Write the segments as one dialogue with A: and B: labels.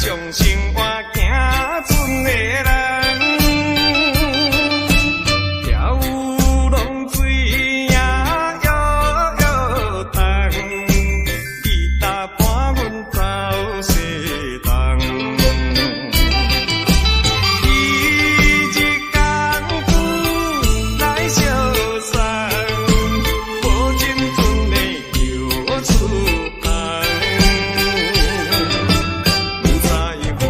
A: 将生活行船的人，跳有浪水也摇摇动，你搭伴阮走西东。一日功夫来相送，无尽船的游出航。不知何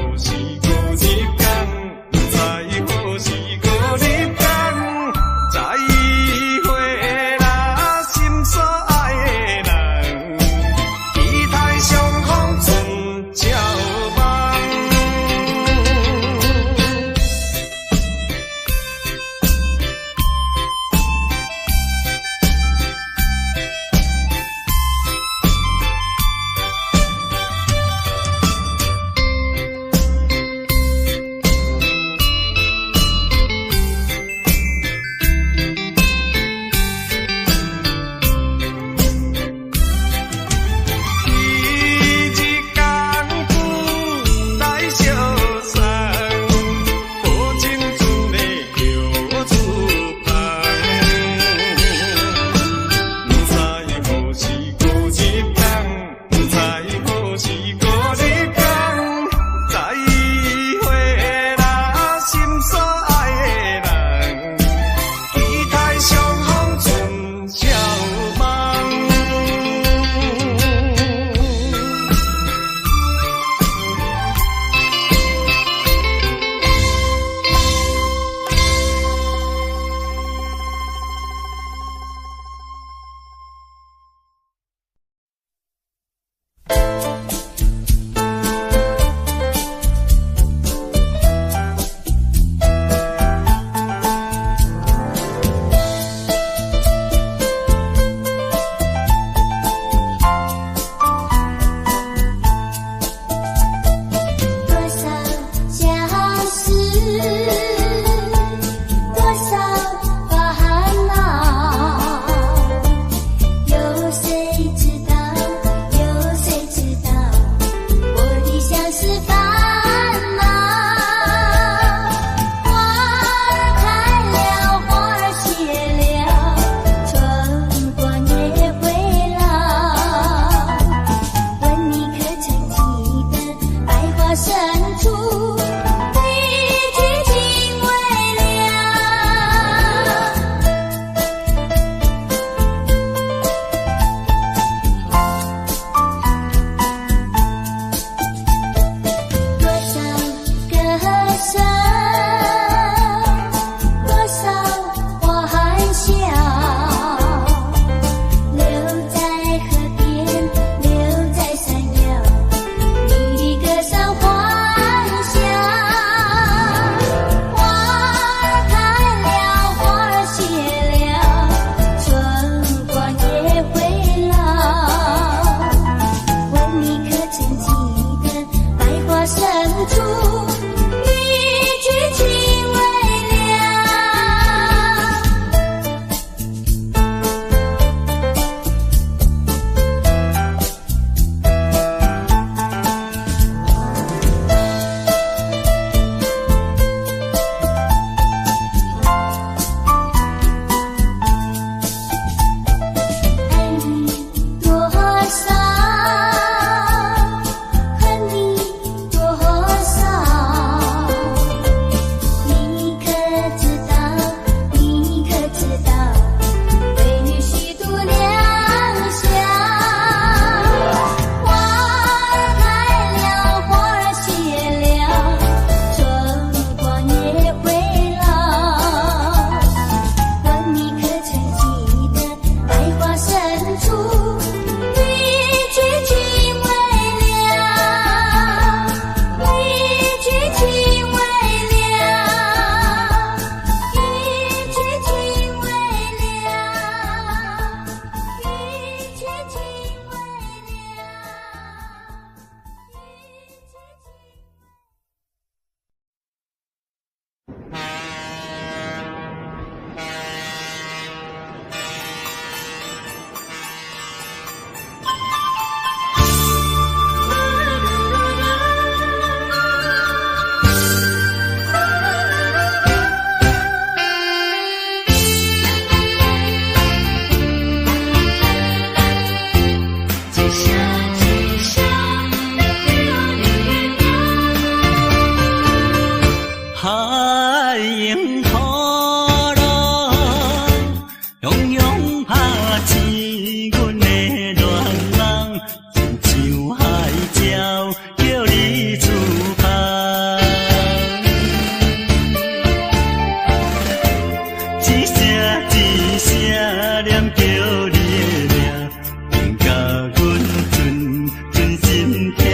B: 心痛，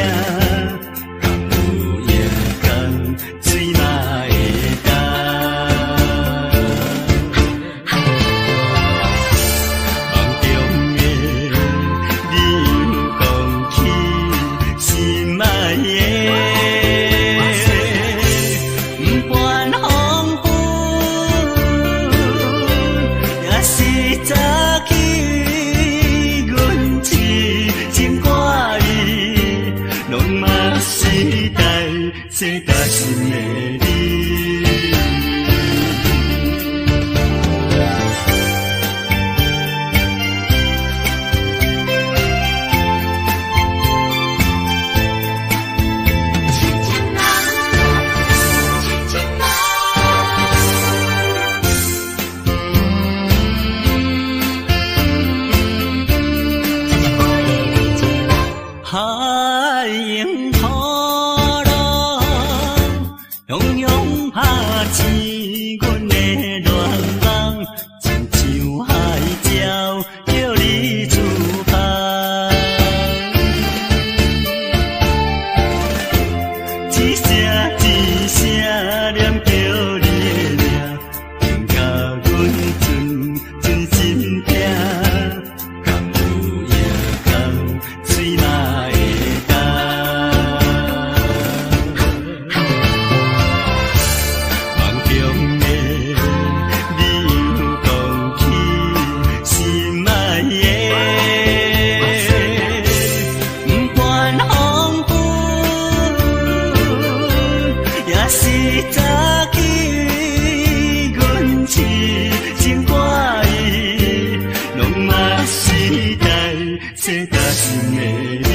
B: 敢有夜空水嘛会干？梦中的你有讲起心嘛会。这担心的你，
C: 亲亲啊，亲亲啊，
B: 海迎波浪，汹涌拍醒阮的恋梦，亲像海鸟叫你出航。一声一声念叫你的名，听甲阮真心痛。敢有夜空水嘛会干？梦中的你有讲起心嘛会，不管风雨，也是早起阮痴情歌意，拢嘛是这担心的你。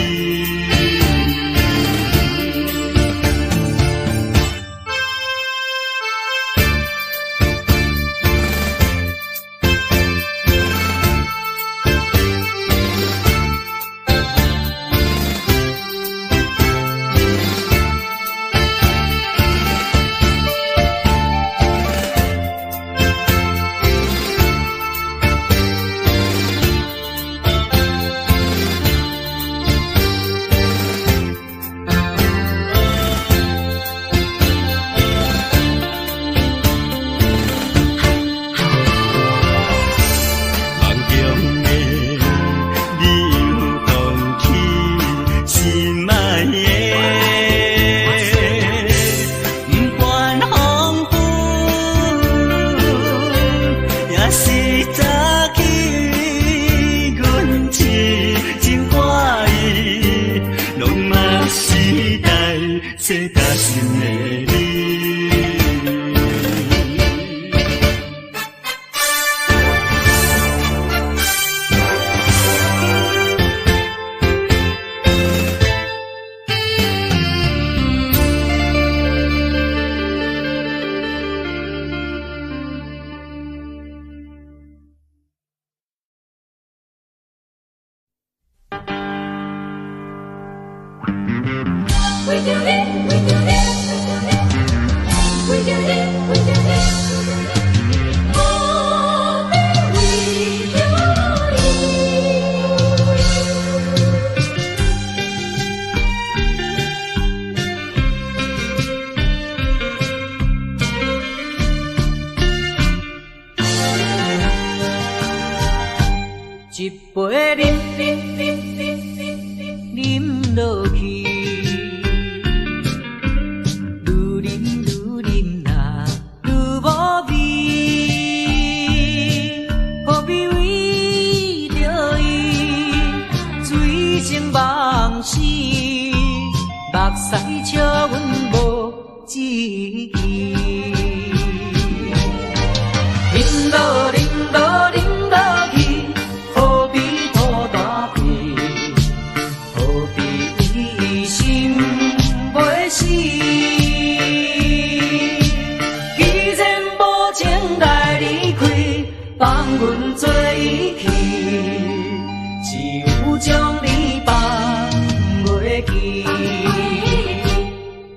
B: 这担心的你，
C: 为着你，为着你，为着你，为着你，我的为着
D: 你，一杯饮落去。目屎笑阮无志气，饮落饮落饮落去，何必拖大皮？何必心袂死？既然无情来离开，放阮做伊去，只有将你放袂记。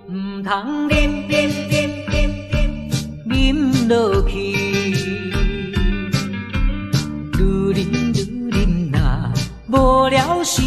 D: 唔通饮落去，愈饮呐无了时。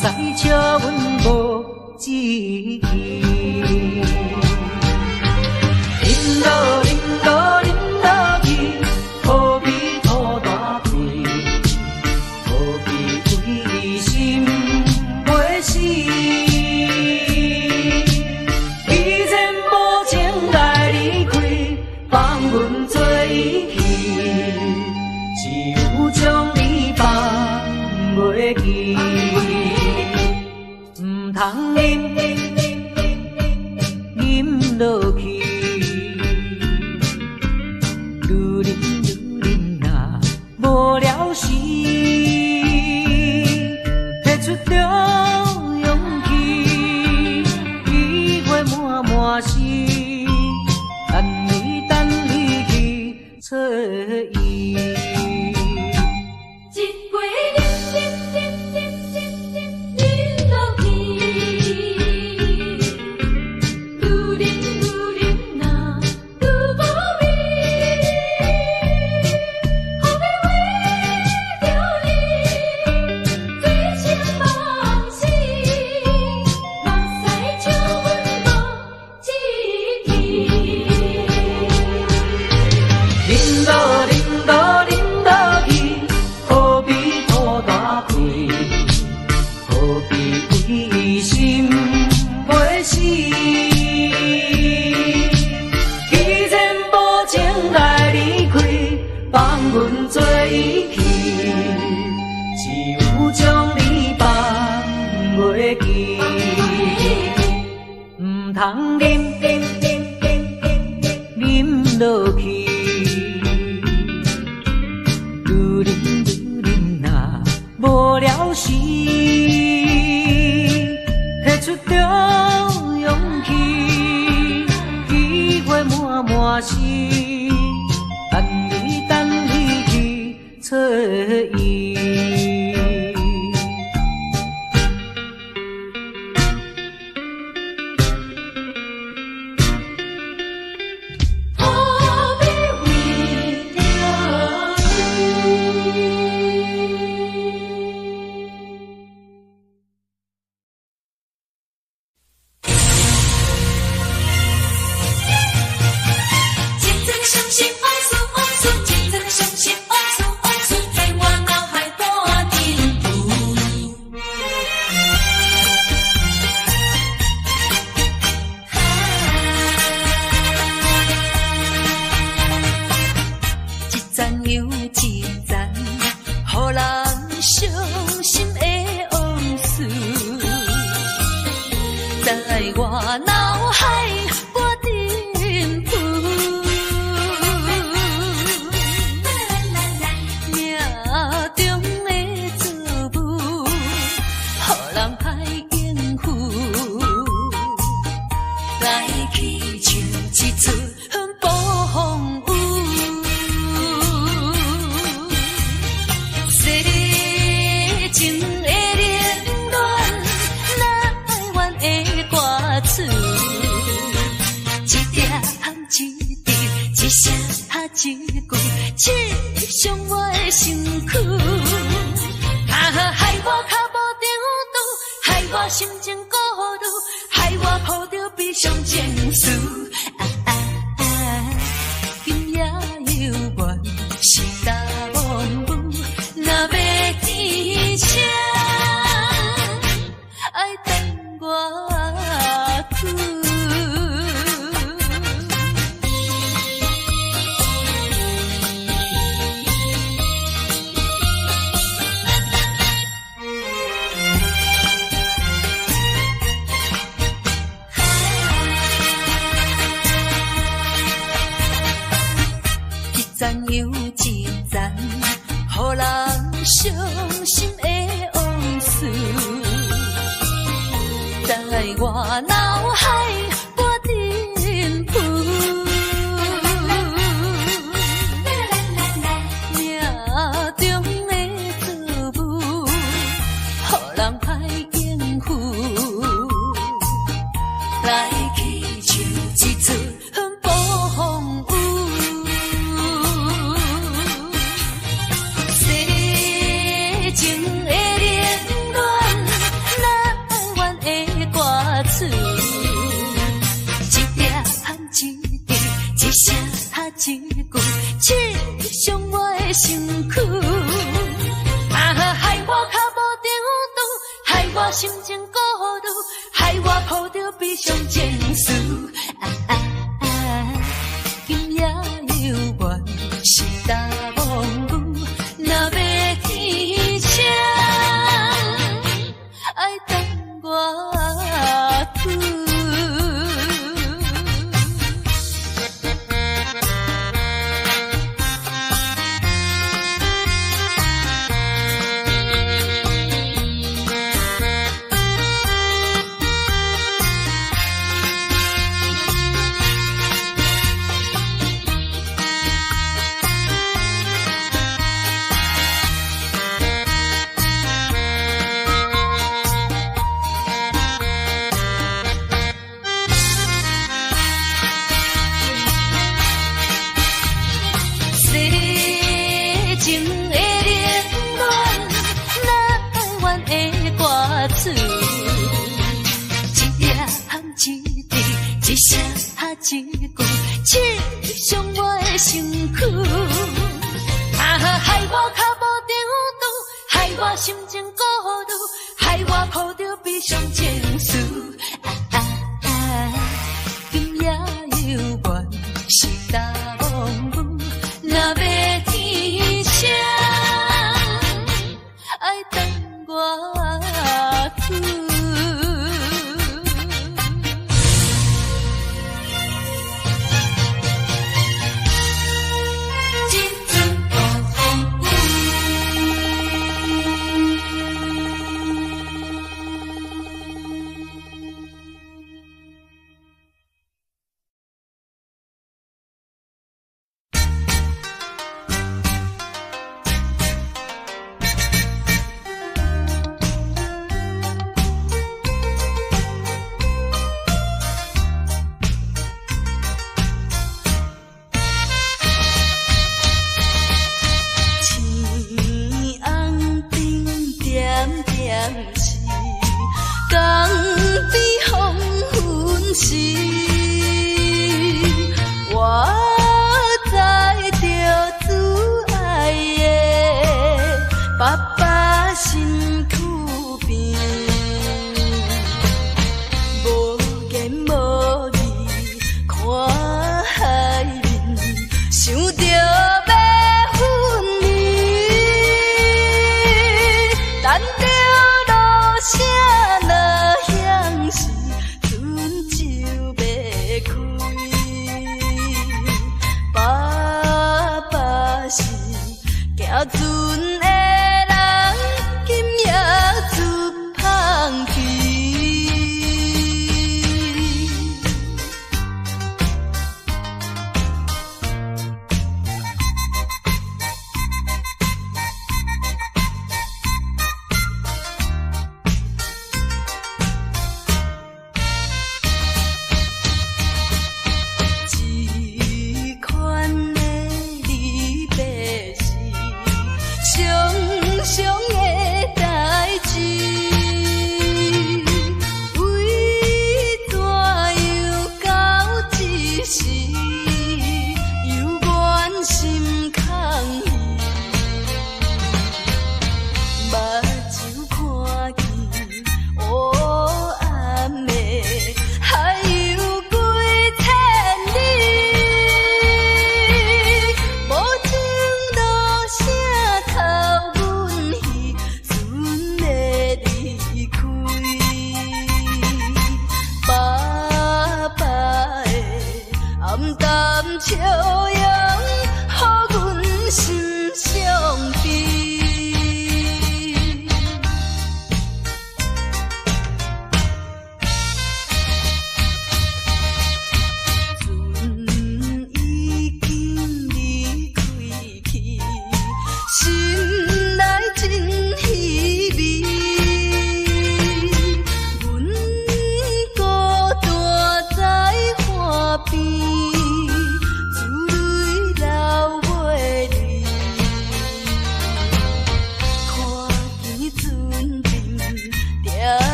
D: 使笑阮无志气。恁落恁落恁落去，何必土大地？何必为心袂死？既然无情来离开，放阮做伊去，只有将你放袂记。唔通饮落去，愈啉若无了时，摕出着勇气，机会满是，等你去找伊。
C: 一杯饮落去，愈啉若愈无味，何必为着你醉生梦死？目屎笑阮无志气。
D: 恁落恁落恁落去，何必土大地？何必为心袂死？既然无情来离开，放阮做伊去，只有将你放袂记。唔通饮落去。愈啉若无了时，摕出着勇气，机会满是，等你去找伊。
C: 何必为着
E: 现在的伤心爱诉爱诉，现在的伤心爱诉爱诉，在我脑海半定步。一站又一站，予人伤心的往事，在我脑海半定步。命中的错误，予人歹应付，来去像一出暴风雨。世情的冷暖，哪会怨的歌词？一点一滴，一声一句，刺伤我的身躯。害我脚步中途，害我心情孤独，害我抱着悲伤情绪。今夜犹原是大梦雾，若要天晴，爱等我久。一站又一站，予人伤心的往事，在我脑海半定步。命中的错误，予人歹应付，来去像一出暴风雨。世情的冷暖，我心情孤独，害我抱着悲伤情绪。今夜犹原是大梦雨，若要天晴，爱等我拄。一声一句，刺伤我的身躯。害我脚步中途，害我心情孤独，害我抱着悲伤情绪。今夜犹原是大梦雨，若要天晴，爱等我拄。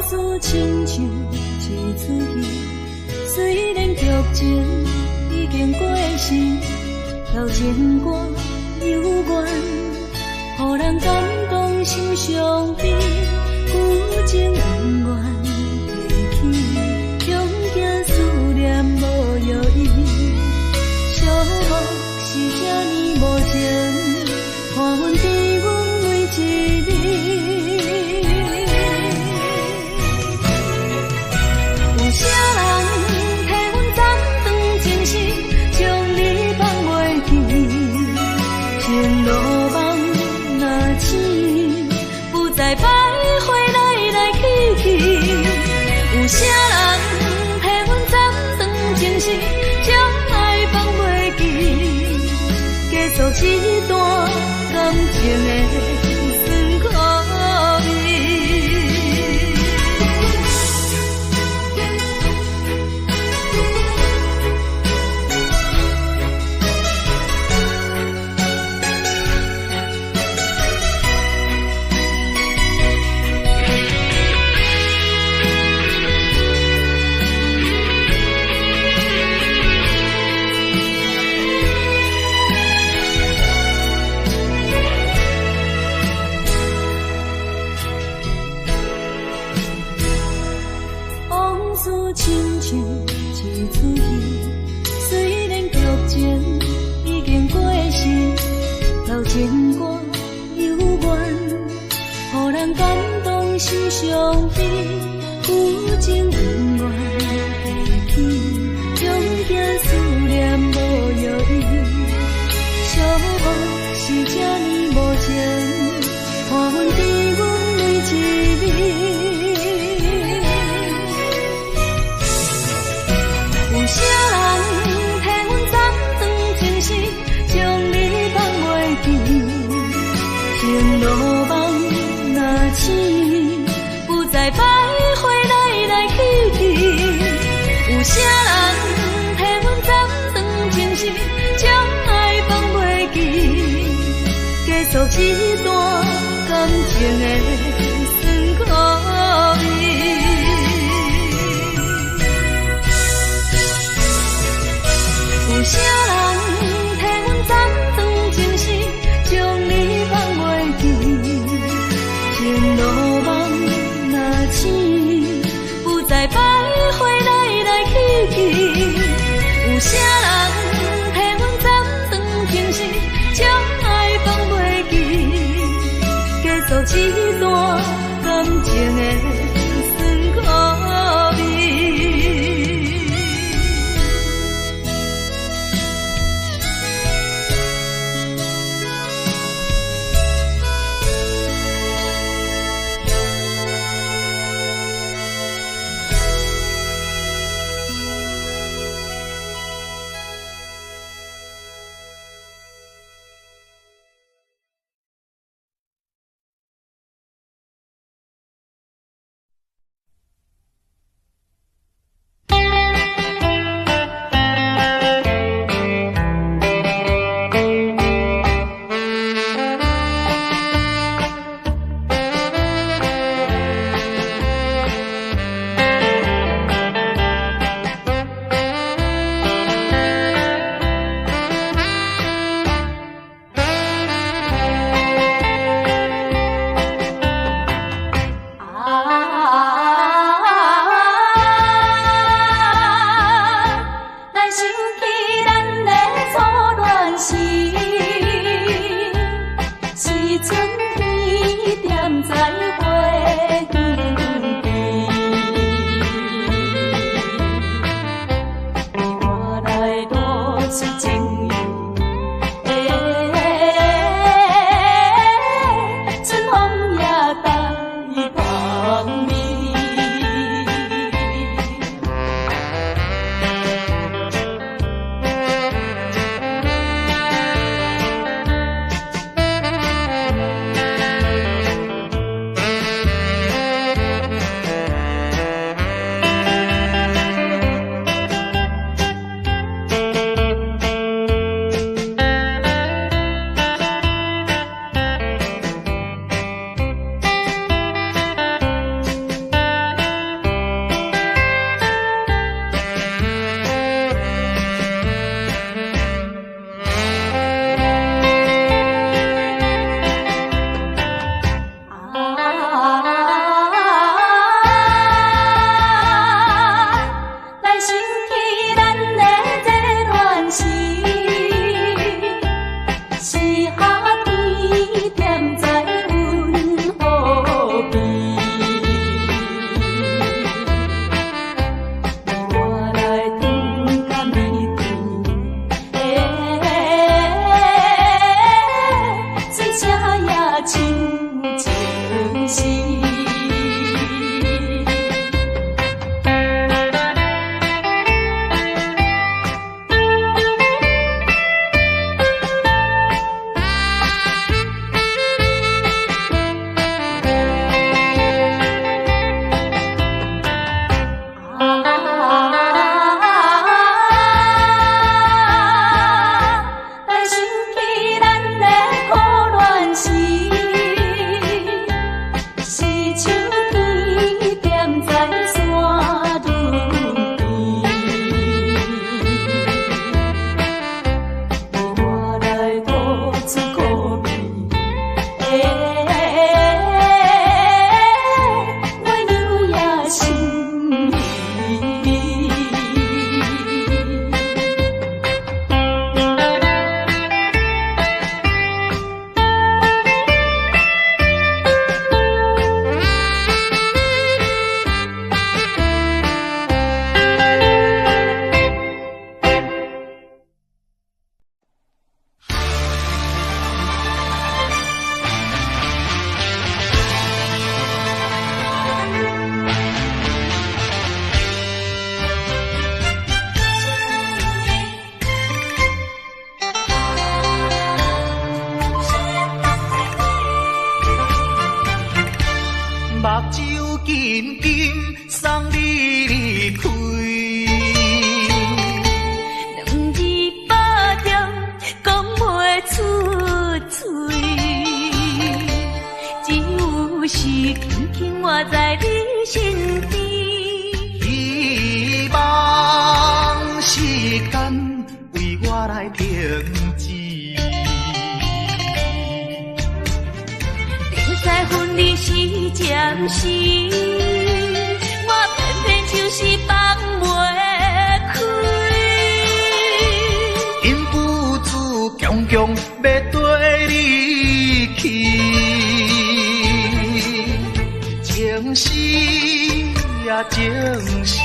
E: 事亲像一出戏，虽然剧情已经过时，老情歌犹原，予人感动心伤悲，旧情永远提起，终惊思念无药医，寂寞是这呢无情，看阮伫阮每一日。有啥人替阮斩断情丝，将你放袂记？情路梦若醒，不再徘徊来来去去。有啥人替阮斩断情丝，将爱放袂记？结束一段感情的酸苦味。往事亲像一出戏，虽然剧情已经过时，老情歌犹原，予人感动心伤悲，旧情永远提起，终惊思念无药医，寂寞是这呢无情，看阮伫阮每一日。有啥人替阮斩断情丝，将你放袂记？情路梦若醒，不再徘徊来来去去。有啥人替阮斩断情丝，将爱放袂记？结束一段感情的酸苦味。有啥人替阮斩断情丝，将你放袂记？情路梦若醒，不再徘徊来来去去。有啥人替阮斩断情丝，将爱放袂记？结束一段感情的。
B: 送你离开。
E: 两字百点讲袂出嘴，只有是轻轻活在你身边。
B: 希望时间为我来停止。
E: 明知分离是暂时，我偏偏就是放袂开。
B: 因父子强强要跟你去，情是呀情是，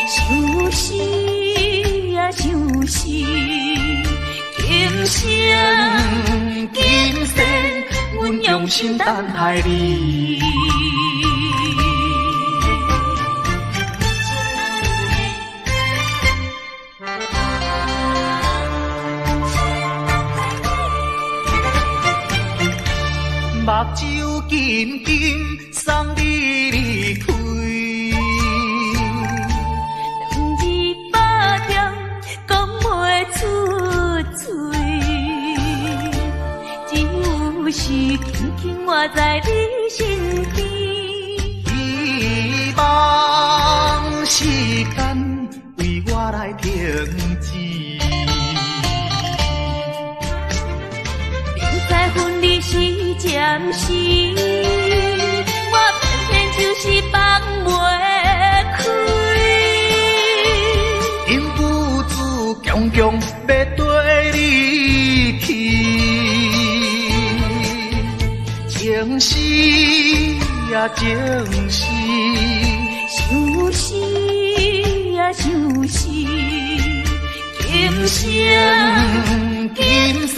E: 想死呀想死，今生
B: 今生阮用心等待你。目睭紧紧送你离开。
E: 两字百点讲袂出嘴，只有是轻轻活在你身边。
B: 希望时间为我来停止。
E: 明知分离是暂时，我偏偏就是放袂开。
B: 因父子强强要跟你去，情是呀情是，
E: 想死呀想死，今生
B: 今生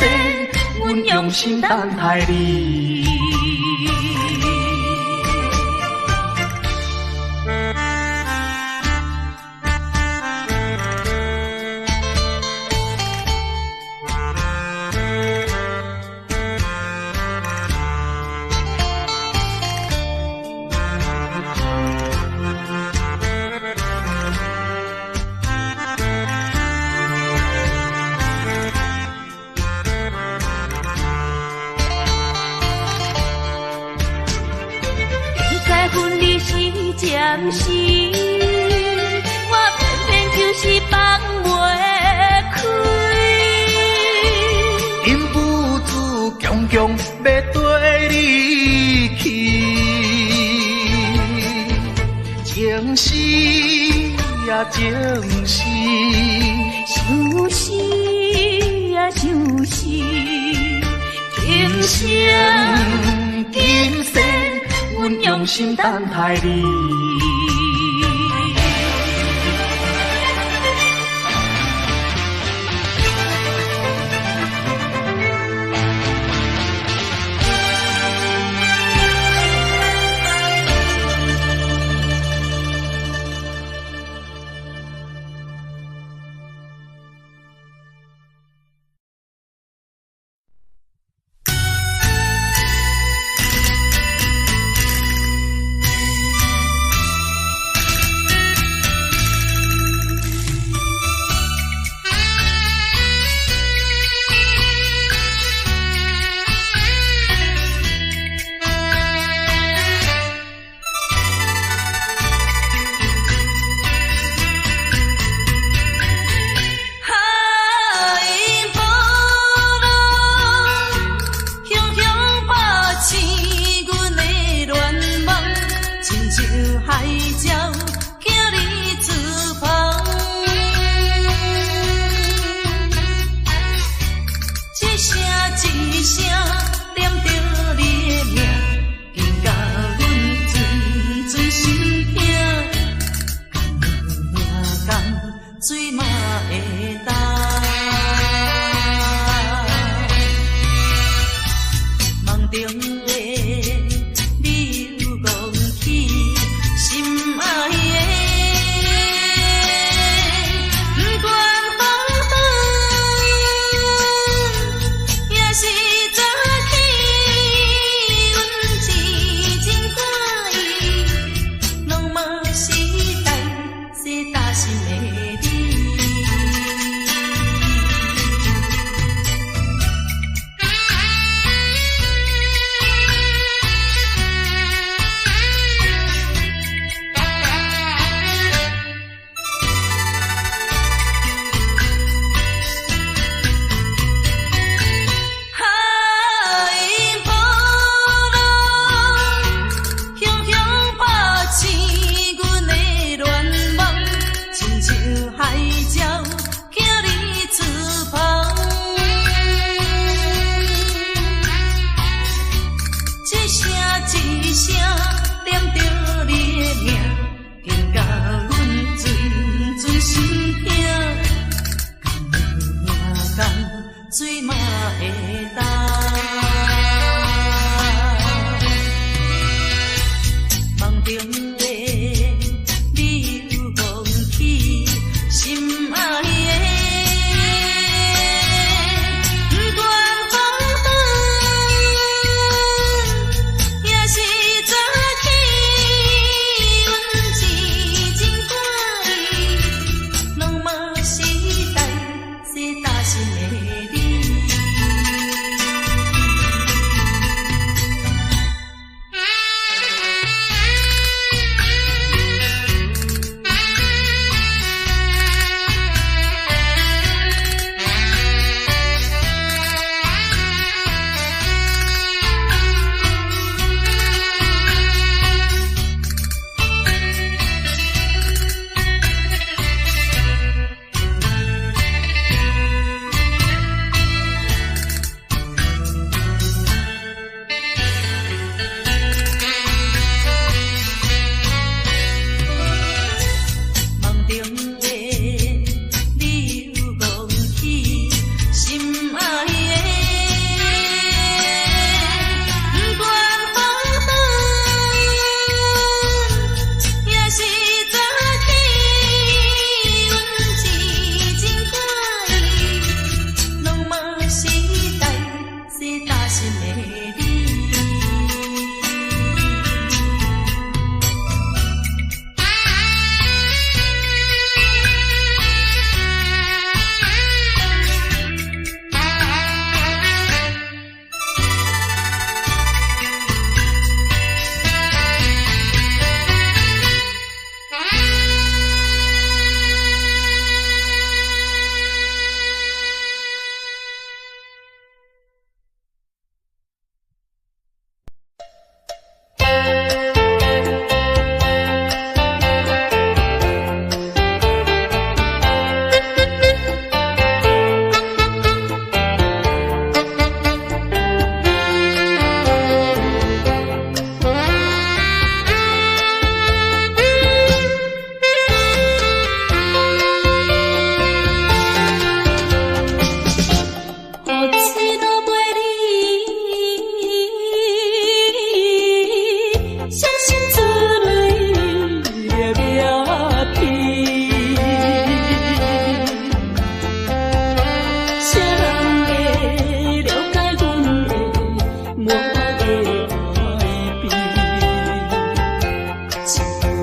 B: 阮用心等待你。
E: 分离是暂时，我偏偏就是放袂开。
B: 因父子强强要跟你去，情是呀情是，
E: 想死呀想死，今生
B: 今生阮用心等待你。
E: 中的你有讲起，心爱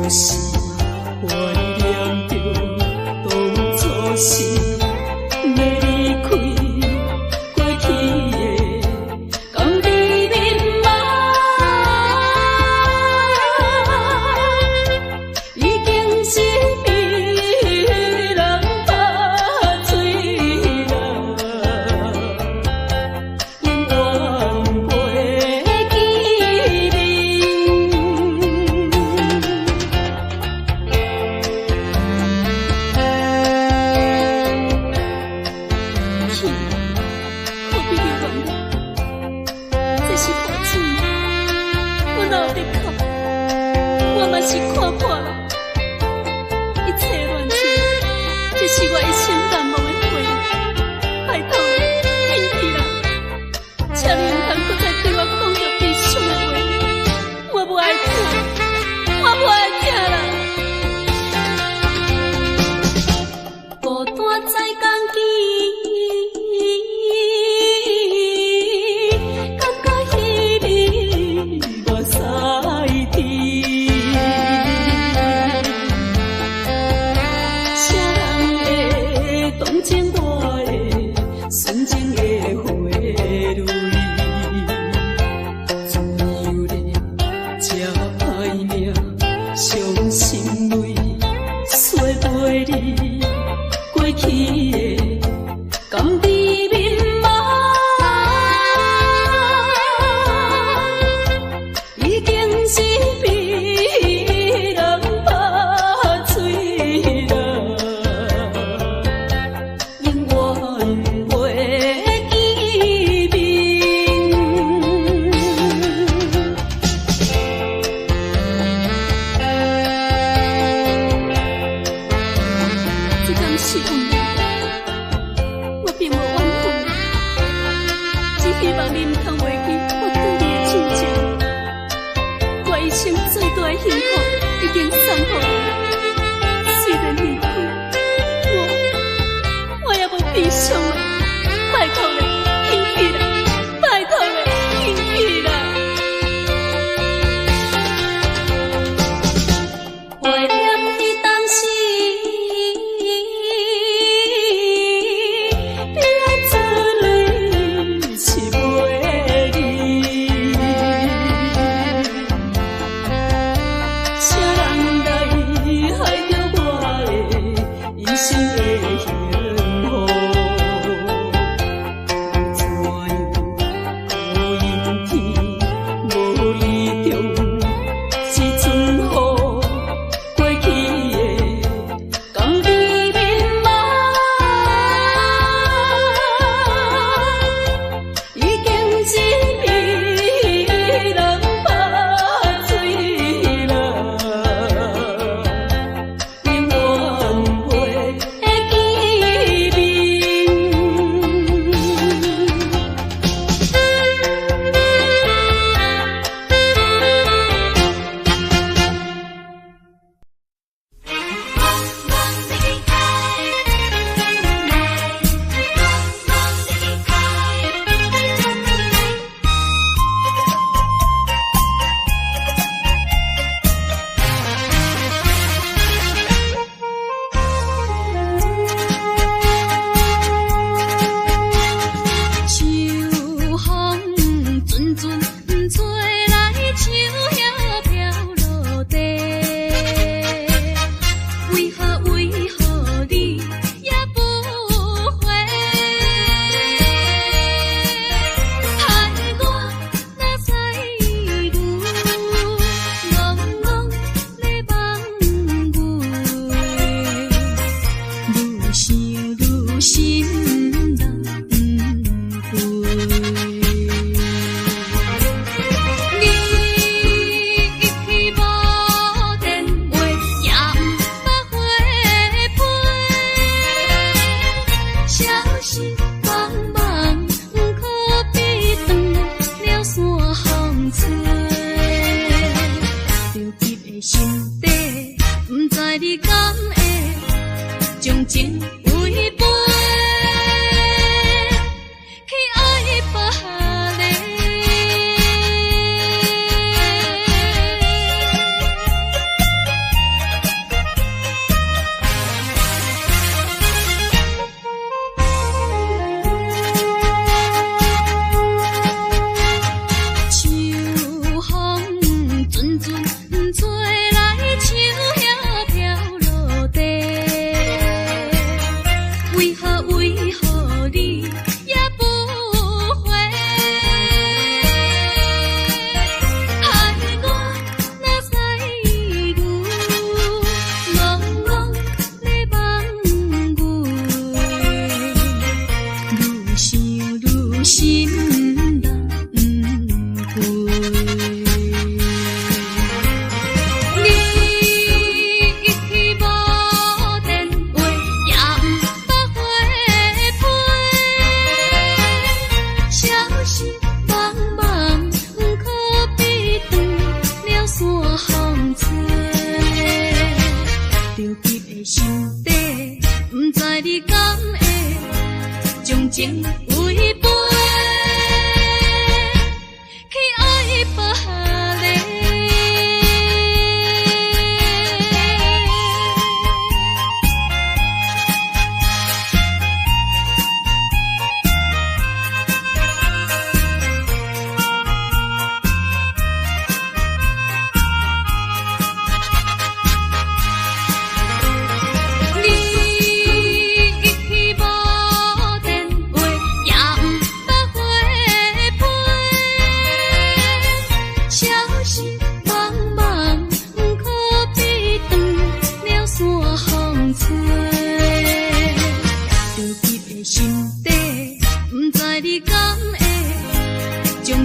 E: 就是怀念着当初时要离开过去的甘甜蜜梦，已经是被人拍碎了，永远袂记去，何必留恋了？这是父亲，我哪有得哭？我嘛是看破了，一切乱情，这是我一生难忘的回忆。拜托你，停去啦！请你唔通搁再对我讲着悲伤的话，我不爱听，我不爱听啦！孤单在港机。感觉彼日目屎甜，谁人会同情我的纯情的花蕊？自由的这歹命，伤心泪洗袂离过去的甘甜蜜梦。已经是被人拍碎了，永远袂记明。这敢是运命？我并无怨恨，只希望你唔通忘记我对你的真情。我一生最大的幸福已经送予你，虽然离开，我也无悲伤了。拜托你，停去啦！拜托你，停去啦！怀念你当时，悲哀之泪是袂离。谁人来害着我的一生的幸福？怎样孤阴天，无意中是春雨过去的甘甜蜜梦，已经是被人拍碎了，永远袂记明。秋风阵阵吹来，树叶飘落地。为何你也不回？害我哪知愈怣怣咧梦寐，愈想愈心难归。你一去无电话，也毋捌回批，消息茫茫，可比断了线风吹。着急的心底，毋知你敢会将情违背。去爱别人。心底，不知你敢会将情违背，去爱别个。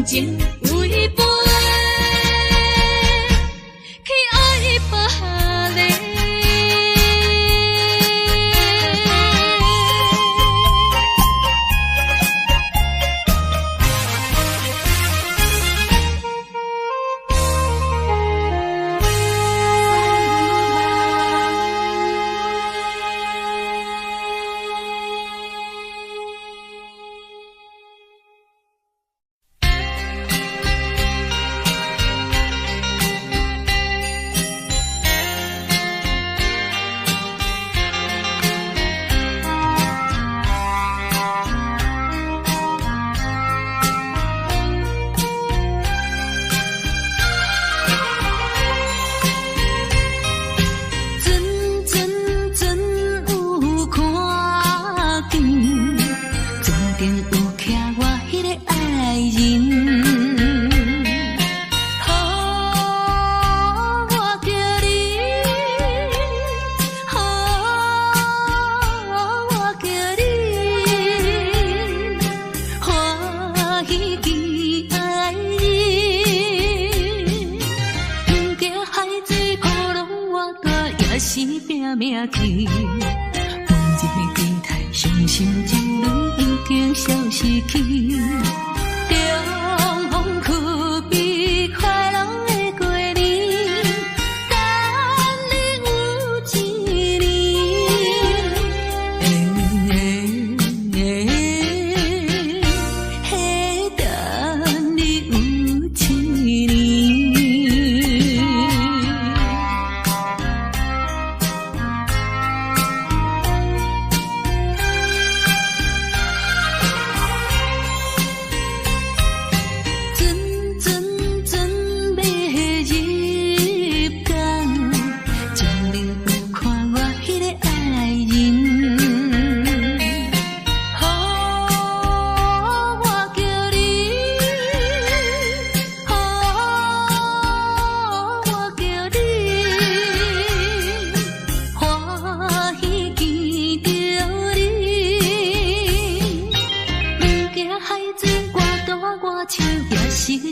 E: 情违背，去爱别个。是拼命去，每日期待伤心情侣已经消失去。重逢可比快乐的过年，等你有一年，等你有一年。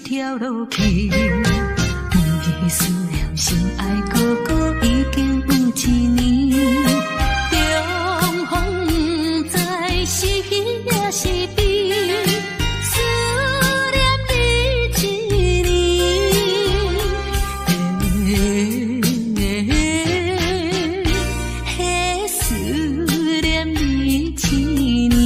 E: 跳落去，每日思念心爱哥哥已经有一年。重逢不知是喜也是悲，思念你一年，思念你一年。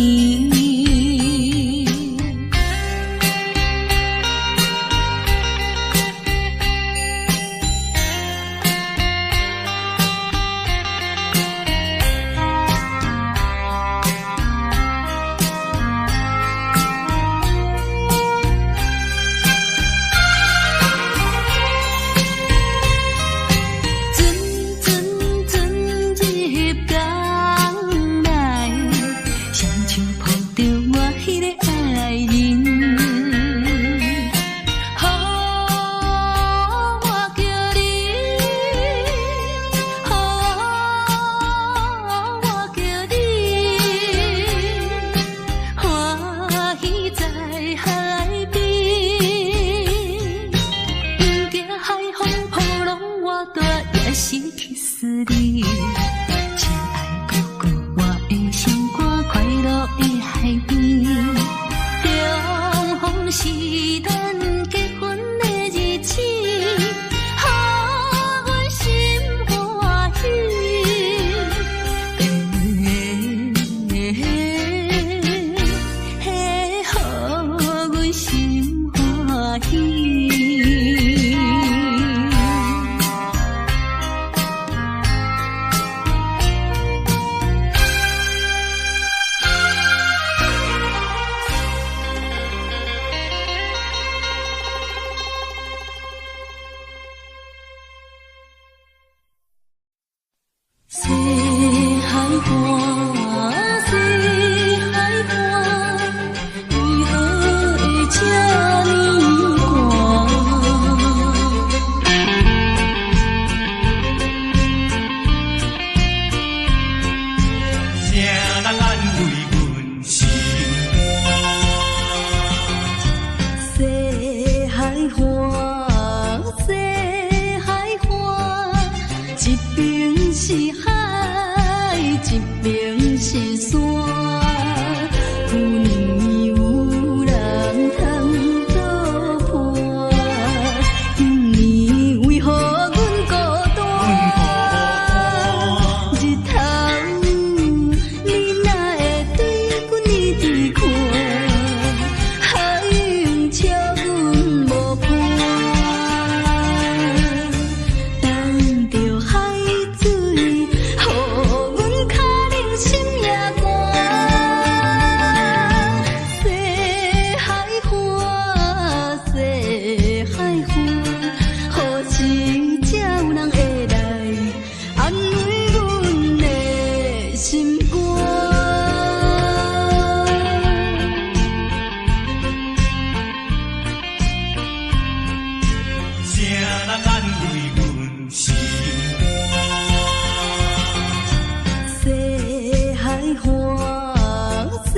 E: 是去思你，亲爱哥哥，我的心肝快乐的海边。重逢是咱结婚的日子，予阮心欢喜。是海，一边是山。有年有人通作伴，今年为何阮孤单？日头你哪会对阮呢伫看？海涌笑阮无伴。等着海水，予阮脚冷心也寒。西海花，西海花，何时才有人会来安慰阮的心肝？
B: 谁人安慰阮心
E: 西海花，西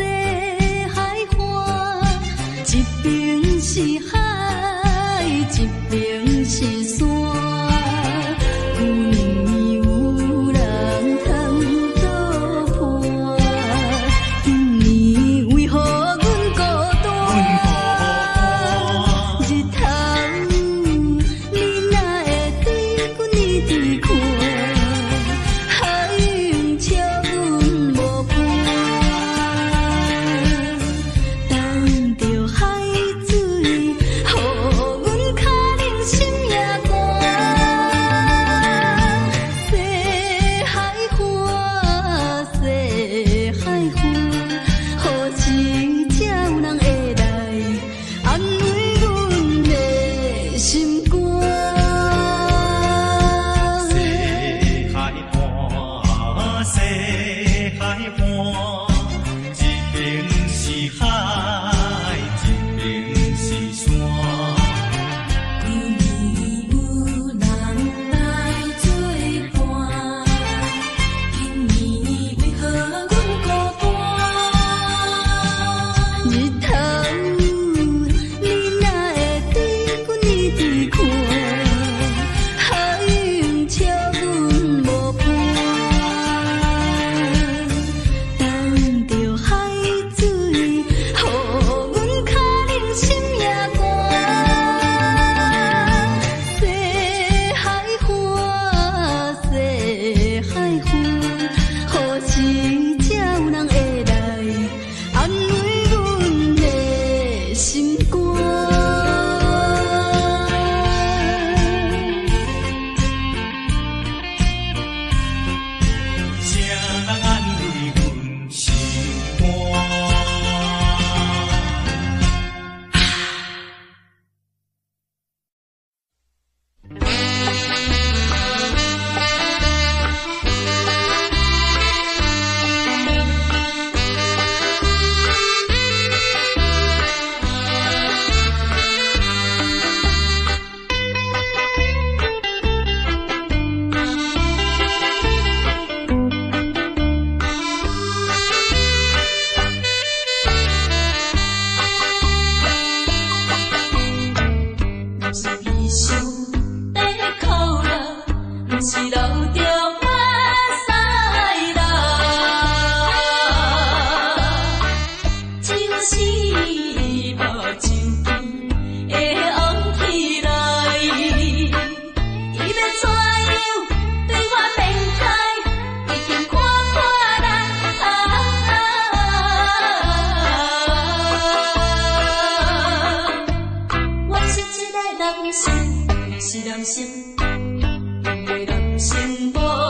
E: 海花，一边是海，一边是山。有年有人通作伴，今年为何阮孤单？日头你哪会对阮呢伫看？海涌笑阮无伴。等着海水，予阮脚冷心也寒。西海花，西海花，何时才有人会来安慰阮的心肝？
B: 西海畔，西海畔，一边是海，一边是山。
E: 有年有人来作伴，今年为何阮孤单？日头你哪会对阮呢伫看？海涌笑阮无伴。等着海水，予阮脚冷心也寒。西海花，西海花，何时才有人会来安慰阮的心肝？
B: 谁人安慰阮心肝？
E: 是悲伤在哭了，不是流着眼屎啦。情是目睭会红起来，伊要怎样对我面开，已经看破人。我是一个男性，是男性，因为男性无。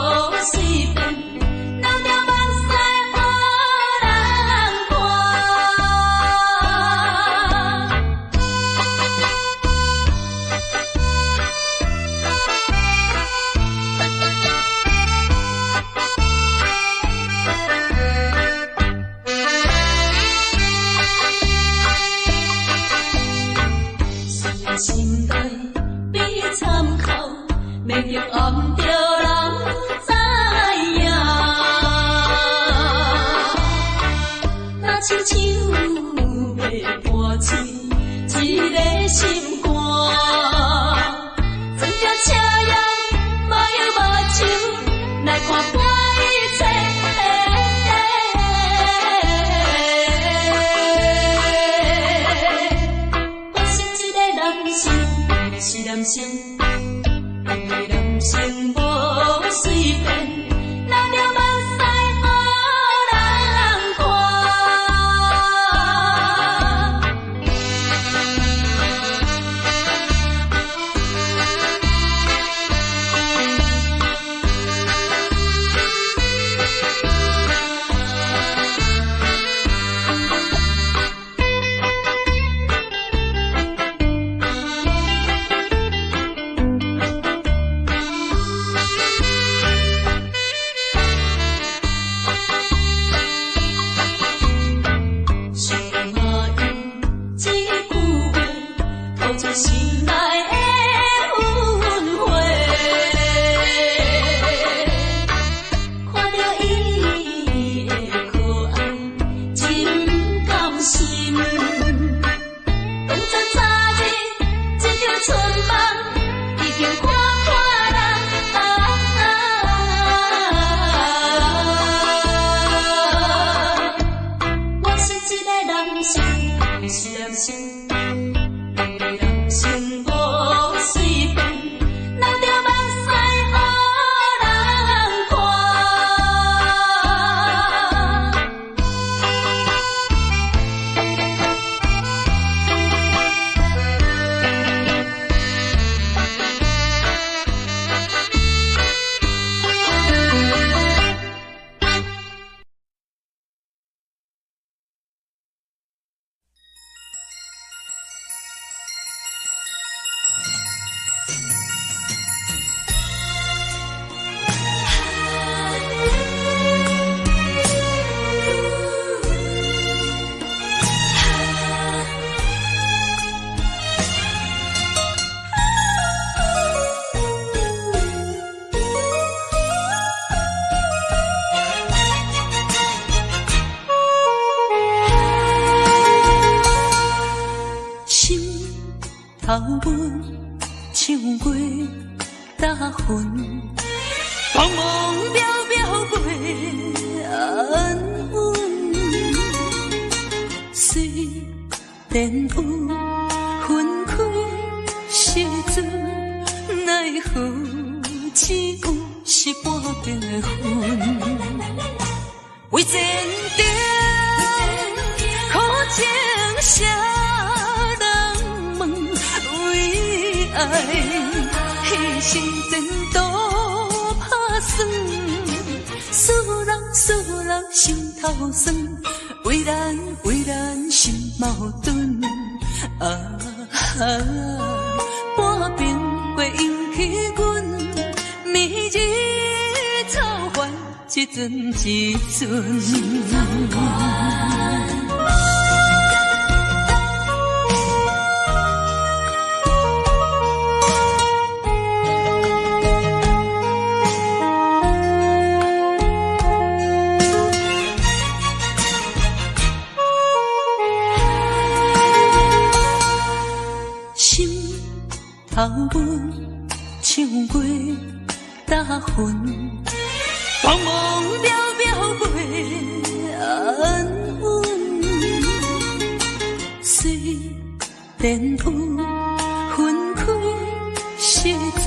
C: 来看破一切。我是一个男生，是男生，男生无随便，拿着目屎予人看。
E: 头阮唱过大云，茫茫渺渺袂安稳。虽然有分开时阵，奈何只有是半边的云。为坚定苦情谁人问？为爱牺牲前途打算，使人心头酸，为咱心矛盾。半边过引起阮迷日草原，一阵一阵。头阮唱过大云，茫茫渺渺袂安稳。虽然有分开时阵，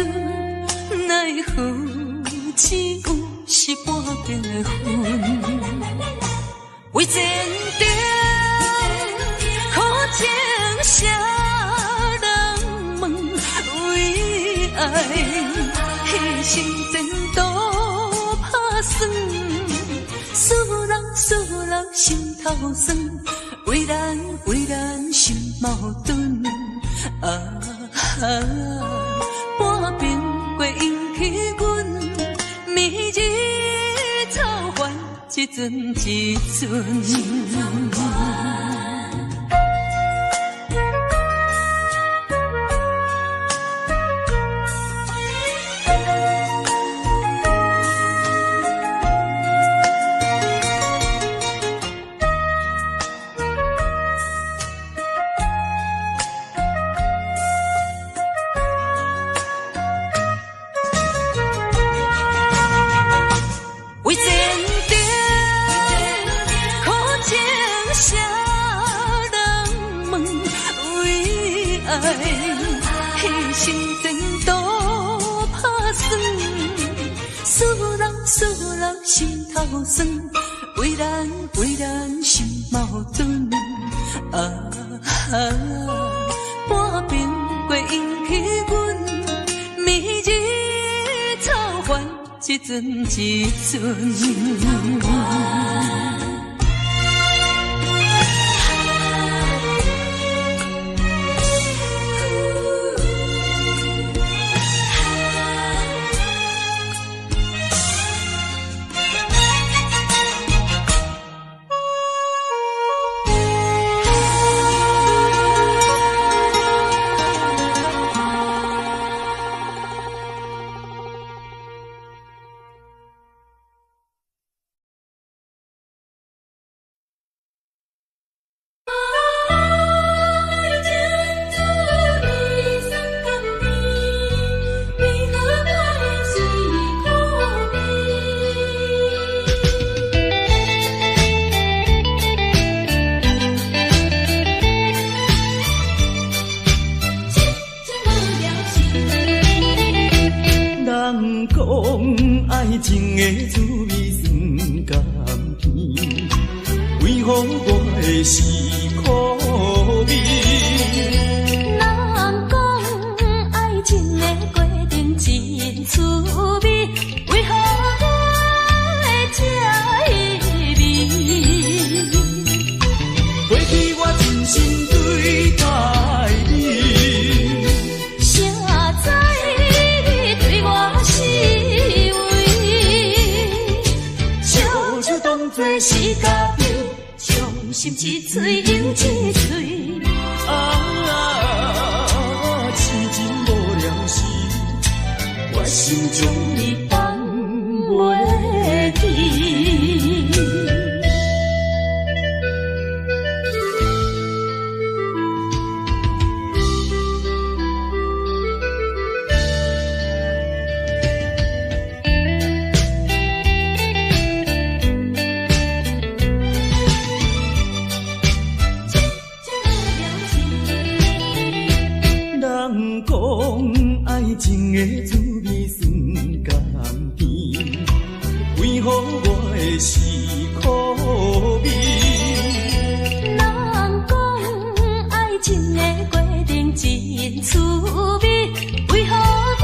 E: 奈何只有是半边的云。为坚定苦情谁爱牺牲前途打算，使人心头酸，为咱心矛盾。半边过引起阮迷日草原，一阵一阵。思落心头酸，为咱心矛盾。半边过引起阮暝日操烦，一阵一阵。
B: 情的滋味酸甘甜，为何我的是苦味？
E: 人讲爱情的过程真滋味，为何我会这意味？
B: 过去我真心对待你，
E: 谁知你对我是当作是家己，伤心一嘴又一嘴。
B: 痴情无了时，我心中你放袂记。情的滋味酸甘甜，为何我会是苦味？
E: 人讲爱情的过程真滋味，为何我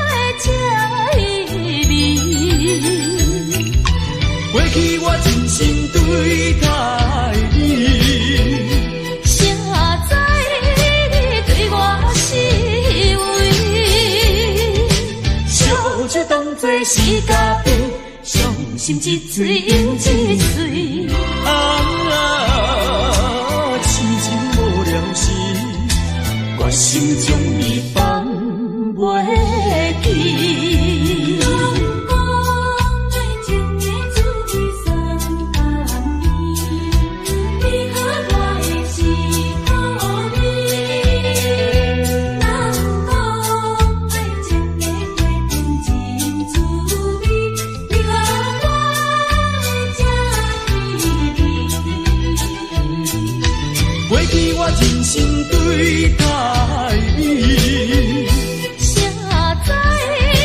E: 会这意味？
B: 过去我真心对待你，
E: 谁知你对我是就当作是家己，伤心一嘴又一嘴。
B: 痴情无了时，我心中你放袂记。过去我真心对待你，
E: 谁知你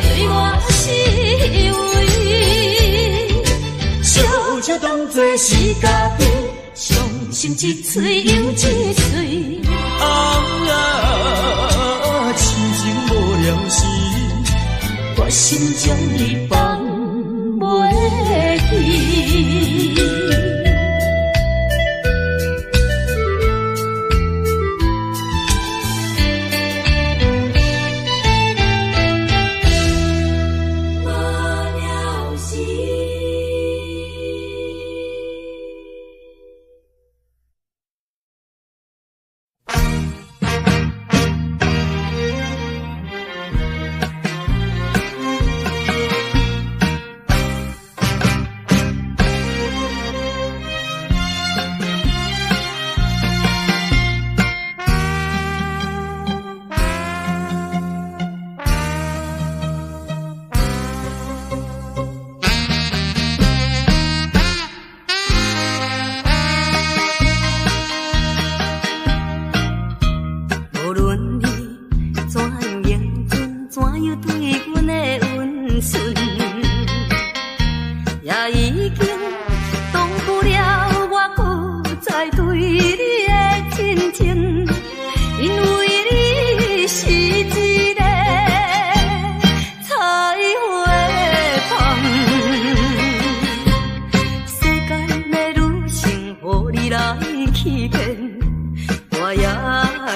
E: 对我是为，
B: 就当作是家己，
E: 伤心一嘴又一嘴。
B: 痴情无了时，我心中你放袂记。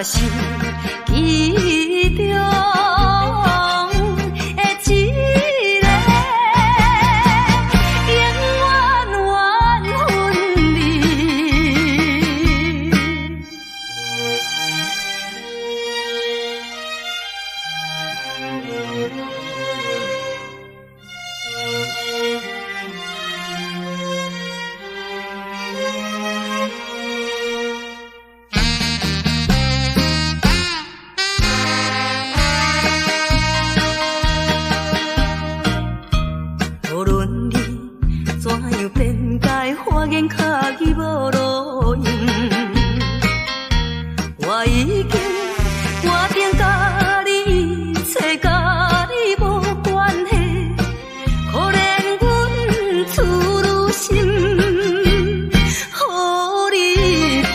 E: 是其中的一个，永远缘分里。无论你怎样辩解，花言巧语无路用，我已经决定甲你找甲你无关系，可怜阮处女心，予你骗。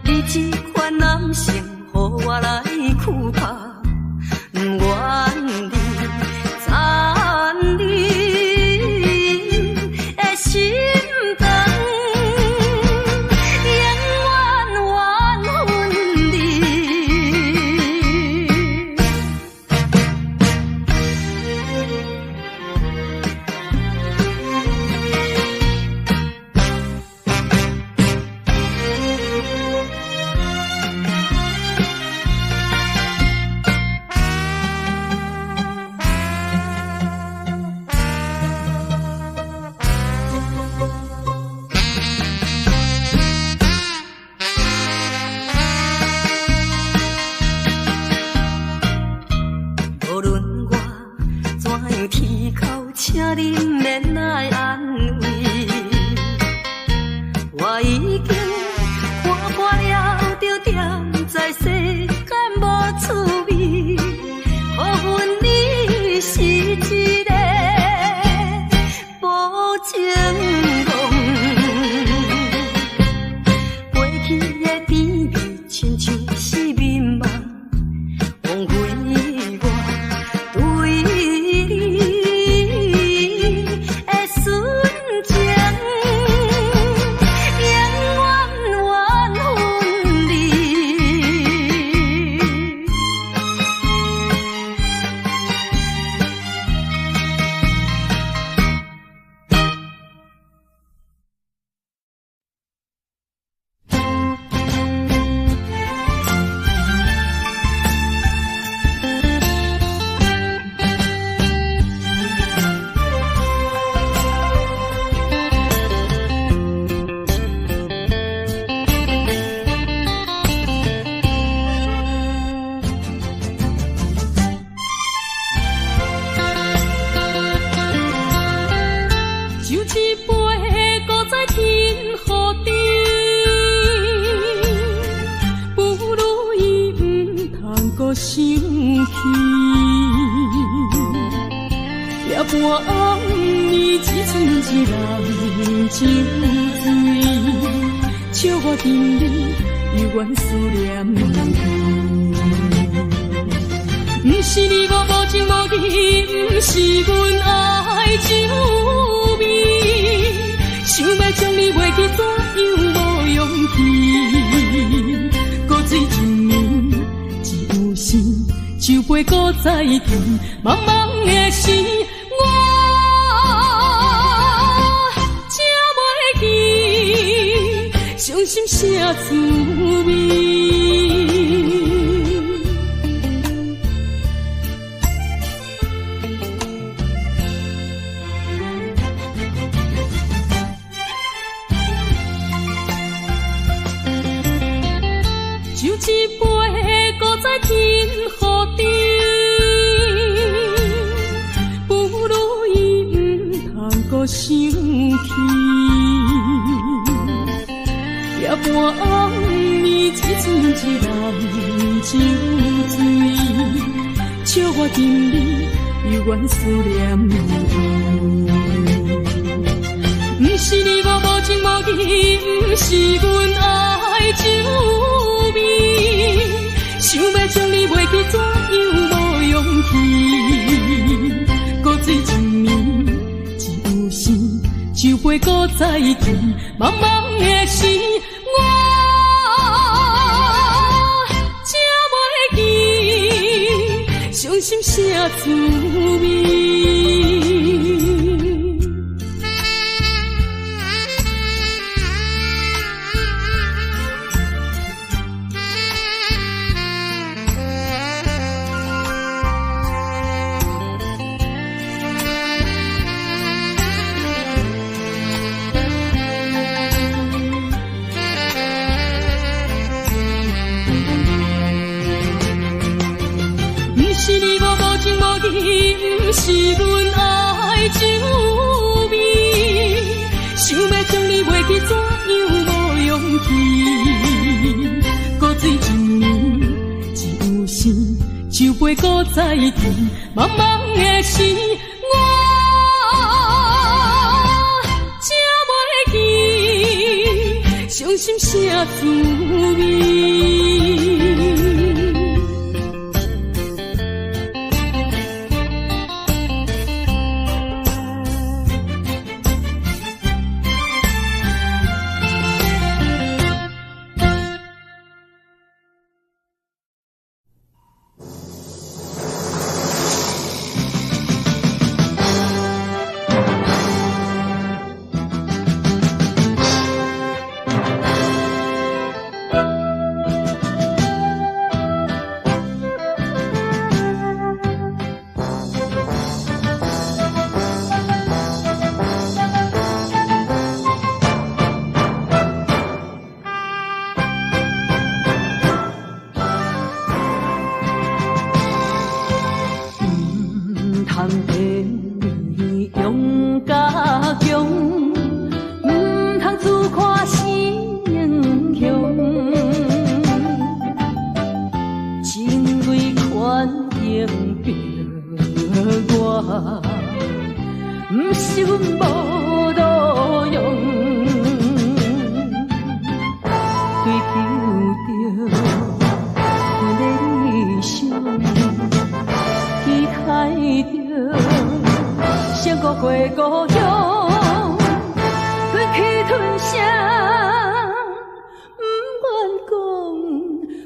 E: 你这款男性，予我来躯拍，不愿你。无论我怎样啼哭，请你免来安慰。我已经看破了，就踮在世间无趣味。可恨你是一个无情梦，过去的甜蜜亲像是眠梦，枉费。想起，夜半暗暝，一寸一人情醉，笑我甜蜜，犹原思念你。不是你我无情无义，不是阮爱酒味，想要将你袂记，怎样无勇气？搁醉一暝。酒杯搁再见，茫茫的时，我才袂记，伤心啥滋味。酒一杯，搁再添予你。想起夜半暗暝，一寸一人酒醉，笑我甜蜜，犹原思念你。不是你我无情无义，不是阮爱酒味，想要将你袂记，怎样无勇气？搁醉一暝。酒杯搁再见，茫茫的时，我啥滋味。是你我无情无义，不是阮爱滋味。想要将你袂记，怎样无勇气？古水一年，一有时，酒杯搁再甜，茫茫的时，我才袂记，伤心啥滋味。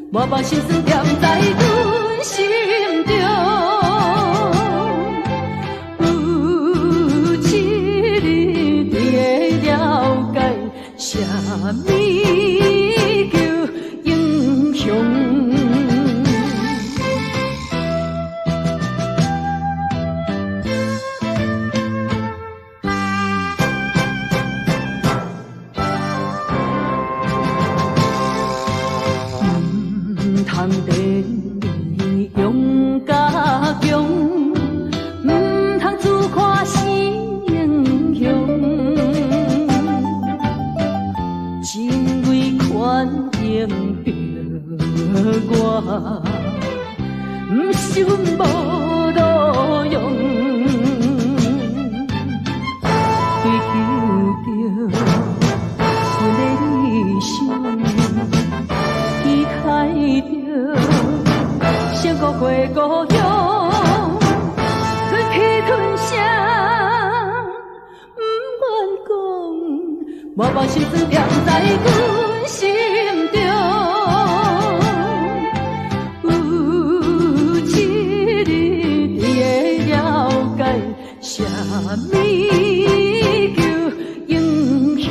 E: 我把心思踮在阮心中，有一日你会了解，啥物叫英雄。通得你勇甲强，唔通自夸是英雄。真为权赢着我，唔是阮无路用。追求着阮的理想，期待着。闪过过故乡，吞气吞声，不愿讲，我把心思踮在阮心中。有一日你会了解，啥物叫英雄。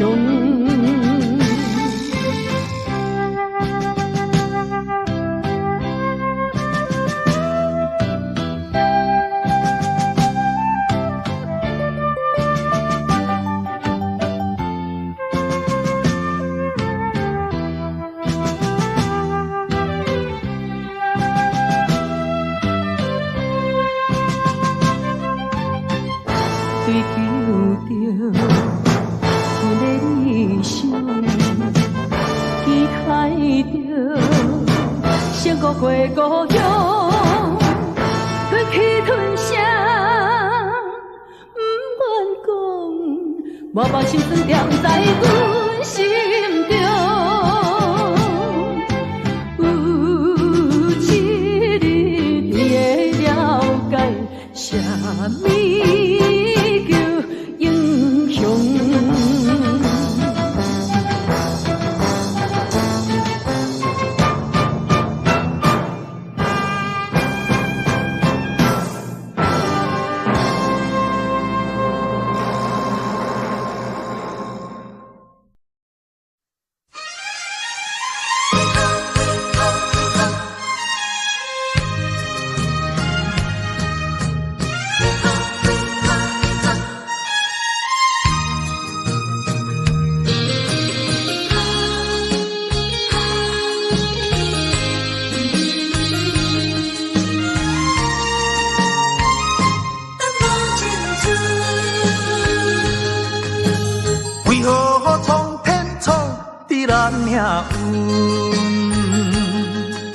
E: 追求着阮的理想，期待着闪过过故乡，吞气吞声，不愿讲，我把心思踮在阮心中。有一日你会了解，啥物叫英雄。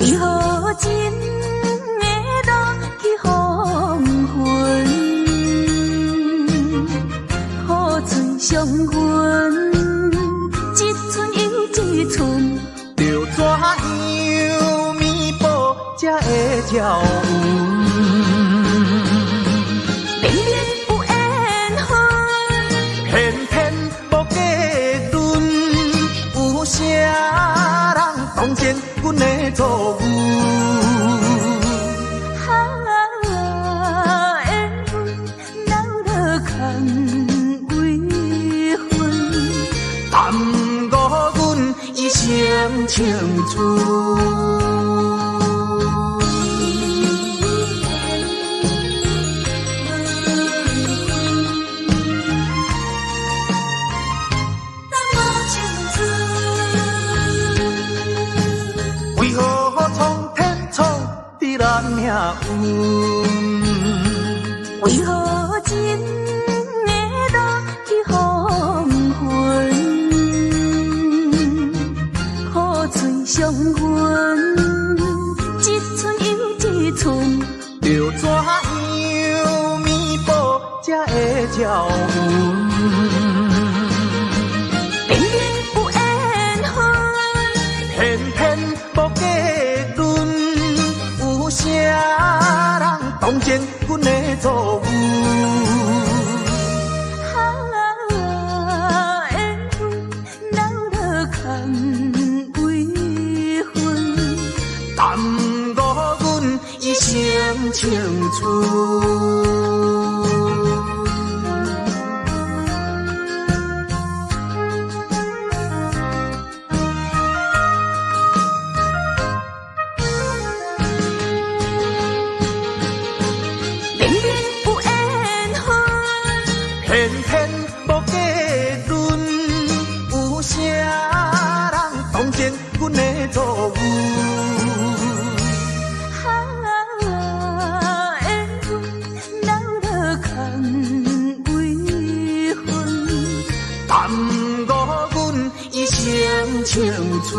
E: 为何真的落去黄昏？雨水上云，一寸又一寸，
D: 着怎样弥补才会照运？
E: 明明有缘分，
D: 偏偏无计论，有啥人当前阮的错误？
E: 缘分留落空为分，
D: 耽误阮一生青春。为何苍天创伫咱命运？
E: 为何真的落去黄昏？雨水上云，一寸又一寸，
D: 着怎样弥补才会照运？
E: 明明有缘分，
D: 偏偏无计论，有啥人当前阮的错误？
E: 缘分留落空为分，
D: 耽误阮一生青春。
E: 明明有缘分，
D: 偏偏无计论，有啥人当前阮的错误？
E: 缘分留落空为分，
D: 耽误阮一生青春。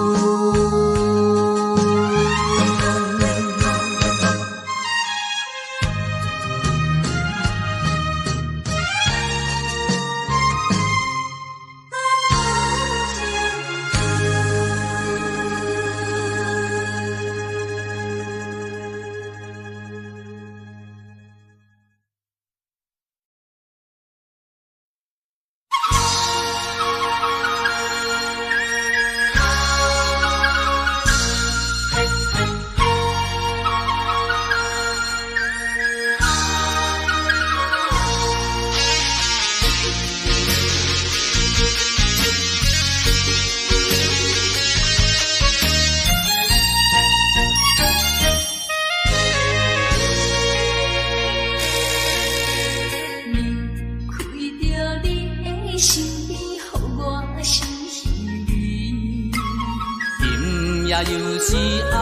B: 又是暗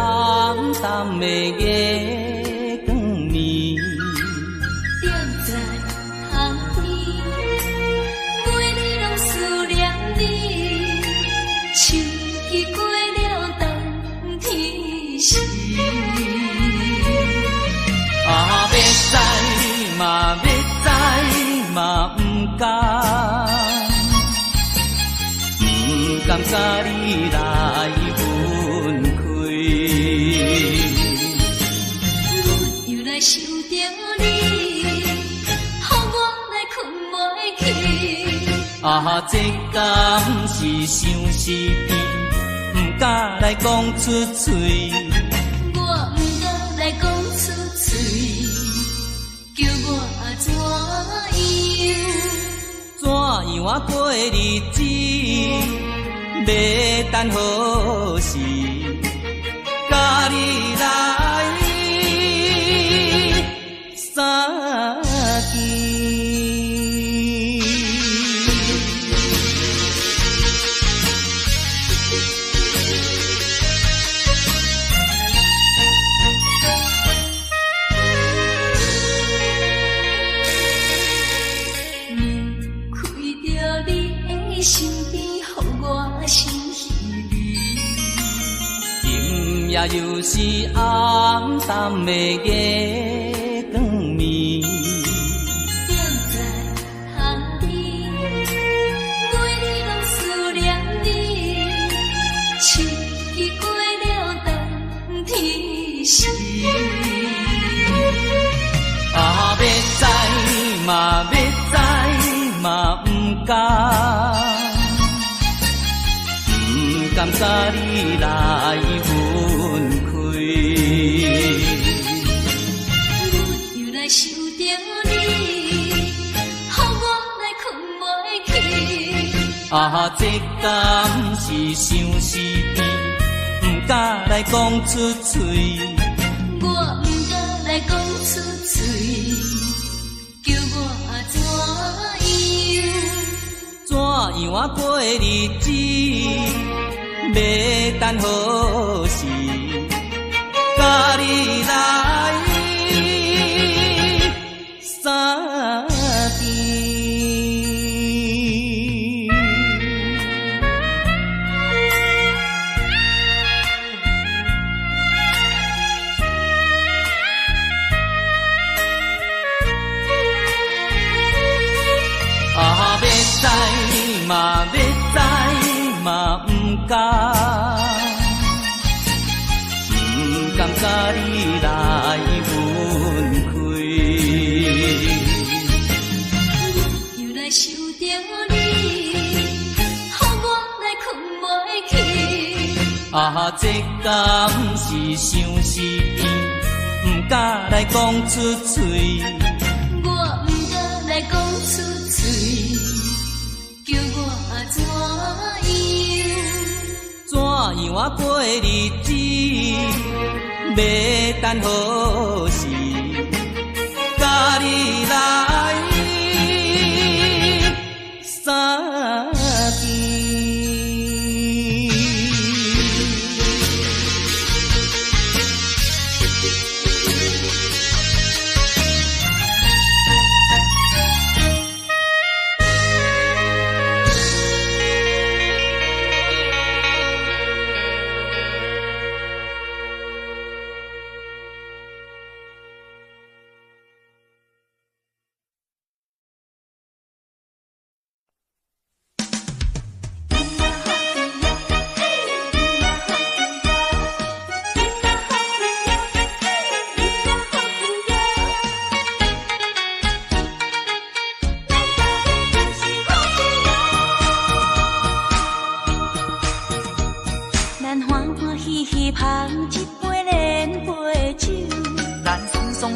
B: 淡的月光暝，
C: 踮在巷边，每日拢思念你，像去过了冬天时。
B: 啊，要知嘛，要知嘛，不敢，不甘甲你来分开。
C: 阮又来想着你，予我来困袂去。
B: 啊，这敢是相思甜，不敢来讲出嘴。
C: 我不敢来讲出嘴，叫我怎
B: 样啊过日子？要等何时？甲你来相见。
C: 开着你的身边，予我心稀微。
B: 又是暗淡的月光暝。
C: 踮在巷边，每日拢思念你，四季过了等天时。
B: 啊，要知嘛，要知嘛，不甘甲你来分开。
C: 我又来想着你，予我来困袂去。
B: 啊，这敢是相思甜，不敢来讲出嘴。
C: 我不敢来讲出嘴，叫我怎样
B: 啊过日子？要等何时？甲你来相见。啊，要知嘛，要知嘛，不甘甲你来分开。
C: 又来想着你，予我来困袂去。
B: 啊，这敢是相思甜，不敢来讲出嘴。
C: 我不敢来讲出嘴，叫我怎样
B: 啊过日子？要等何时？甲你来相见。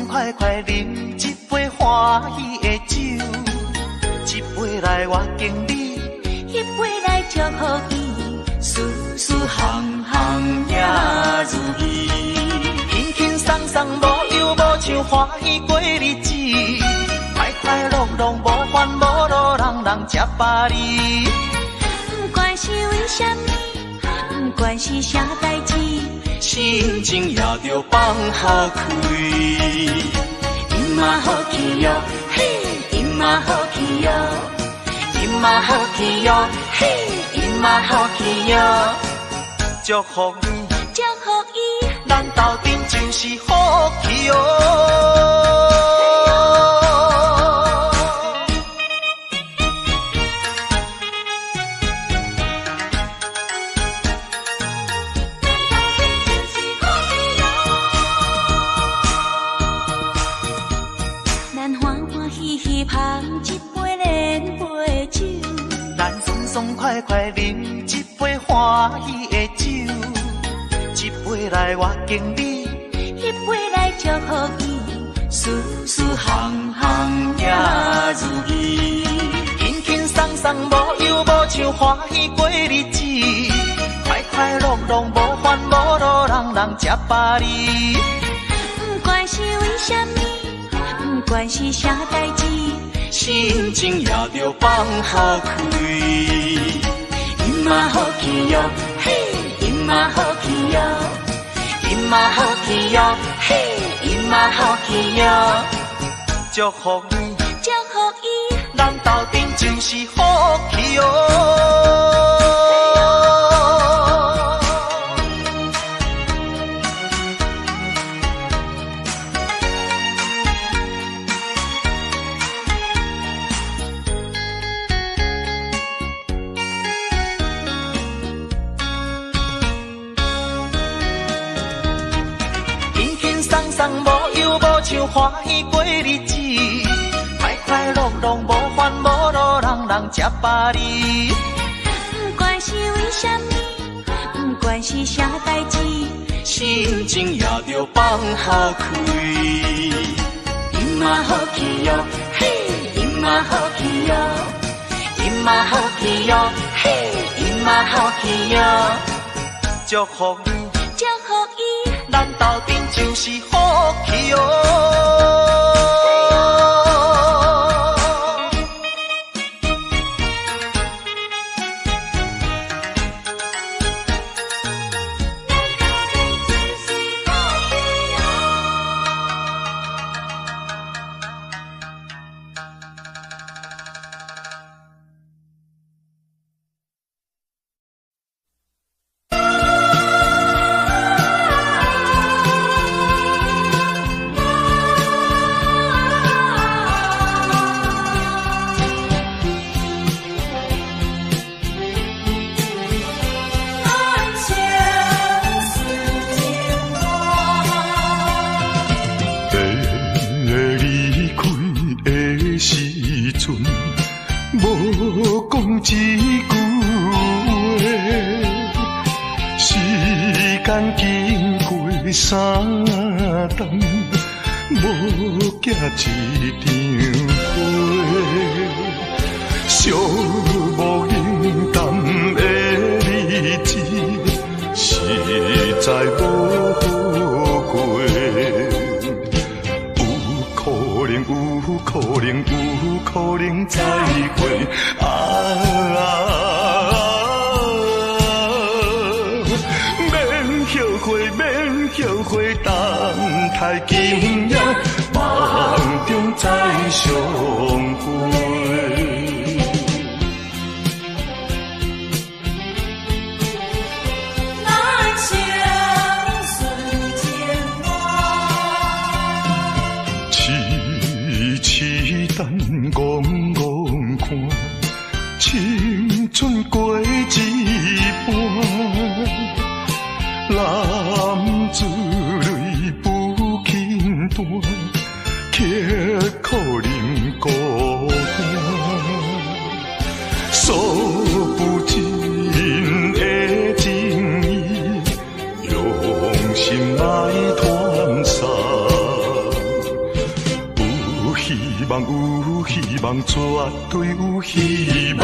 D: 快快饮一杯欢喜的酒，一杯来我敬你，
E: 一杯来祝福伊，
D: 事事行行也如意，轻轻松松无忧无愁，欢喜过日子，快快乐乐无烦无恼，人人吃饱哩。
E: 不管是为什么，不管是啥代志，
D: 心情也着放好开。今嘛好气哟，嘿，今嘛好气哟，今嘛好气哟，嘿，今嘛好气哟。祝福你，
E: 祝福伊，
D: 咱斗阵真是好气哦。爽快快饮一杯欢喜的酒，一杯来我敬你，
E: 一杯来祝福伊，
D: 事事行行也如意，轻轻松松无忧无愁，欢喜过日子，快快乐乐无烦无恼，人人吃饱哩。
E: 不管是为什么，不管是啥代志，
D: 心情也着放好开。今嘛好气哟，嘿，今嘛好气哟，今嘛好气哟，嘿，今嘛好气哟。祝福你，
E: 祝福伊，
D: 咱斗阵真是好气哦。送无忧无愁，欢喜过日子，快快乐乐无烦无恼，人人吃饱哩。
E: 不管是为什么，不管是啥代志，
D: 心情也着放好开。
E: 嘛好气哟，嘿，伊嘛好气哟，伊嘛好气哟，嘿，伊嘛好气哟。
D: 祝福你，
E: 祝福伊，
D: 咱斗阵就是好气哦。
A: 无讲一句话，时间经过三冬，无寄一张花，寂无影淡的日子，实在无好过。有可能再会免后悔，等待今夜梦中再相会。等戆戆看，青春过一半，男子泪不轻弹，刻苦忍孤单，诉不尽的情意，用心来传送。有希望，绝对有希望。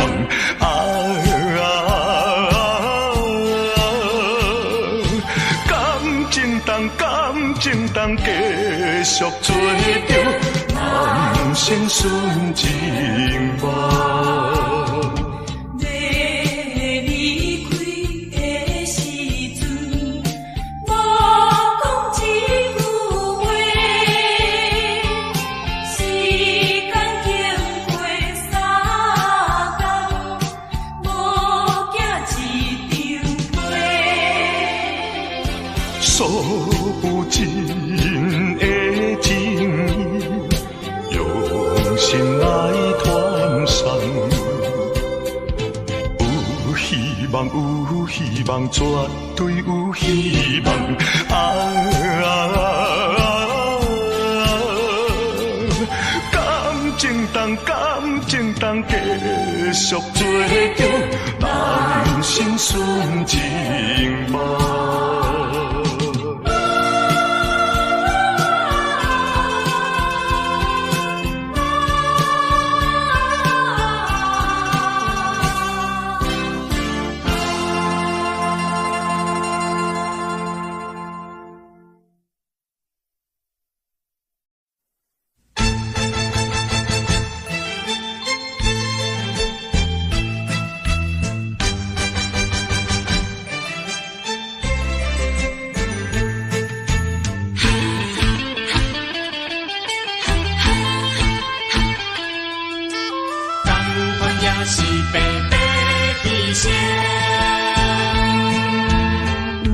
A: 感情当继续做着人生顺情梦。诉不尽的情意，用心来传送。有希望，绝对有希望。感情当继续做着人生顺情梦。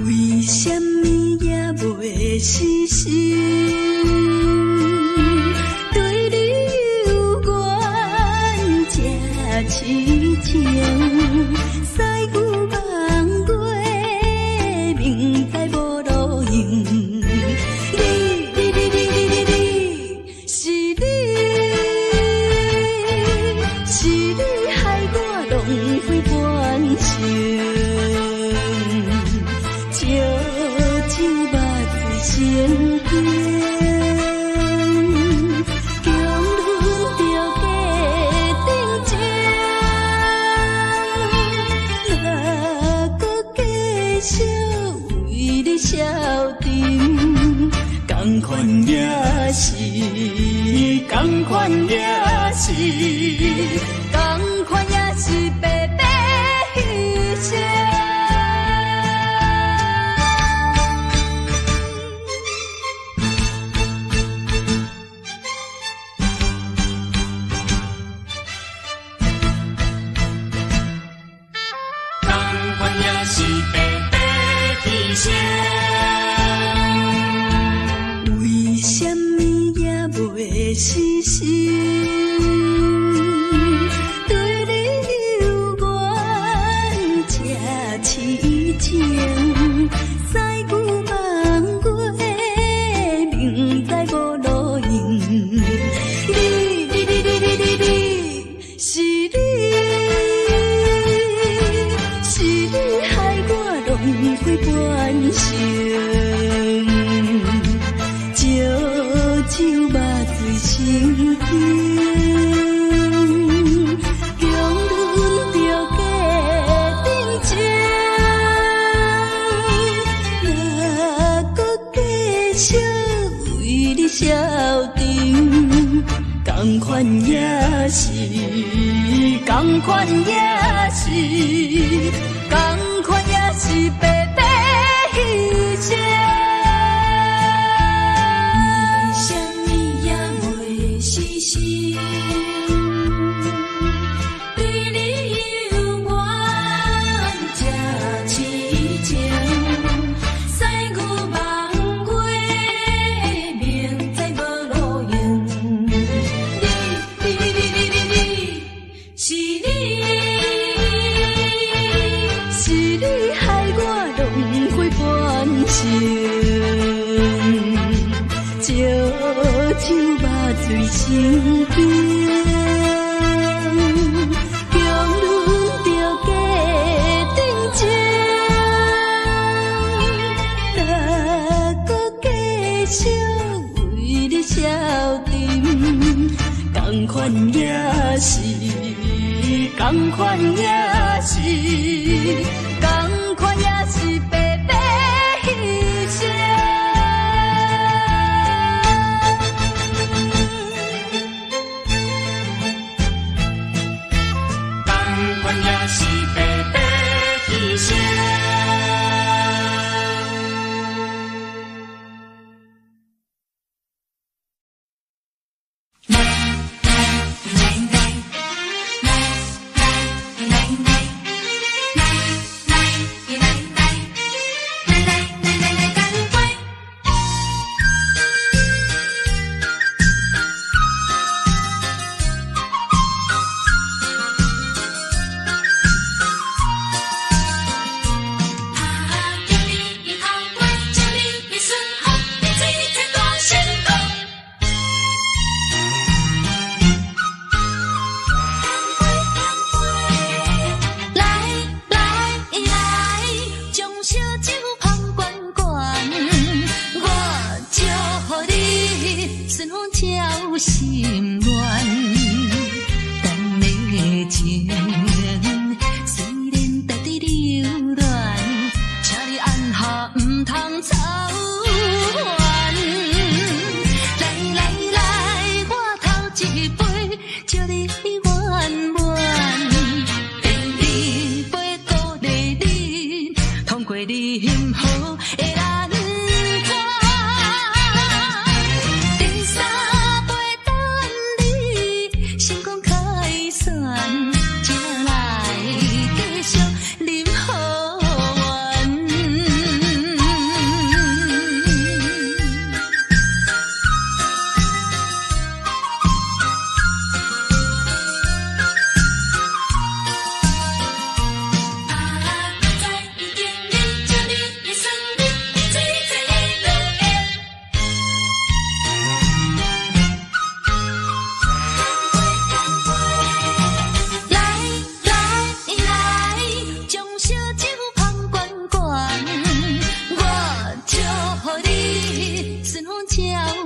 E: 为什么也袂死心？对你有缘这痴情，西有梦过，明知无路用。你是，同款也是白白牺牲。
A: 同款也是白白牺牲。
E: 为什么也袂死心？对你有缘这痴情，西牛望过，明知无路用。是你害我浪费半生。酒肉醉心惊，强忍着假定情，若搁继续为你消沉，同款也是，同款也是，同款也是白白牺牲。对你有缘这痴情，西牛望过，明知无路用。是你害我浪费半生，借酒肉醉心惊。同款也是，同款也是，同款也是白白牺牲。
A: 同款也是白白牺牲。
E: 心乱，等的情虽然在地流乱，请你按下唔通操烦。来来来，我头一杯，祝你圆满。第二杯鼓励你，通过你幸福的难关。第三杯等你成功开选，才来继续饮好运。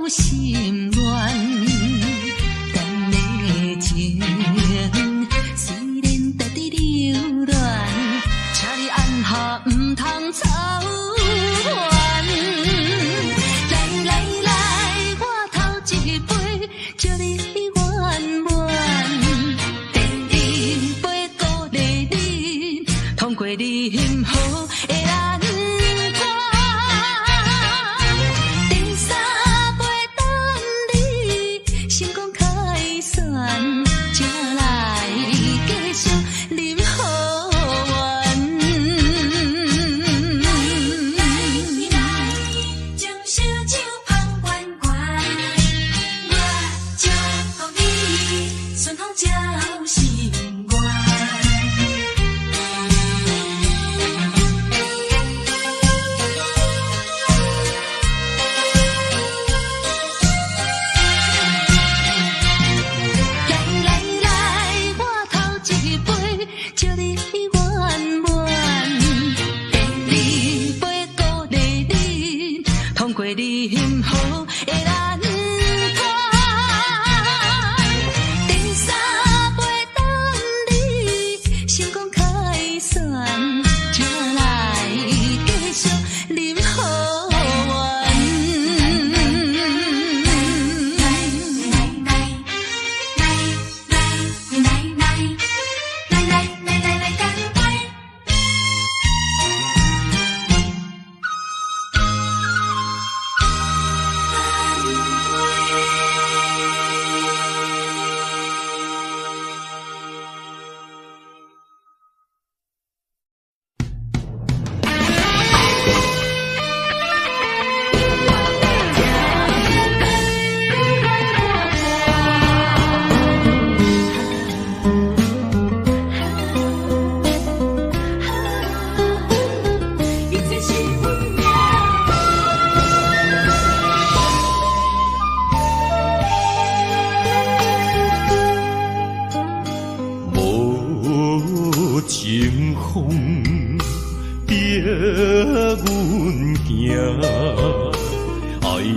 E: 心乱，等的情虽然在地流乱，请你按下唔通操烦。来来来，我头一杯，祝你圆满。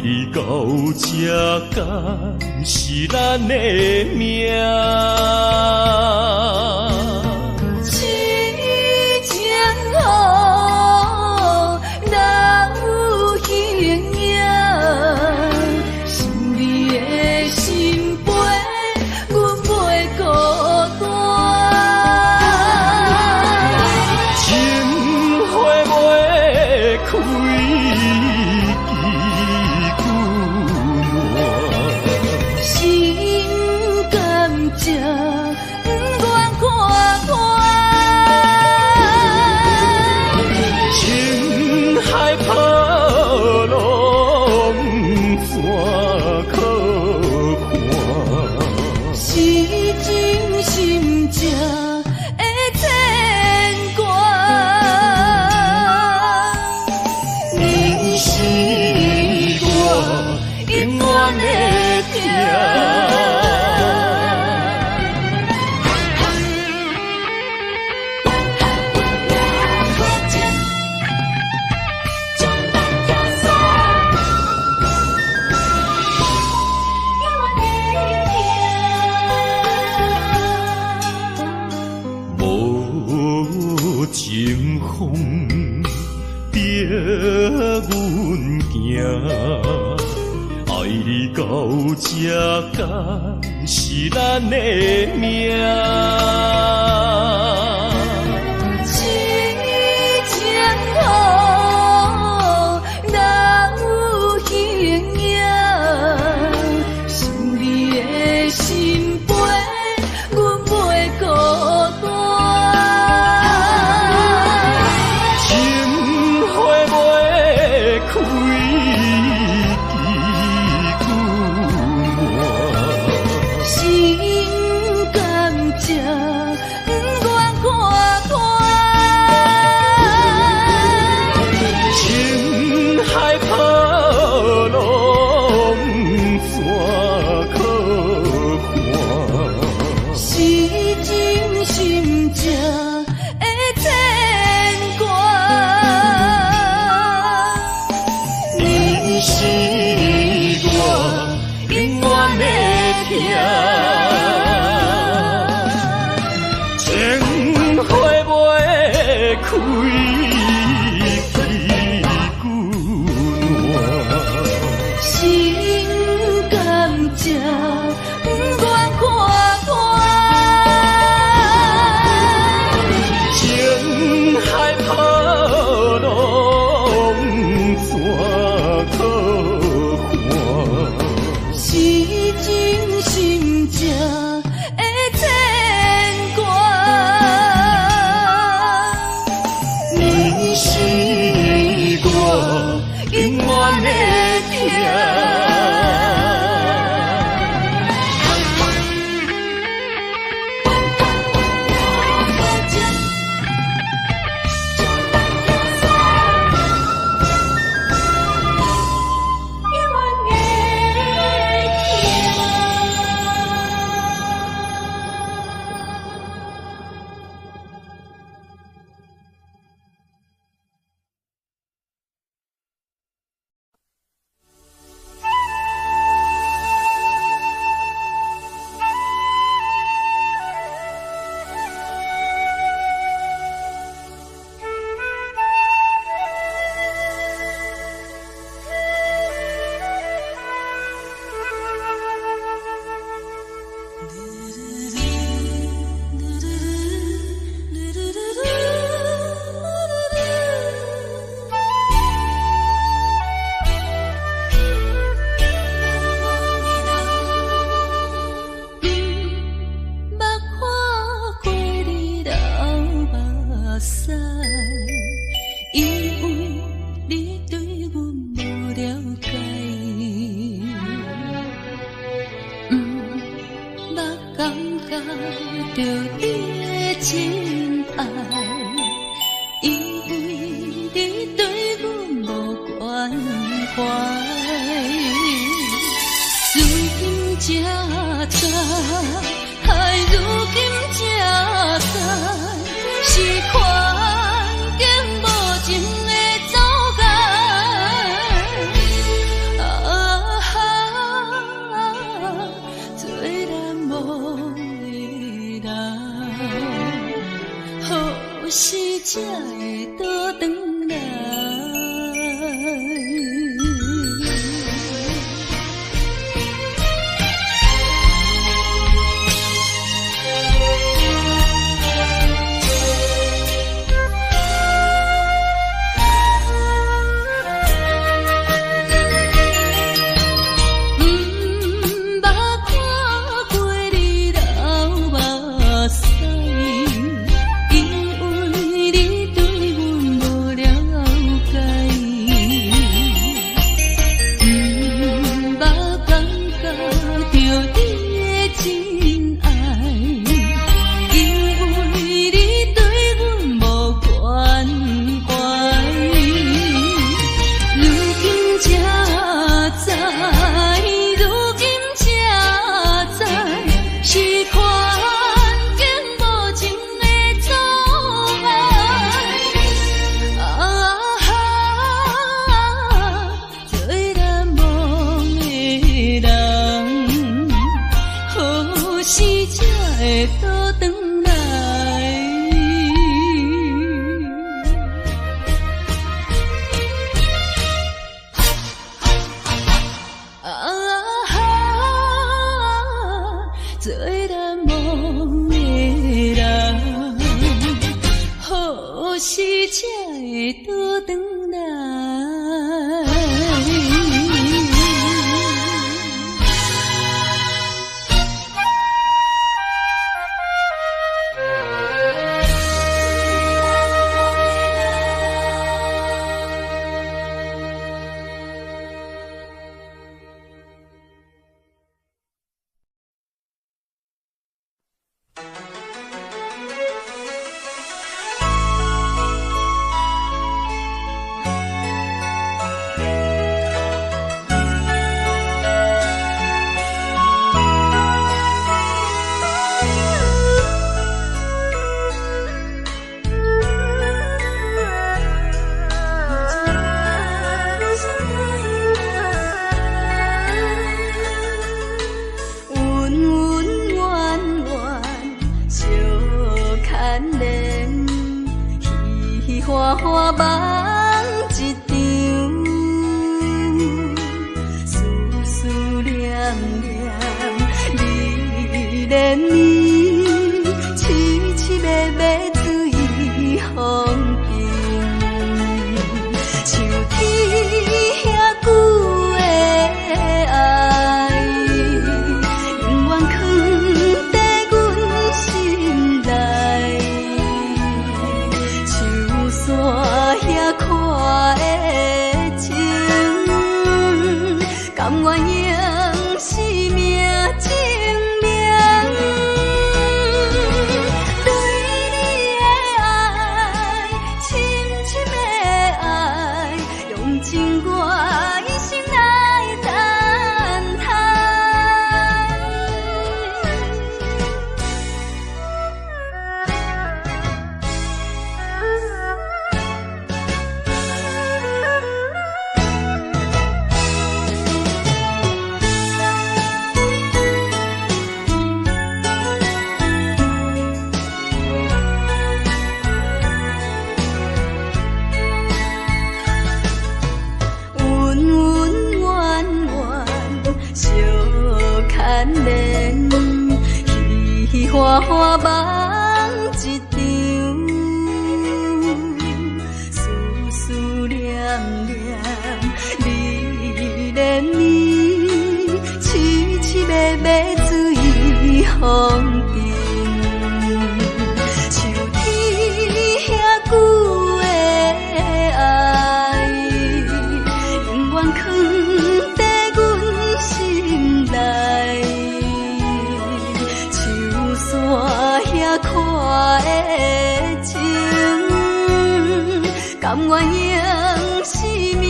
B: 你到这敢是咱的命？
E: 痴情好，哪有形影？想你的心悲，阮袂孤单。
B: 情花袂开。到这敢是咱的命？
E: 痴情好，哪有形影？想你的心悲，阮袂孤单。
B: 情花袂开。
E: 啊时才会倒转来？
D: 花花梦一场，思思念念，你恋你，凄凄美美水风阵，像天遐久的爱，永远藏在阮心内。遐看的情，甘愿用生命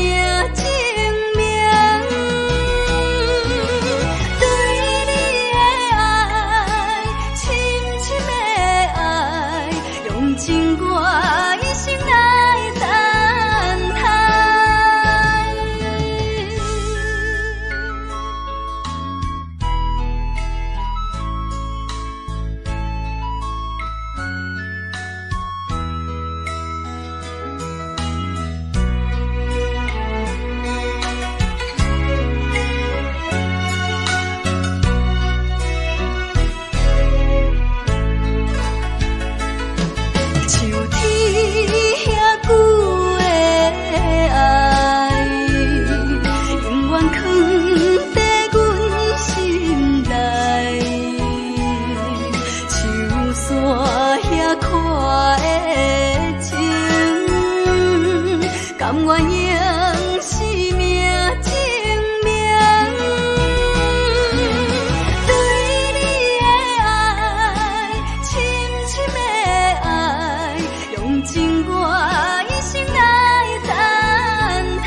D: 证明，对你的爱，深深的爱，用情我一生来等待。
E: 山遐看的情，甘愿用生命证明，对你的爱，深深的爱，用情我一生来等待。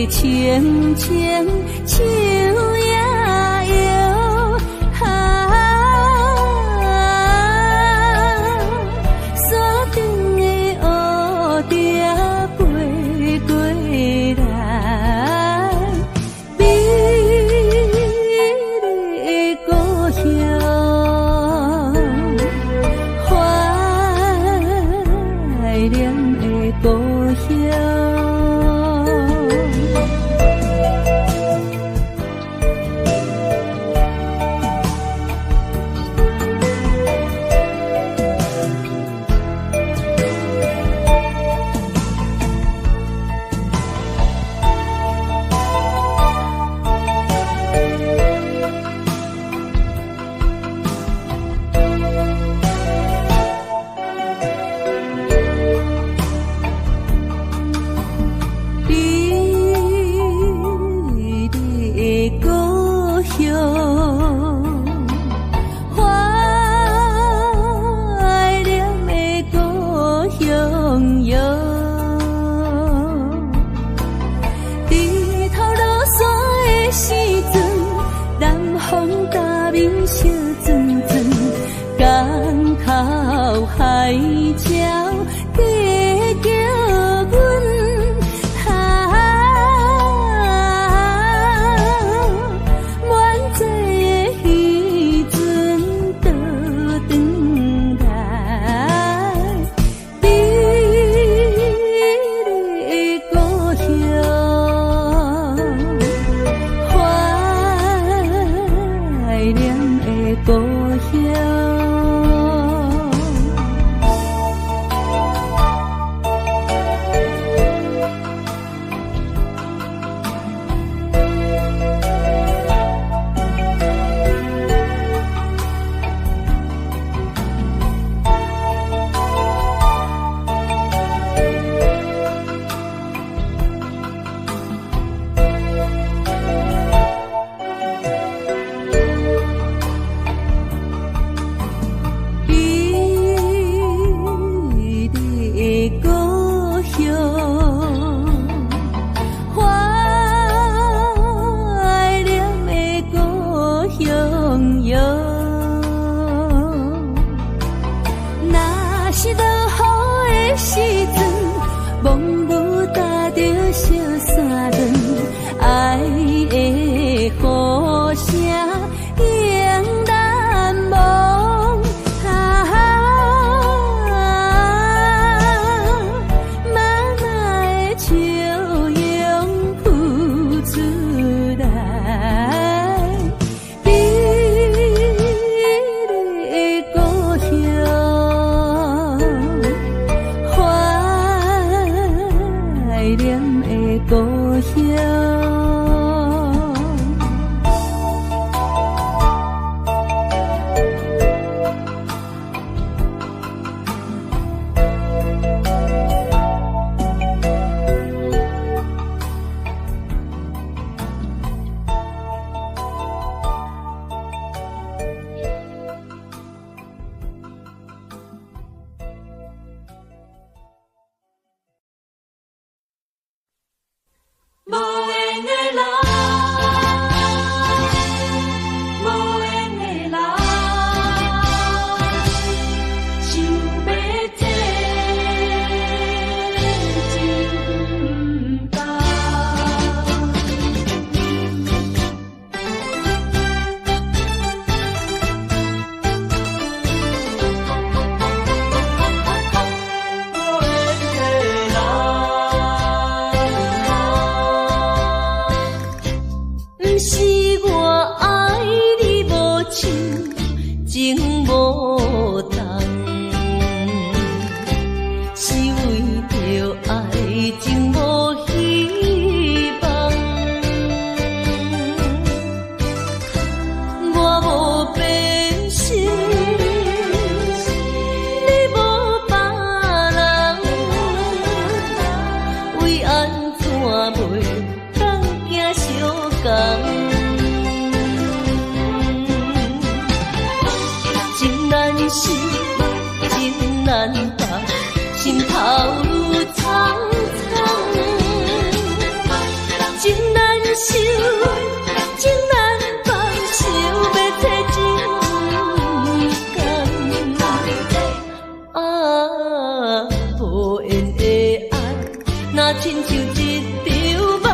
E: 清清秋也摇，山顶的乌蝶飞过来，美丽的故乡，怀念的故乡。同，是为着爱情无希望。我无变心，你无别人，为安怎袂当行相共？情难舍，情难放，心头愈苍苍。情难收，情难放，想要找情感。啊，无缘的爱，若亲像一场梦，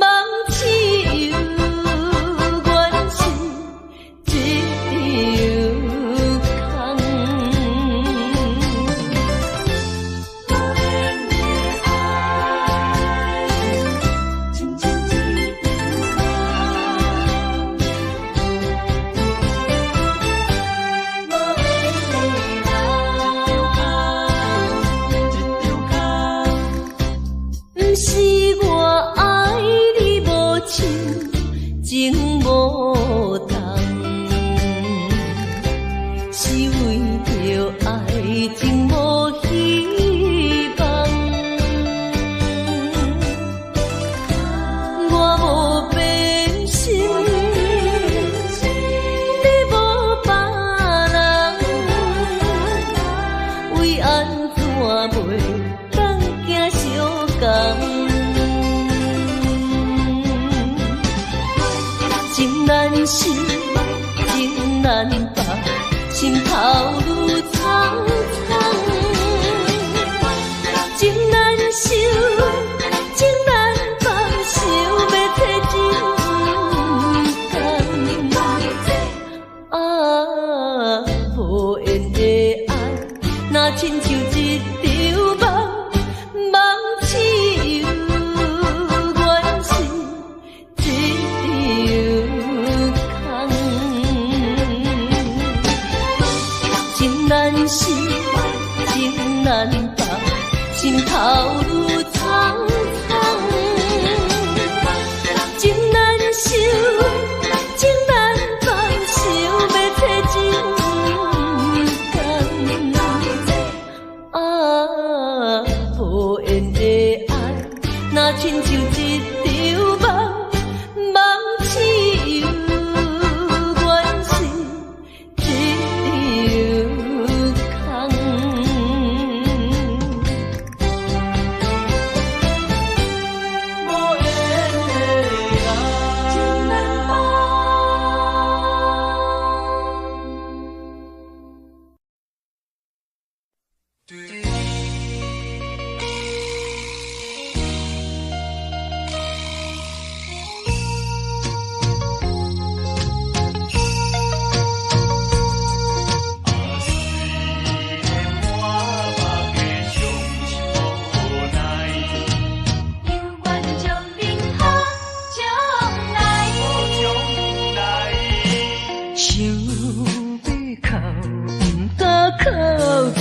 E: 梦似有缘是一场空。不是我爱你无情，情无同，是为着爱情无希望。我无变心，你无别人，为安怎袂当行相共？情难舍，情难放，心头愈苍苍。情难收，情难放，想要找情感。啊，无缘的爱，若亲像一场梦，梦似有缘是一场空。情难舍，情难放，心头愈苍苍。情难收，情难放，想要找情感。啊，无缘的爱，若亲像一场梦，梦似有缘是一场空。无缘的爱，情难放。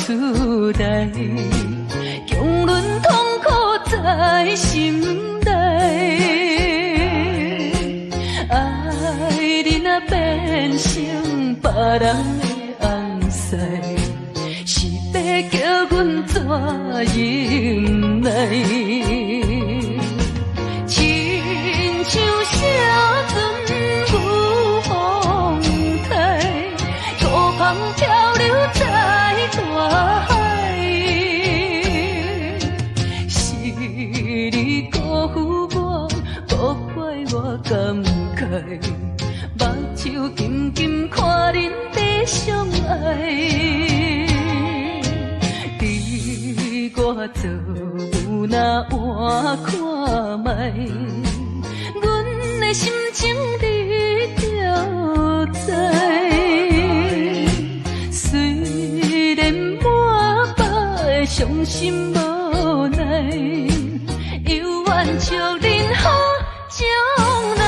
E: 出来，强忍痛苦在心内。爱你若变成别人的红婿，是要叫阮怎忍耐？亲像写船有风台，托帆漂流在大海，是你辜负我，无怪我感慨，目睭紧紧看恁在相爱，你我做有哪换看卖，阮的心情你就知。虽然满腹伤心无奈，犹愿祝恁好将来。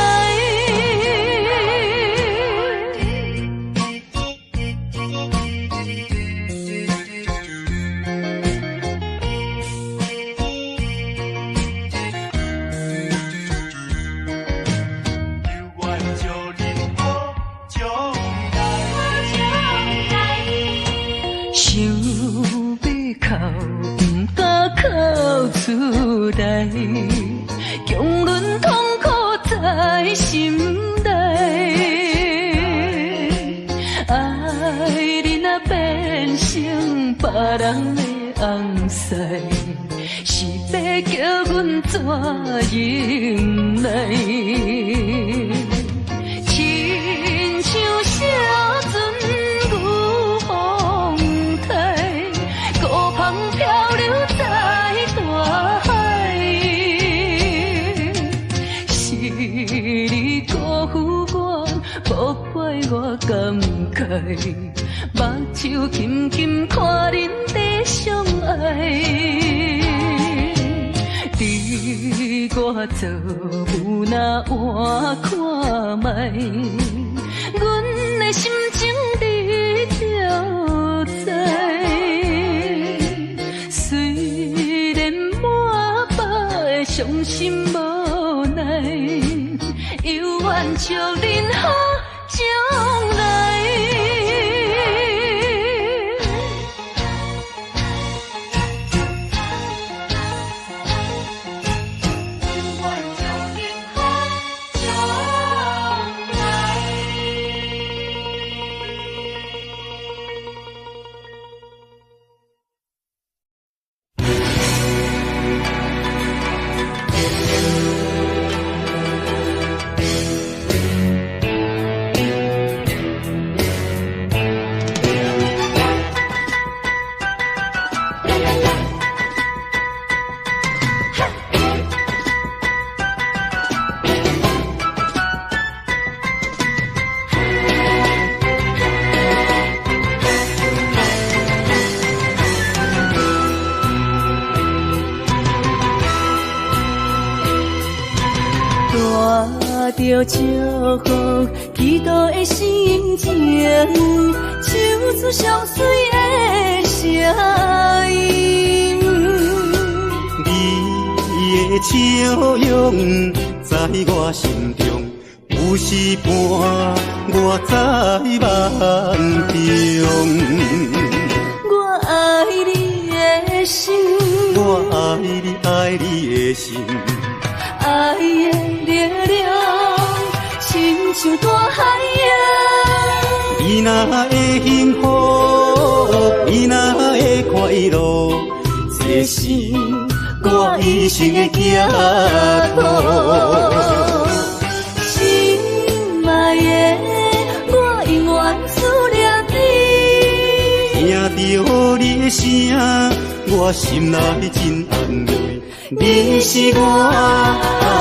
E: 来，强忍痛苦在心内。爱你若变成别人的红婿，是要叫阮怎忍耐？亲像写船牛风台，孤帆漂流在大海。是你辜负我，无配我感慨，目睭轻轻看恁在相爱。你我做有那换看卖，阮的心情你就知。虽然满腹的伤心无奈，犹愿祝恁好将来。着祝福，祈祷的心情，唱出上水的声音。
B: 你的笑容在我心中，有时伴我在梦中。
E: 我爱你的心，
B: 我爱你爱你的心，
E: 爱的力量亲像大海洋。
B: 你若会幸福，你若会快乐，这是我一生的寄托。
E: 心爱的，我永远思念你。
B: 听到你的声，我心内真安慰。你是我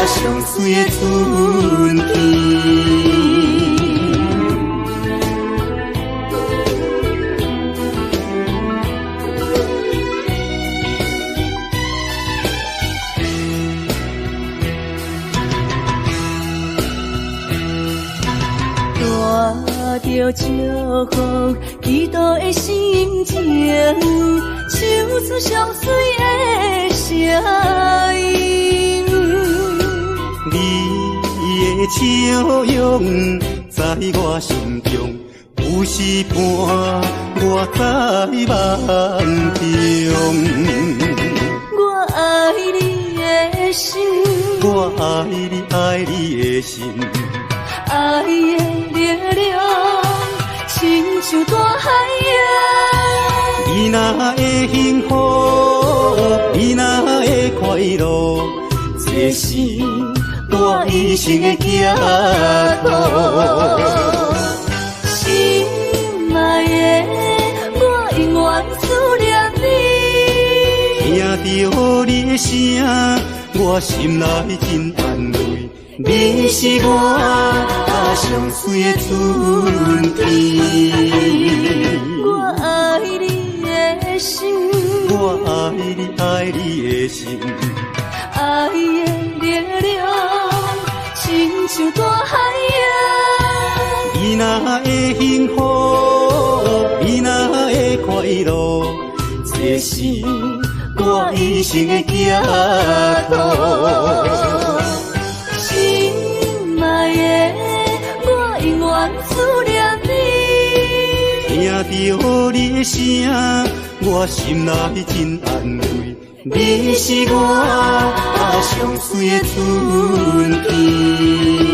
B: 上水的春天。
E: 着祝福，祈祷的心情，唱出上水的声音。
B: 你的笑容在我心中，有时伴我在梦中。
E: 我爱你的心，
B: 我爱你爱你的心，
E: 爱的力量亲像大海洋。
B: 你若会幸福，你若会快乐，这是我一生的寄托。
E: 心爱的，我永远思念你。
B: 听到你的声，我心内真安慰。你是我上水的春天。
E: 我爱你的心，
B: 我爱你爱你的心，
E: 爱的力量亲像大海洋。
B: 你若会幸福，你若会快乐，这是我一生的寄托。
E: 心爱的，我永远思念你。
B: 听到你的声，我心内真安慰。你是我上水的春天。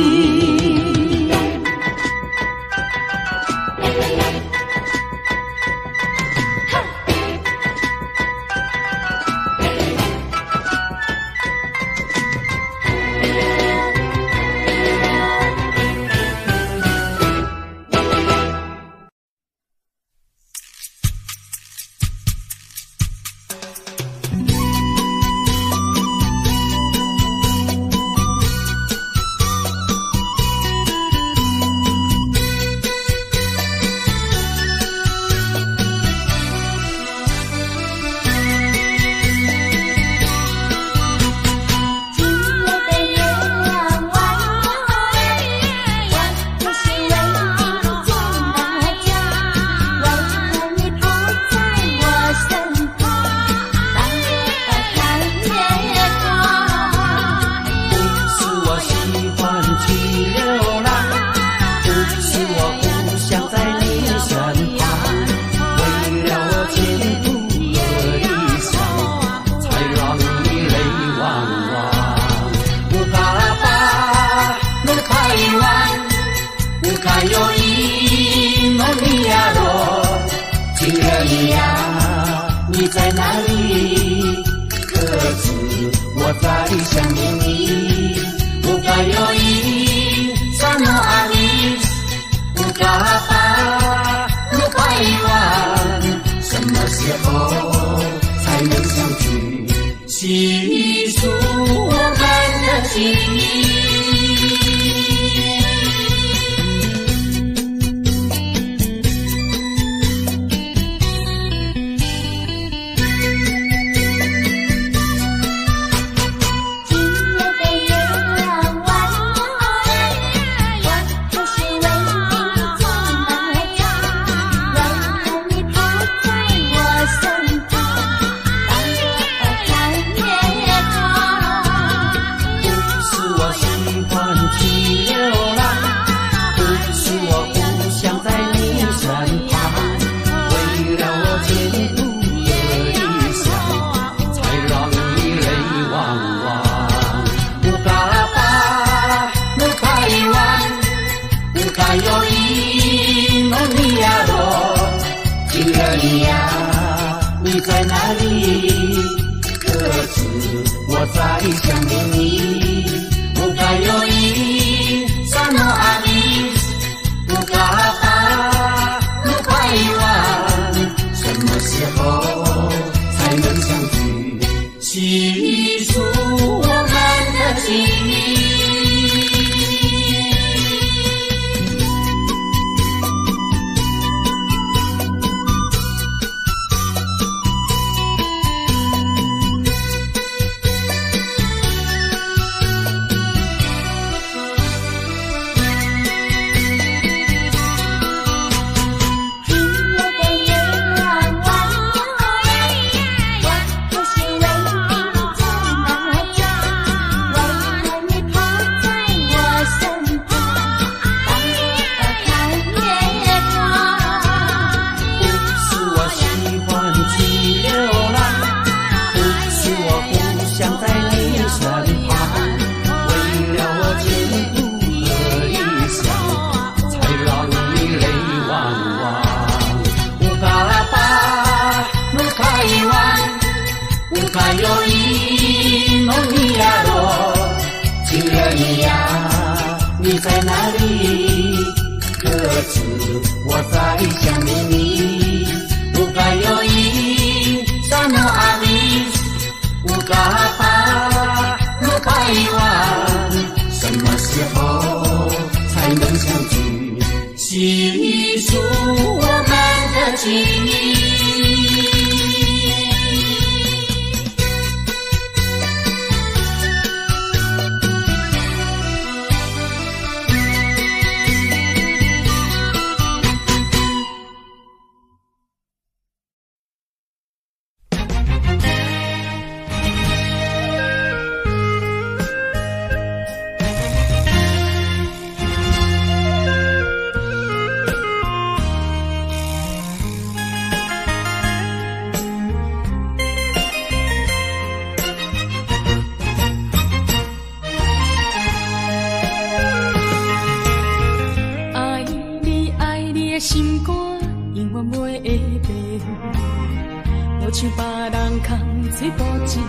E: 无像别人空嘴无舌，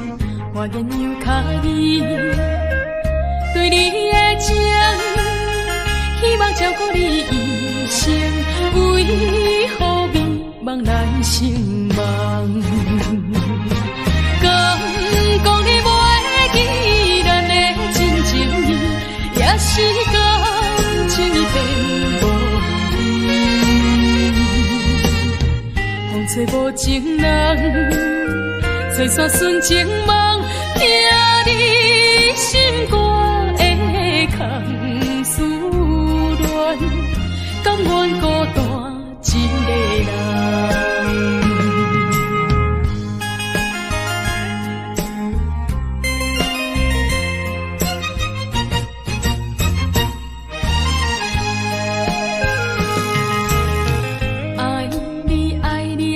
E: 我言又卡你。对你的情，希望照顾你一生，为何迷茫难成梦？敢讲你袂记咱的真情意，也是感情已变无味。风吹无情人，吹散纯情梦，听你心肝的空思恋，甘愿孤单一个人。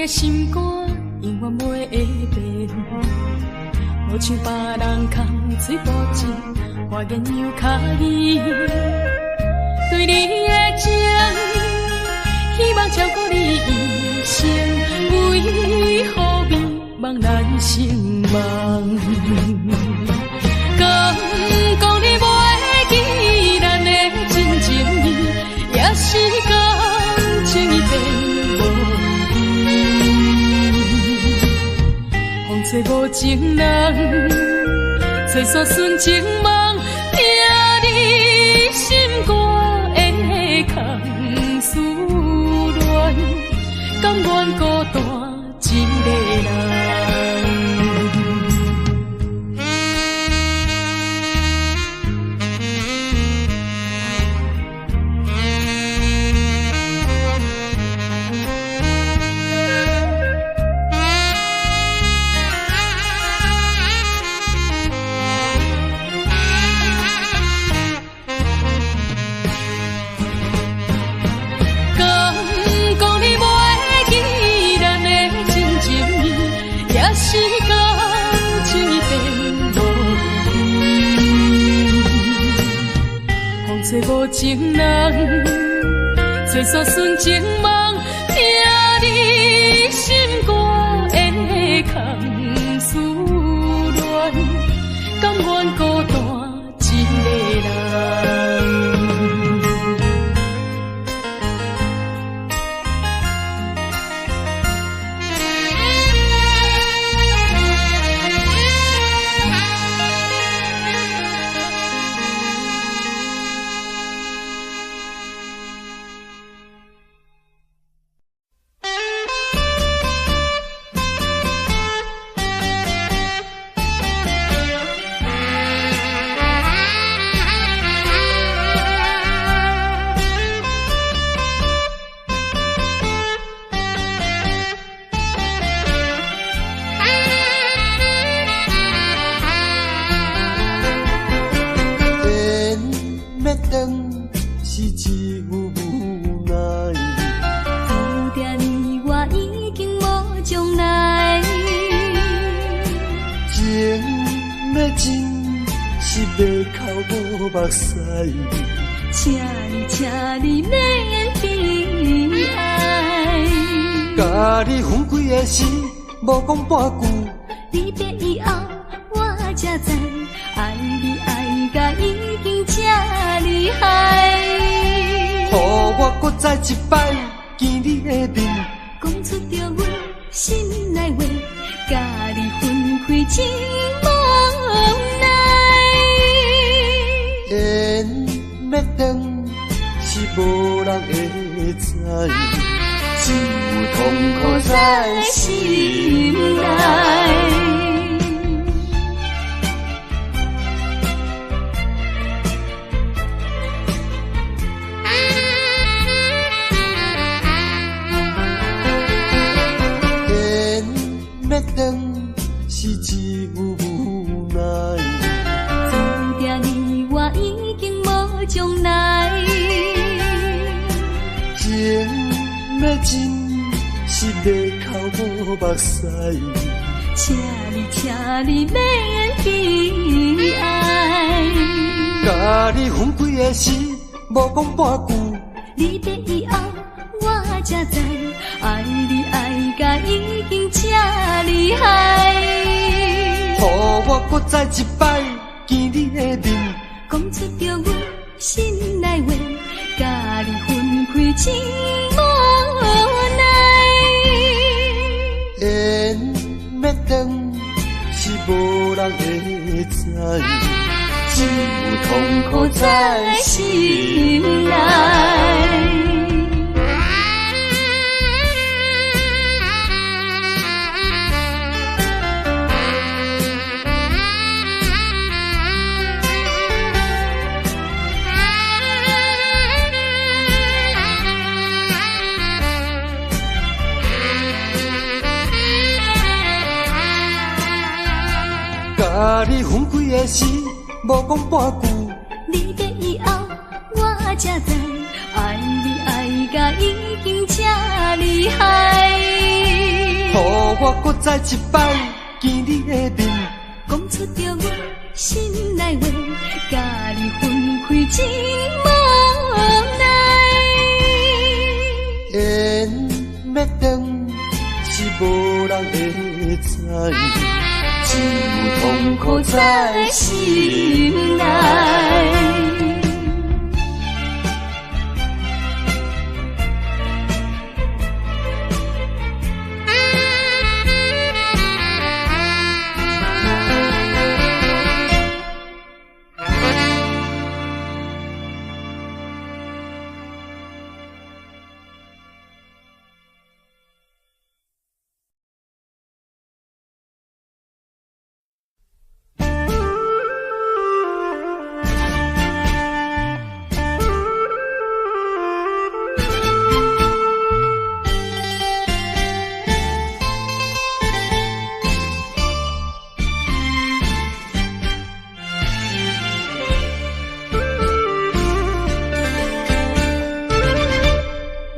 E: 心肝永远袂会变，无像别人空嘴无舌，我言又卡你。对你的情，希望照顾你一生，为何迷茫难成梦？敢讲你袂记咱的真情意，也是感情已变。吹无情人，吹散纯情梦，听你心肝的空思恋，甘愿孤单一个人。吹无情人，吹散纯情梦，听你心肝的空思恋，甘愿孤单一个人。请你免悲哀，
F: 甲你分开的时，无讲半句。
E: 离别以后，我才知，爱你爱甲已经这厉害。
F: 予我搁再一摆见你的面，
E: 讲出着阮心内话，甲你分开真无奈。
F: 缘要断是无人会知，只有痛苦在心内。要断是只有无奈，
E: 注定你我已经无将来。
F: 情要真是要哭无目屎，
E: 请你免悲哀。
F: 甲你分开的时，无讲半句。
E: 离别以后，我才知，爱你爱甲伊。
F: 搁再一摆见你的面，
E: 讲出着阮心内话，甲你分开真无奈。
F: 缘要断是无人会知，只有痛苦在心内。甲你分开的时，无讲半句。
E: 你的以后，我才知，爱你爱甲已经这厉害。
F: 予我搁再一摆见你的面，
E: 讲出着阮心内话，甲你分开真无奈。
F: 缘要断是无人会知，只有痛苦在心内。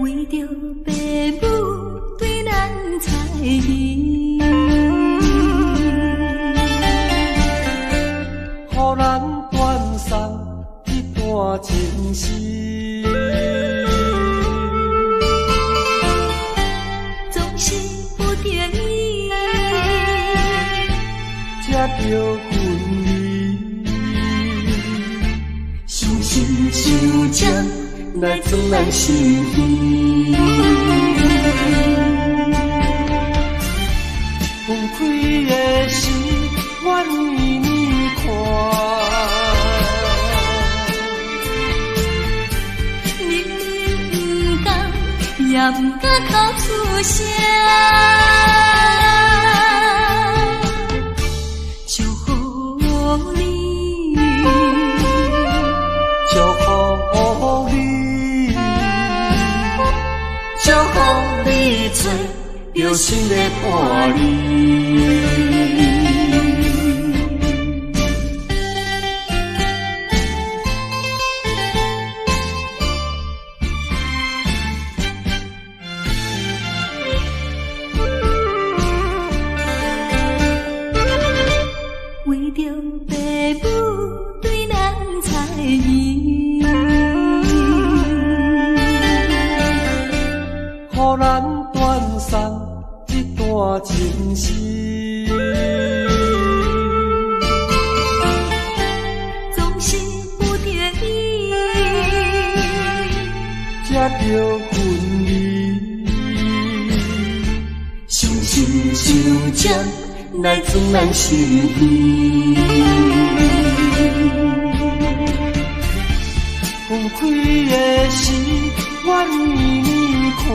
F: 为着爸母对咱猜疑，予咱断送一段情丝，
E: 总是不得已，
F: 才着分离。
E: 伤心伤将来自咱心意。
F: 分开的时，我为你看，
E: 明明不敢，也不敢口出声。祝福你，
F: 祝福你，
E: 祝福你做着心的伴侣。为着爸母对咱猜疑，
F: 予咱断送一段情丝，
E: 总是不得已，
F: 才着分离。
E: 伤心伤将来自咱心意。
F: 分开的时，我为你看，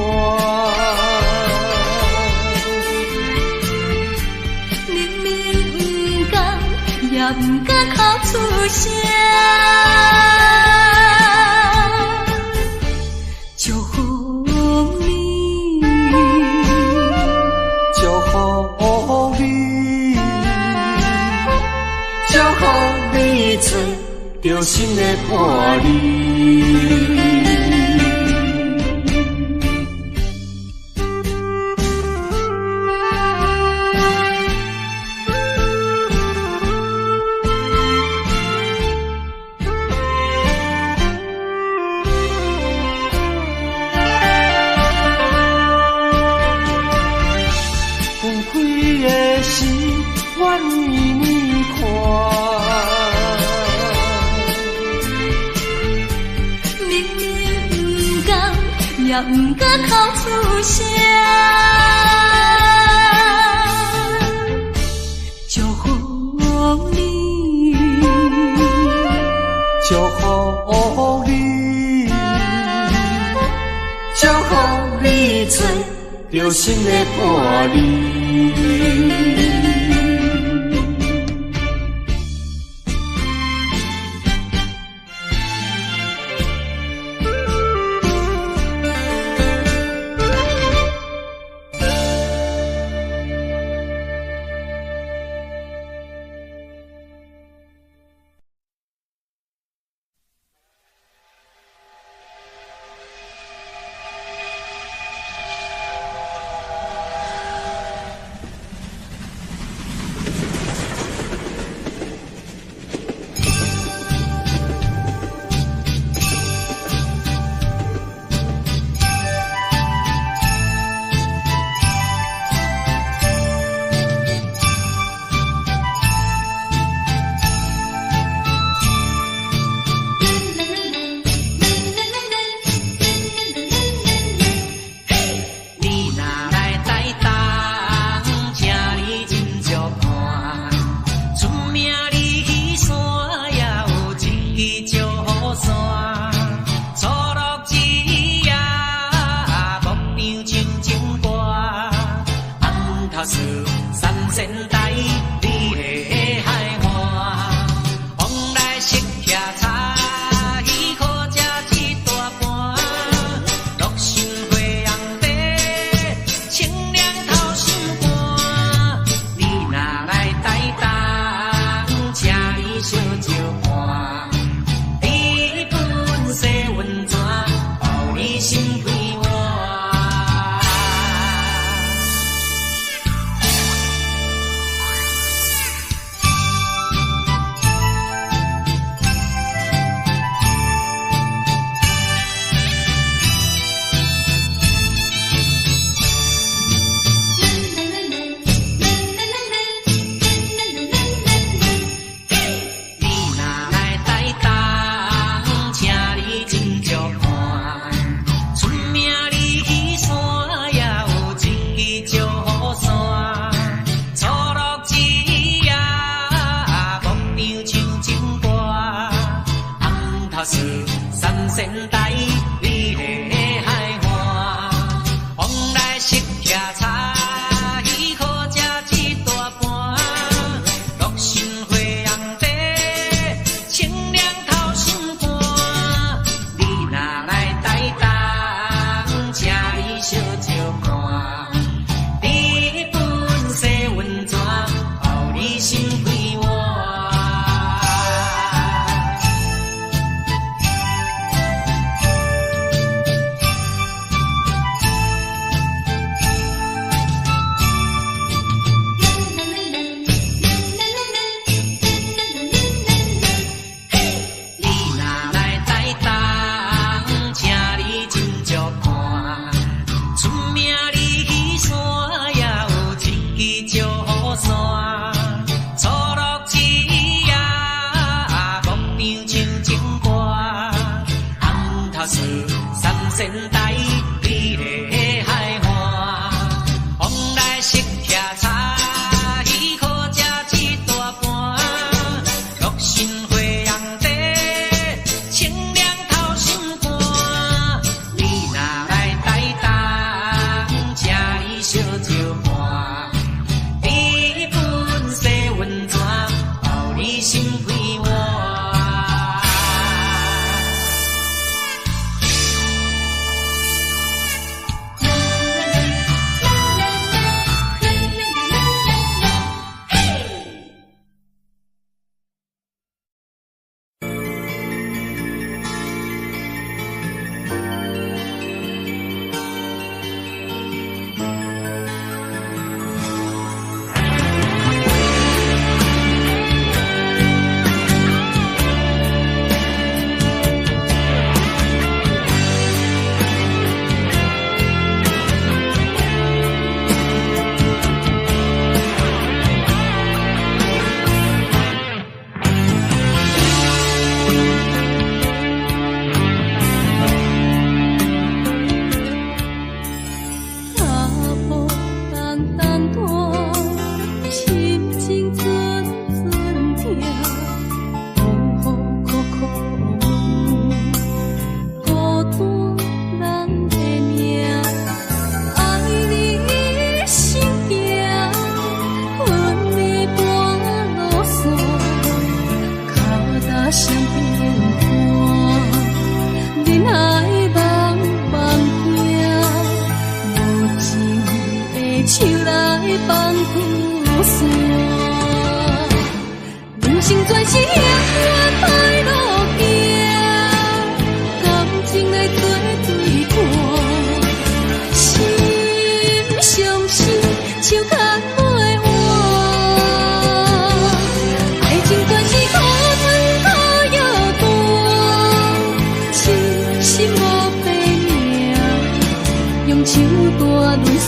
E: 明明不敢，也不敢口出声。祝福你，
F: 祝福你，
E: 祝福你做着心的伴侣。
F: 分开的时，我为你看。
E: 明明不甘，也不敢哭出声。祝福你，
F: 祝福你，祝福你找着新的伴侣。
E: 放久线。人生全是险恶歹路行，感情的做对看，心相信手牵袂换。爱情全是苦酸苦药断，痴心无白命，用手大论思。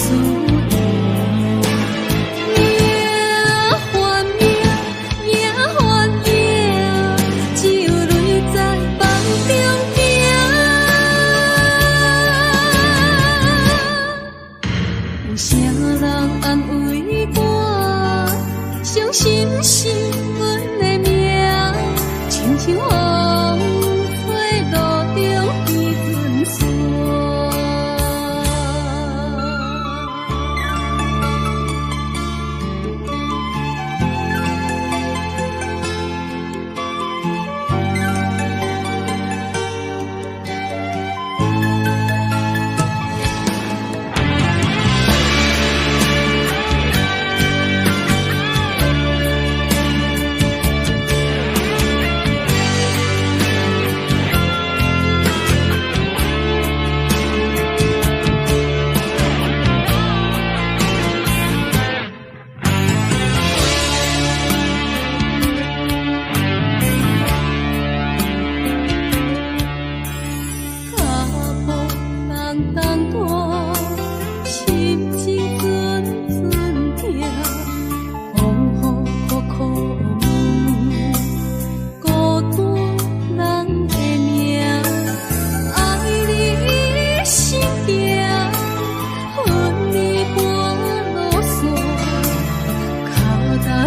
E: 心是阮的命，亲像风吹路中彼阵线。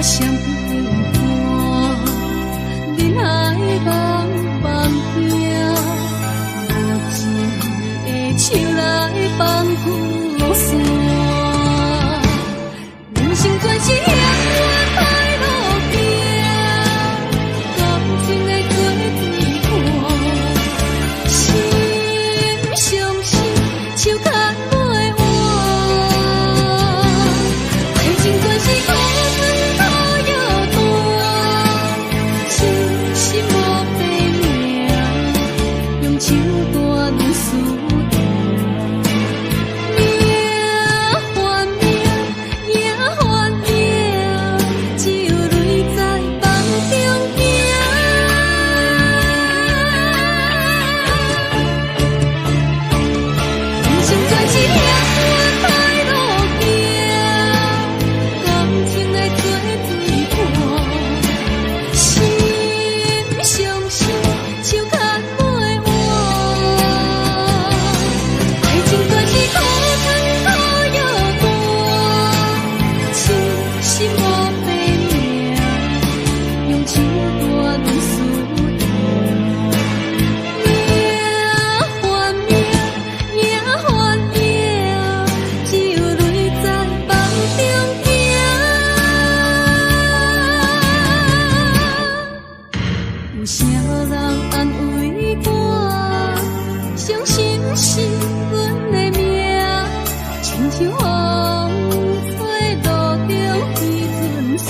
E: 相平淡，人海茫茫行，无情的手来放久线。人生全是险恶歹路行，感情的做对看，心相信手牵袂换，爱情全是苦酸。手大论思命换命，只有泪在梦中行。人生全是险恶歹路行，感情的做对看，心相信手牵。有啥人安慰我？相信是阮的命，亲像风吹路中彼阵线。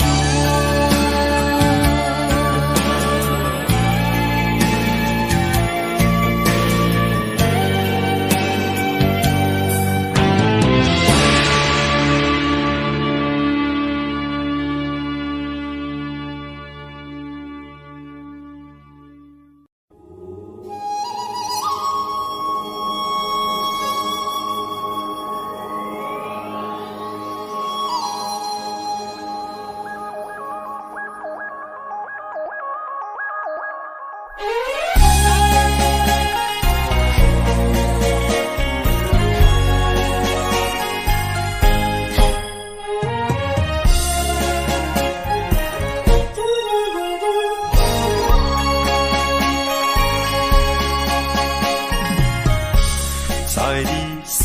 B: 在你心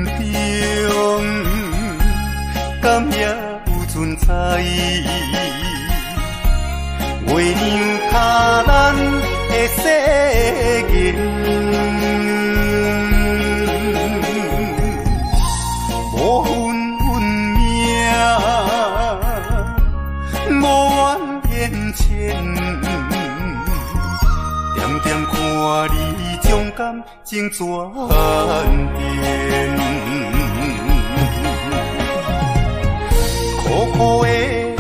B: 中，敢也有存在？月亮下咱的世界，无分运命，
F: 你将感情转变，苦苦的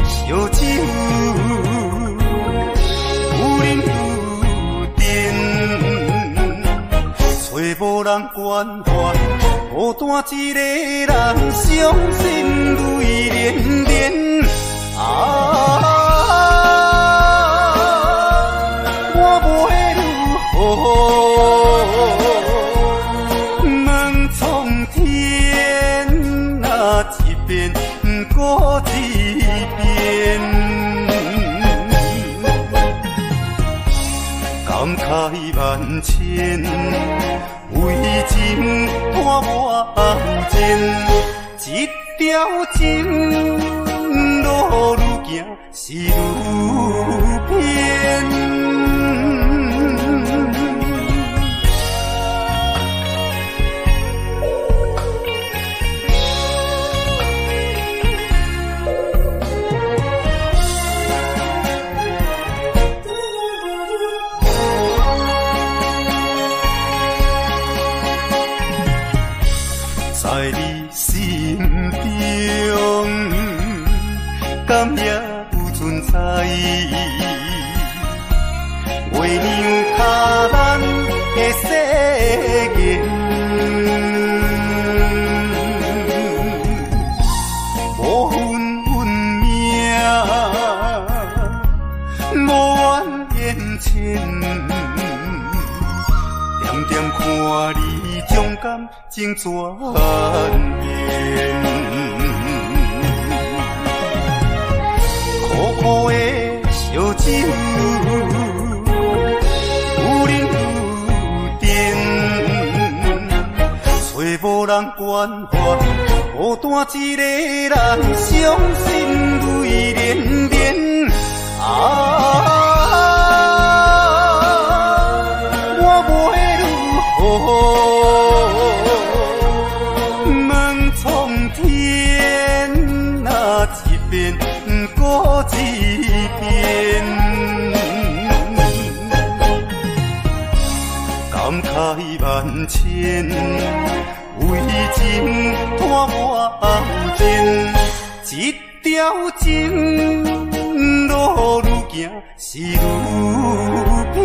F: 烧酒，有忍有忍，找无人关怀，孤单一个人伤心泪连连。我袂如何问苍天，那一遍过一遍，感慨万千，为情伴我前，一条情路愈行是愈偏。在你心中，敢也有存在？月亮卡咱的誓言，无份运命，无缘缘牵。点点看你将感情转变，苦苦的烧酒，有忍有忍，找无人关怀，孤单一个人伤心泪连连。我袂如何问苍天，那一遍过一遍，感慨万千，为情伴我前，一条情路愈行是愈偏。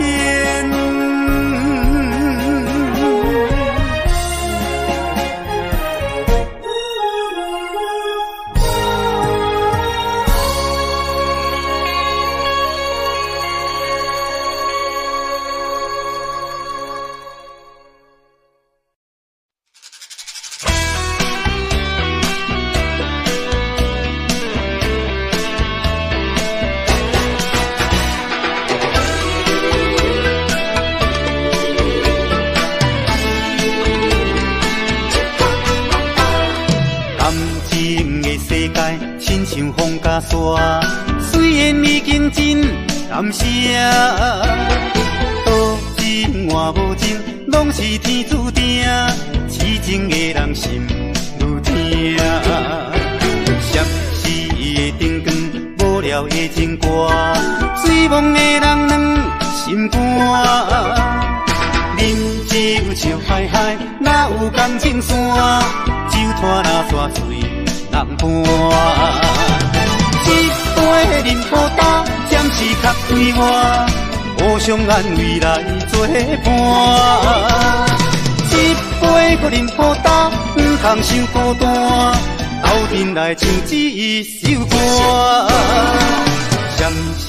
F: 像风甲沙，虽然已经真难舍，多情换无情，拢是天注定，痴情的人心愈痛。闪逝的灯光，无聊的情歌，醉梦的人软心肝。饮酒笑嗨嗨，哪有感情线？酒拖那煞随人伴。一杯饮好干，暂时较对我，互相安慰来作伴。一杯搁饮好干，不通伤孤单，斗阵来唱一首歌。闪逝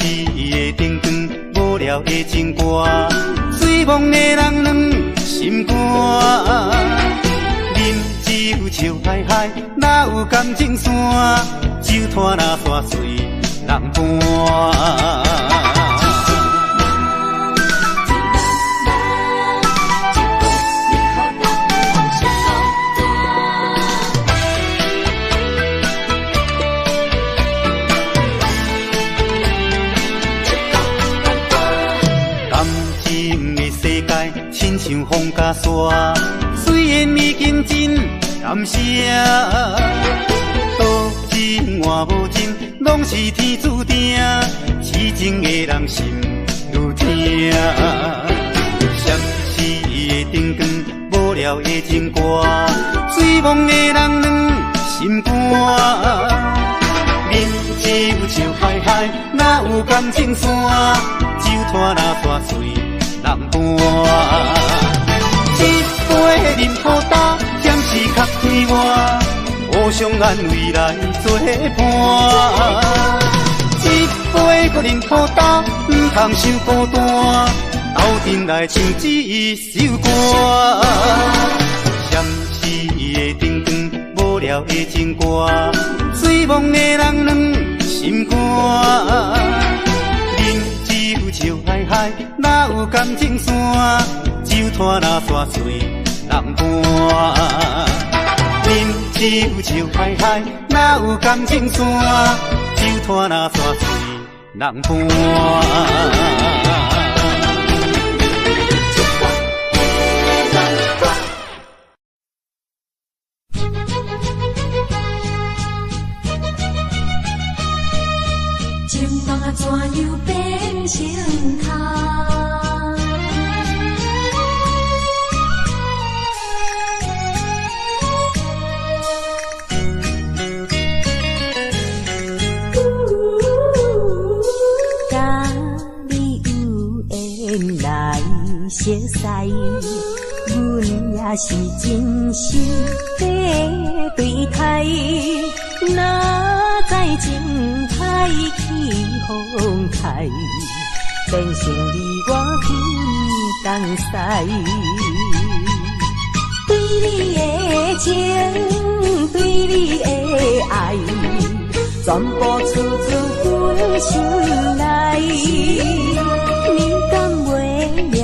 F: 的灯光，无聊的情歌，醉梦的人软心肝。饮酒笑嗨嗨，哪有感情线？酒拖那煞随人伴。感情的世界，亲像风甲沙，虽然已经真难舍。情换无情，拢是天注定，痴情的人心愈痛。了的情歌，醉梦的人两心肝。饮酒笑嗨嗨，哪有感情线？酒摊若煞碎人伴。一杯饮好干，暂时较快活，互相安慰来作伴。一杯搁饮好干，唔通伤孤单，斗阵来唱一首歌。闪逝的灯光，无聊的情歌，醉梦的人两心肝。饮酒笑嗨嗨，哪有感情线？酒摊若煞碎人伴。饮酒笑嗨嗨，哪有感情线？酒摊若煞碎人伴。
C: 情梦啊，怎样变成空？
E: 甲你有缘来熟识，阮也是真心在对待。哪知情海起风台，变成你我分东西。对你的情，对你的爱，全部出自阮心内。你敢袂了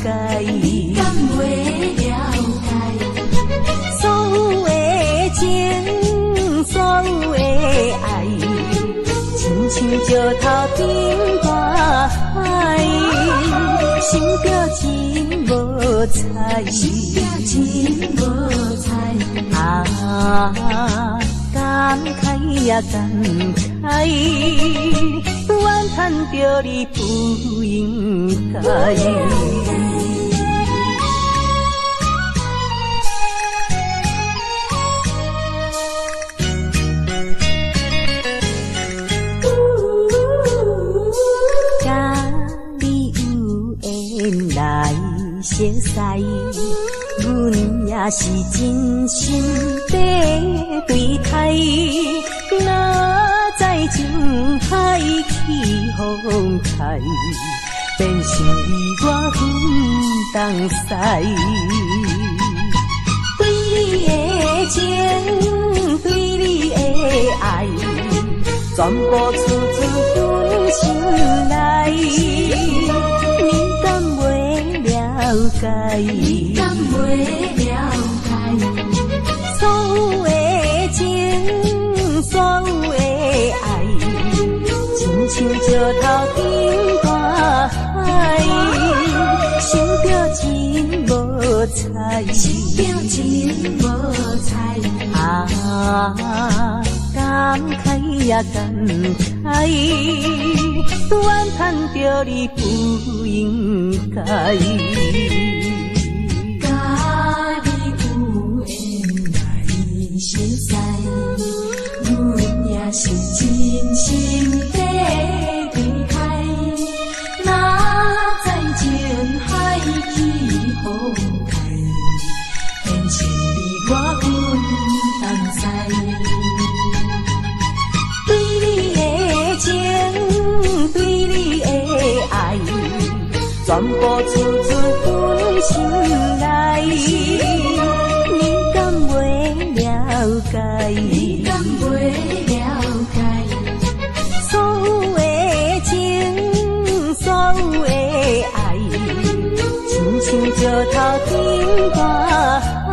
E: 解？你敢袂了解？所有的情，所有的爱，亲像石头顶大海，心着真无彩，心着真无彩。感慨呀感慨，怨叹着你不应该。熟识，阮也是真心在对待。哪知情海起风台，变成你我分东西。对你的情，对你的爱，全部出自阮心内。你敢袂了解？你敢袂了解？所有的情，所有的爱，亲像石头顶大海，心着真无彩，心着真无彩。感慨呀感慨，怨叹着你不应该。甲你有缘来熟识，阮也是真心在对待。哪知情海起风台，变成你我分东西。对你的情，对你的爱，全部出自阮心内。你敢袂了解？你敢袂了解？所有的情，所有的爱，亲像石头顶大海，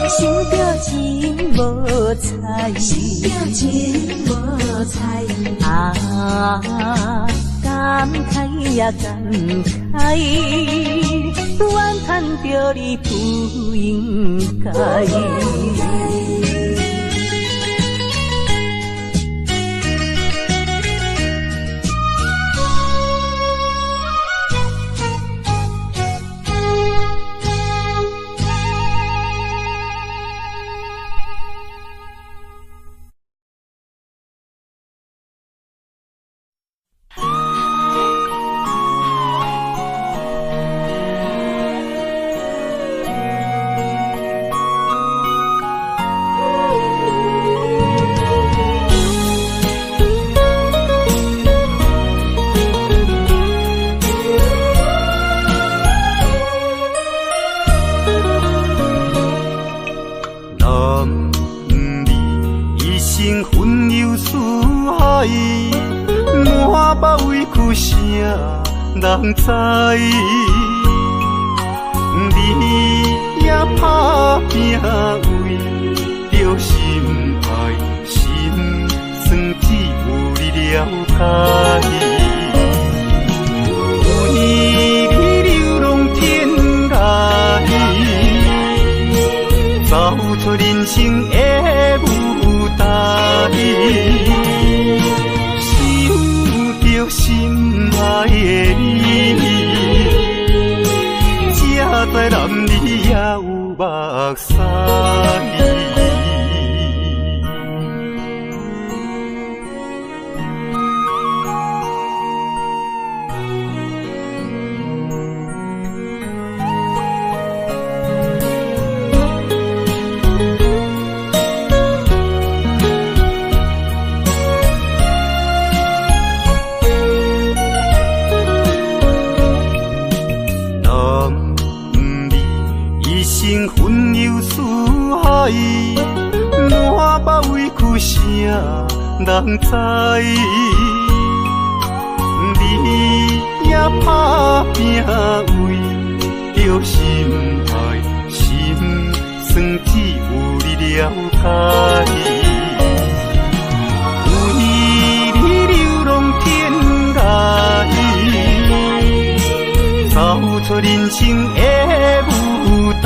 E: 心着真无彩，心着真无彩。感慨呀感慨，怨叹着你不应该。
F: 生云游四海，满腹委屈啥人知？你也打拼为着心爱，心酸只有你了解。为你流浪天涯，走出人生的舞台，想着心爱的你，才知男儿也有目屎。云游四海，满腹委屈啥人知？你也打拼为着心爱，心酸只有你了解。为你流浪天涯，走出人生的舞台，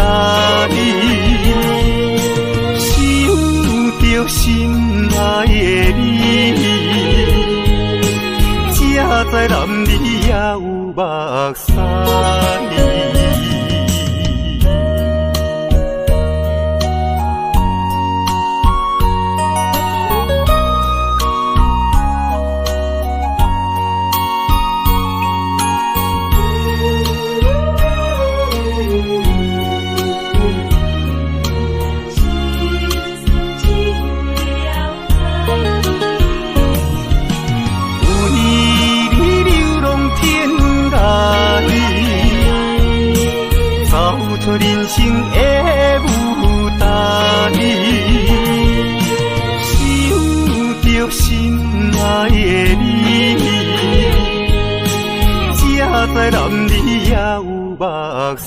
F: 想着心爱的你，才知男儿也有目屎。出人生的舞台，想着心爱的你，才知男儿也有目屎。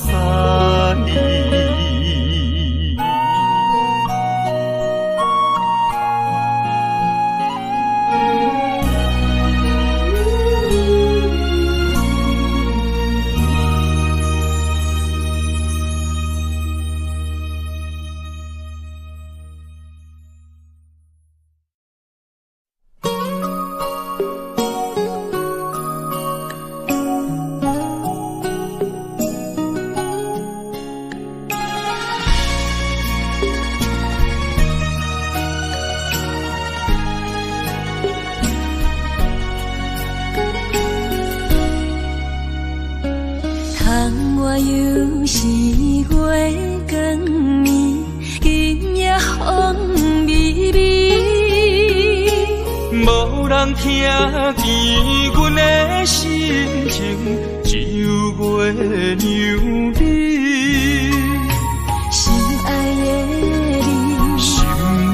E: 我又是月光暝，今夜风微微，
A: 无人听见阮的心情，只有月娘你。
E: 心爱的你，
A: 心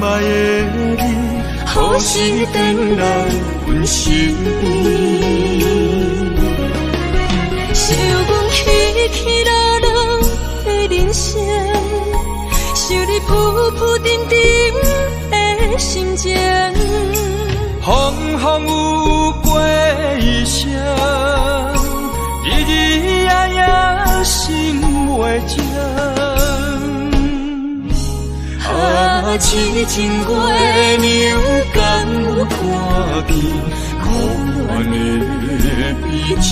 A: 爱的你，
E: 好心回来阮身边。想阮起起落落的人生，想你浮浮沉沉的心情。
A: 风风有过一声，日日夜夜心袂静。啊，痴情月娘敢有看见苦恋的悲情？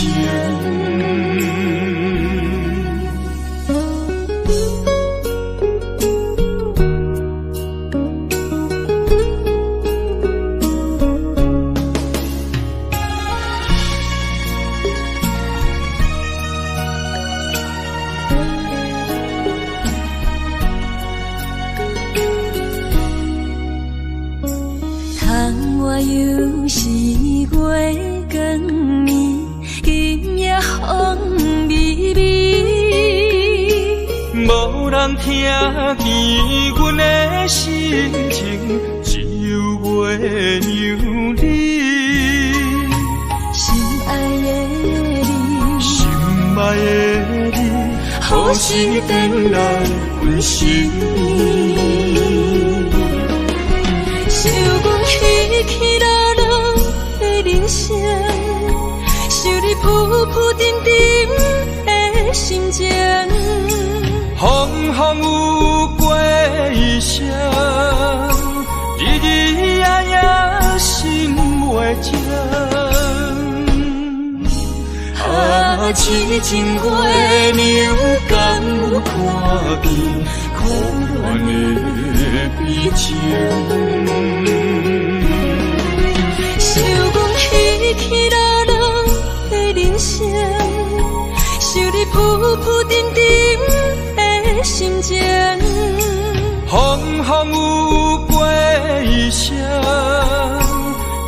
E: 我又是月光暝，今夜风微微，
A: 无人听见阮的心情，只有月让你，
E: 心爱的你，
A: 心爱的你，何时回来阮身边？
E: 想阮起起落落的人生，想你浮浮沉沉的心情。
A: 风风有过一声，日日夜夜心袂静。啊，痴情月娘敢有看见苦恋的悲情？
E: 想阮起起落落的人生，想你浮浮沉沉的心情。
A: 风风有过一声，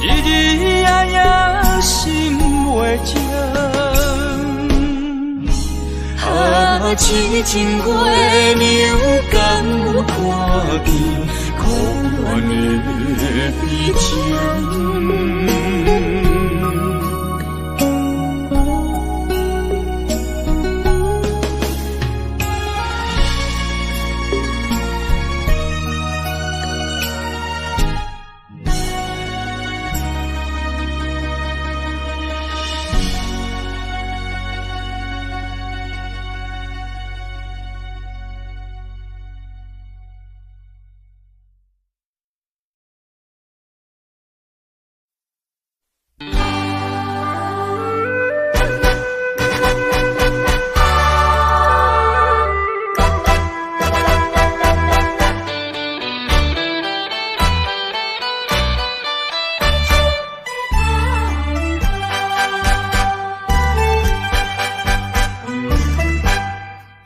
A: 日日夜夜心袂静。啊，痴情月娘敢有看见苦恋的悲情？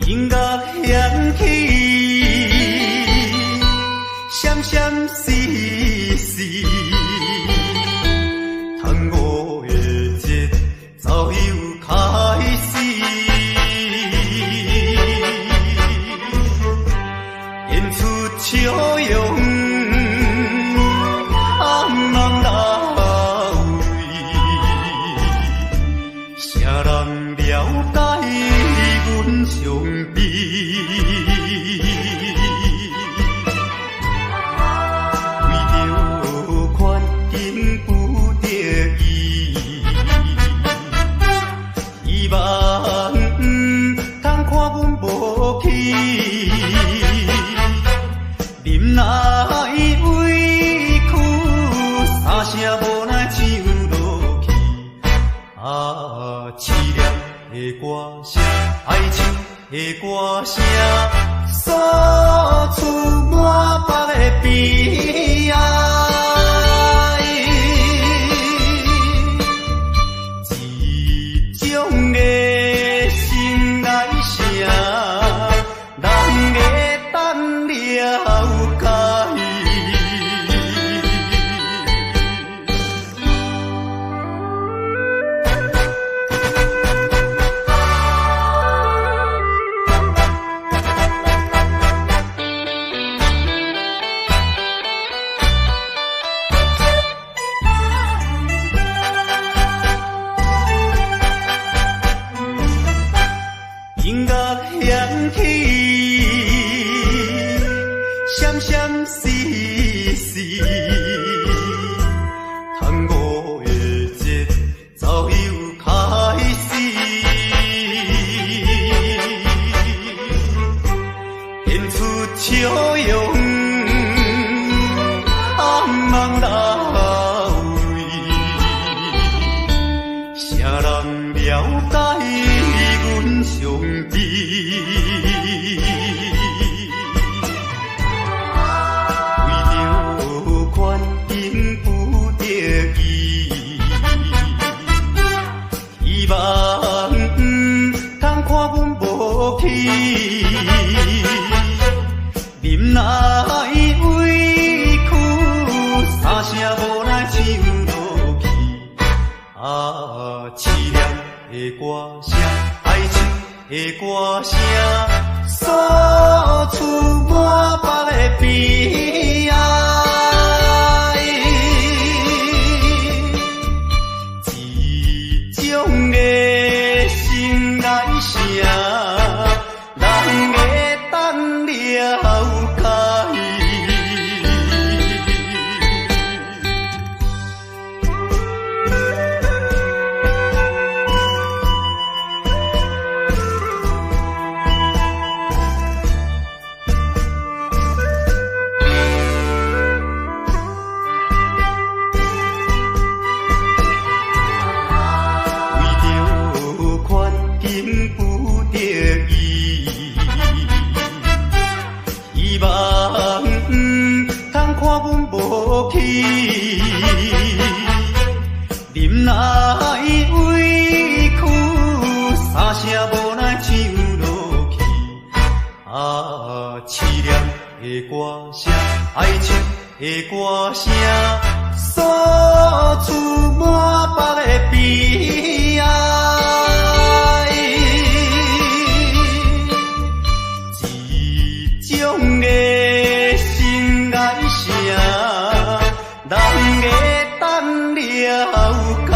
F: 音乐响起，闪闪烁烁，tango的节奏又开始，演出笑容，红人来为，啥人了解阮伤悲？为着环境不得已，伊望通看阮无去，忍耐委屈，三声无奈唱落去。啊，凄凉的歌声，爱情的歌声，诉出满腹的悲哀。一种的心爱声，人会等了解。音乐响起，闪闪烁烁，tango的节奏又开始，演出笑容，红人来为，啥人了解阮伤悲？为着环境不得已，希望通看阮无去，忍耐委屈，三声无奈唱落去。啊，凄凉的歌声，爱情的歌声，诉出满腹的悲哀。忍耐委屈，三声无奈唱落去。凄凉的歌声，哀情的歌声，诉出满腹的悲哀。一种的心爱声，人会等了解。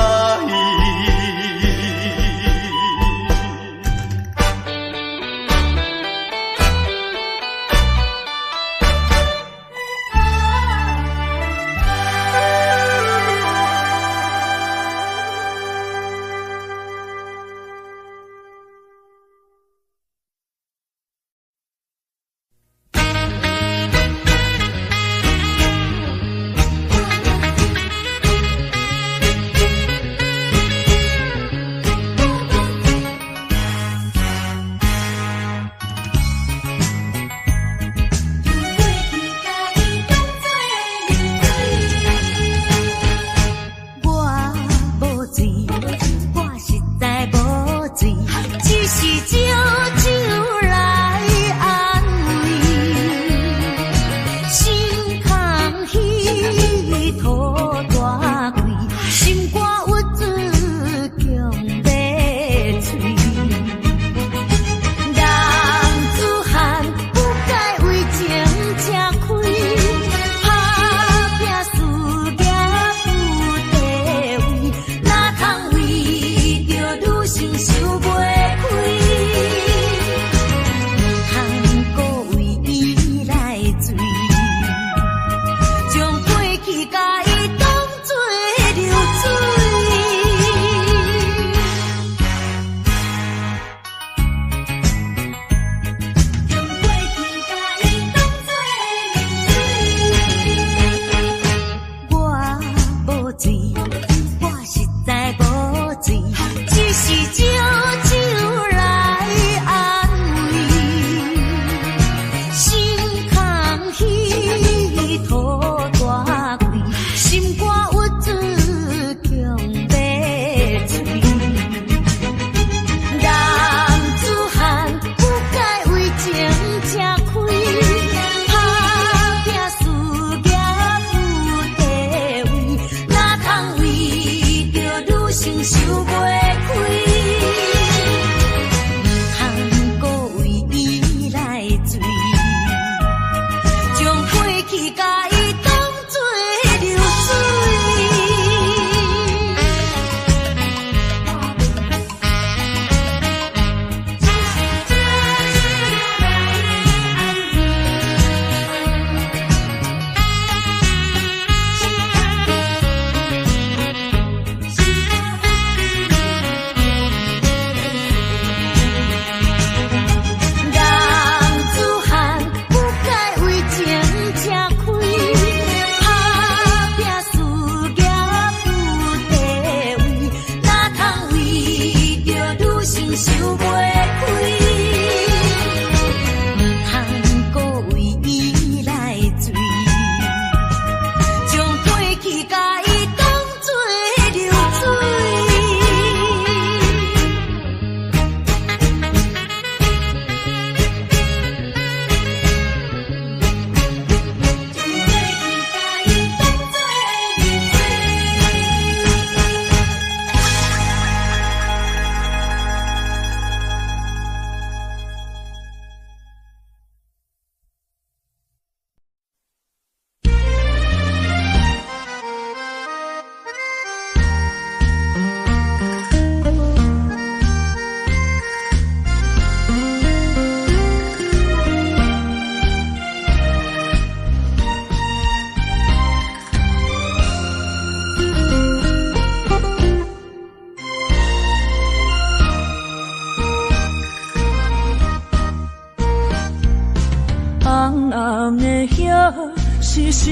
E: 是想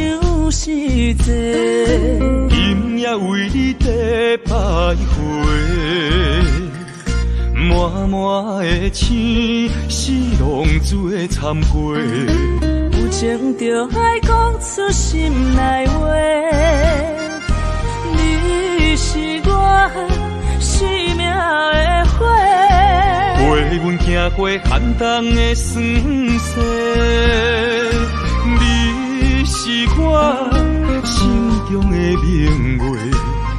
E: 是这，
A: 今夜为你在徘徊，满满的青是浪做参会。
E: 有情就爱讲出心内话，你是我生命的火，
A: 陪阮行过寒冬的酸涩，你是我心中的明月，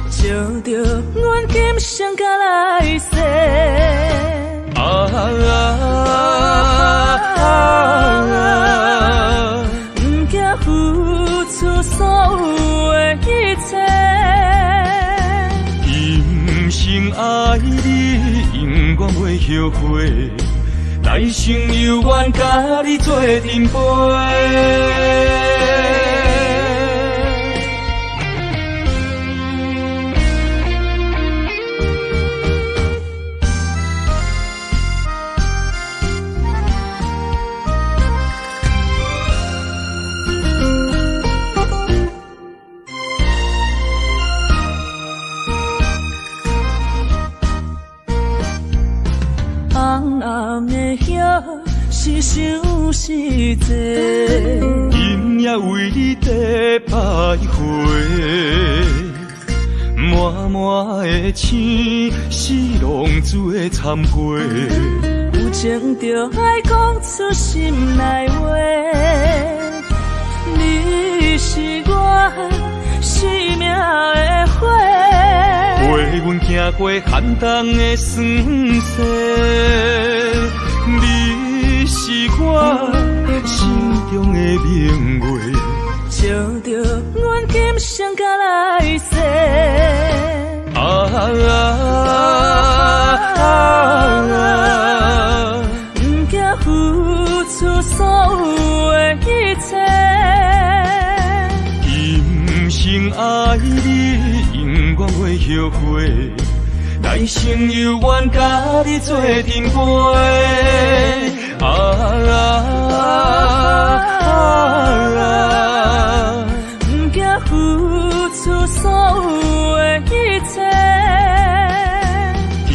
E: 照着阮今生甲来世。不惊付出所有的一切，
A: 今生爱你，永远袂后悔，来生有缘甲你做阵陪。
E: 红暗的夜是想是多，
A: 今夜为你在徘徊，满满的青是浪子的忏悔，
E: 有情就爱讲出心内话，你是我生命的火，
A: 陪阮行过寒冬的酸涩，你是我心中的明月，
E: 照着阮今生甲来世。不惊付出所有的一切，
A: 今生爱你，永远袂后悔，来生有缘甲你做阵陪。
E: 不惊付出所有的一切，
A: 今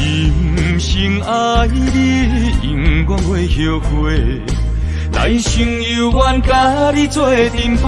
A: 生爱你，永远袂后悔，来生有缘甲你做阵陪。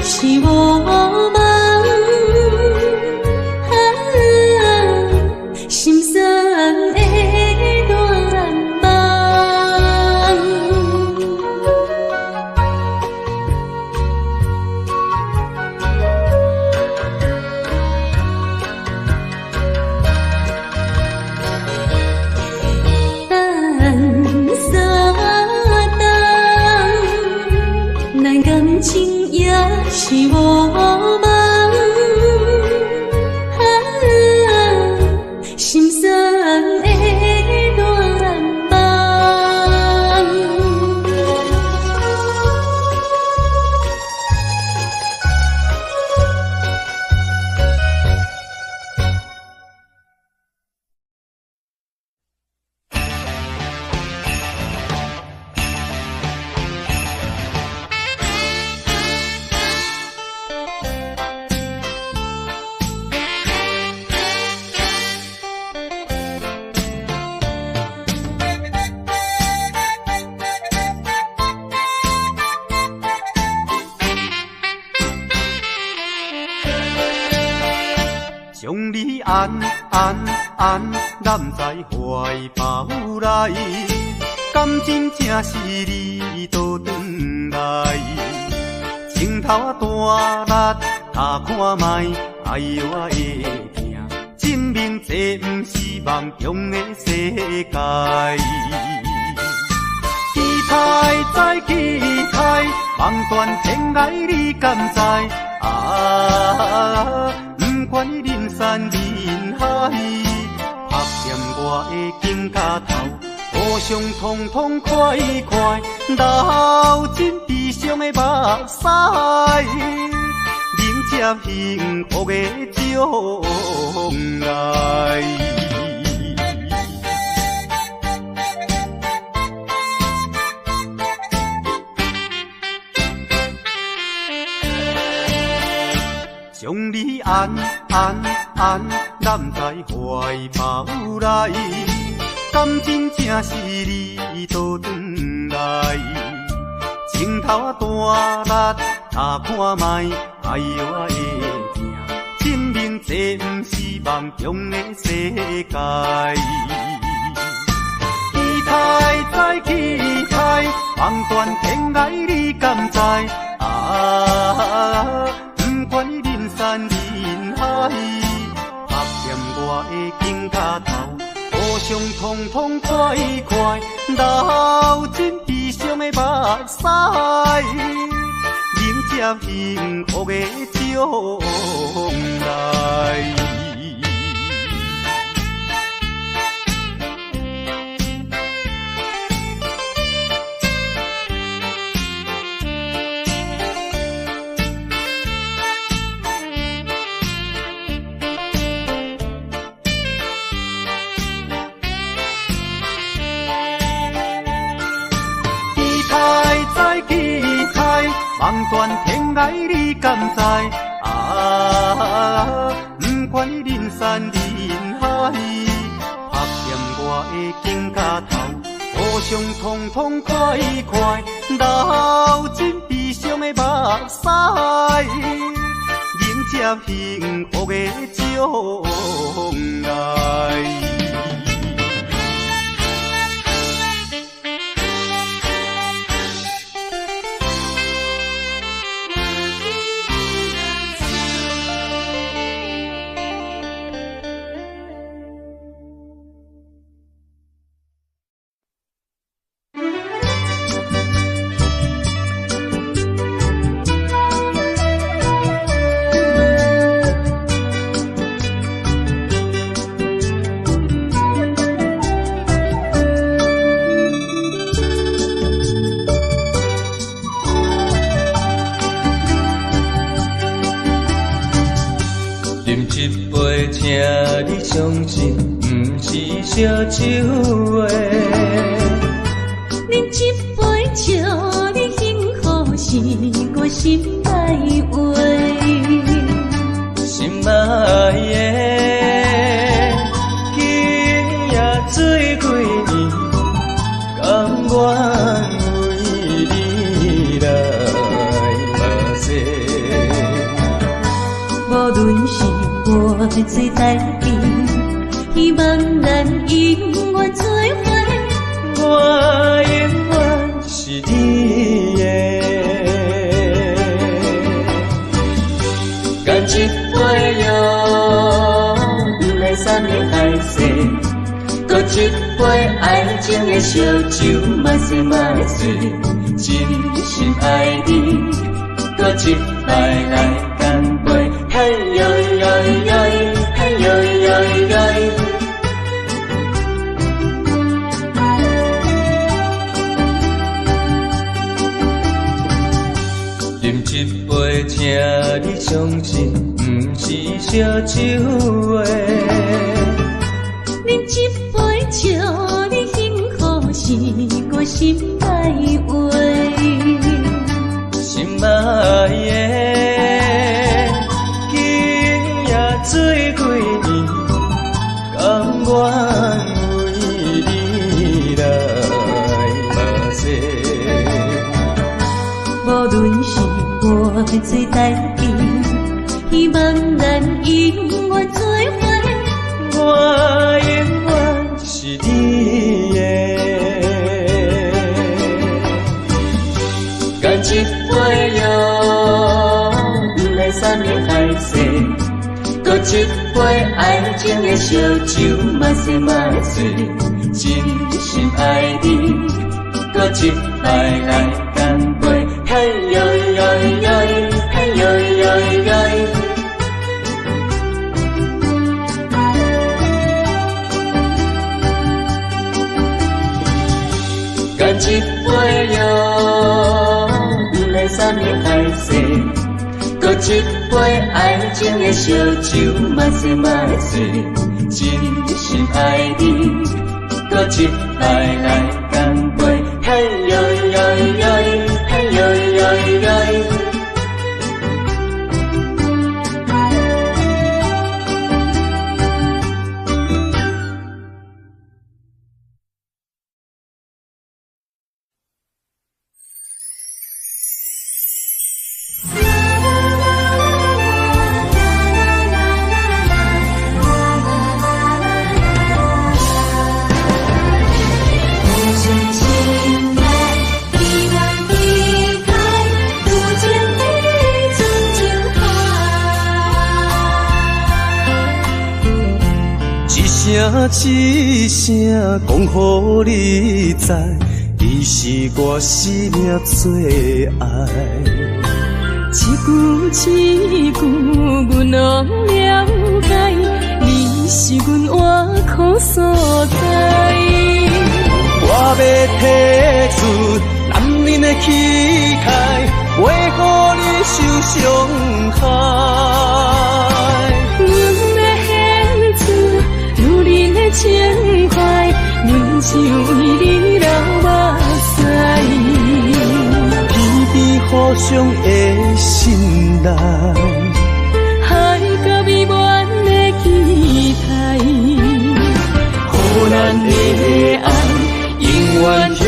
E: 是我梦，心酸的大梦。等三等，咱感情也是我梦，心酸的大梦。
F: 将你安揽在怀抱内，感情正是你倒转来，情头啊大力打看卖，哎呦啊会疼，证明这不是梦中的世界。期待再期待，望断天涯你敢知？不管你人山人海，拍掂我的肩胛头，互相痛痛快快，流尽悲伤的目屎，迎接幸福的将来。将你安揽在怀抱内，感情正是你倒转来，情头啊大力打看卖，哎呦啊会疼，证明这不是梦中的世界。期待再期待，望断天涯你敢知？不管你人山人海，拍掂我的肩胛头，互相痛痛快快，流尽悲伤的目屎，迎接幸福的将来。望断天涯你敢知？不管你人山人海，拍掂我的肩胛头，互相痛痛快快，流尽悲伤的目屎，迎接幸福的将来。请你相信，不是烧酒话。
E: 饮一杯祝你幸福，是我心内话。
D: 心爱的，今夜醉几年，甘愿为你来，嘛说。
E: 做代志，希望咱永远做伙。
A: 我永远是你的。
D: 干一杯药，不来三年海誓，搁一杯爱情的烧酒，嘛是嘛醉，真心爱你，搁一摆来干杯，嘿呦呦呦，嘿呦呦呦。
A: 饮一杯，请你相信，不是烧酒的。
E: 饮一杯，祝你幸福，是我心内话。
A: 心爱的，今夜醉几年，甘愿为你来目屎。
E: 无论是我做代志，希望咱永远做伙。
A: 我永远是你的。
D: 干一杯药，不来三年海誓，搁一杯爱情的烧酒，嘛是嘛醉，真心爱你，搁一摆来干杯，嘿呦呦呦，嘿呦呦呦。干一杯药，不来三年海誓，搁一杯爱情的烧酒，嘛是嘛醉，真心爱你，搁一摆来干杯，嘿呦呦呦，嘿呦呦呦。
A: 一声讲予你知，你是我生命最爱。
E: 一句一句，阮拢了解，你是阮活苦所在。
A: 我要提出男人的气概，袂予你受伤害。情怀，阮只为你流目屎，偏偏互相的信赖，
E: 海角美满的期待，
A: 予咱的爱永远停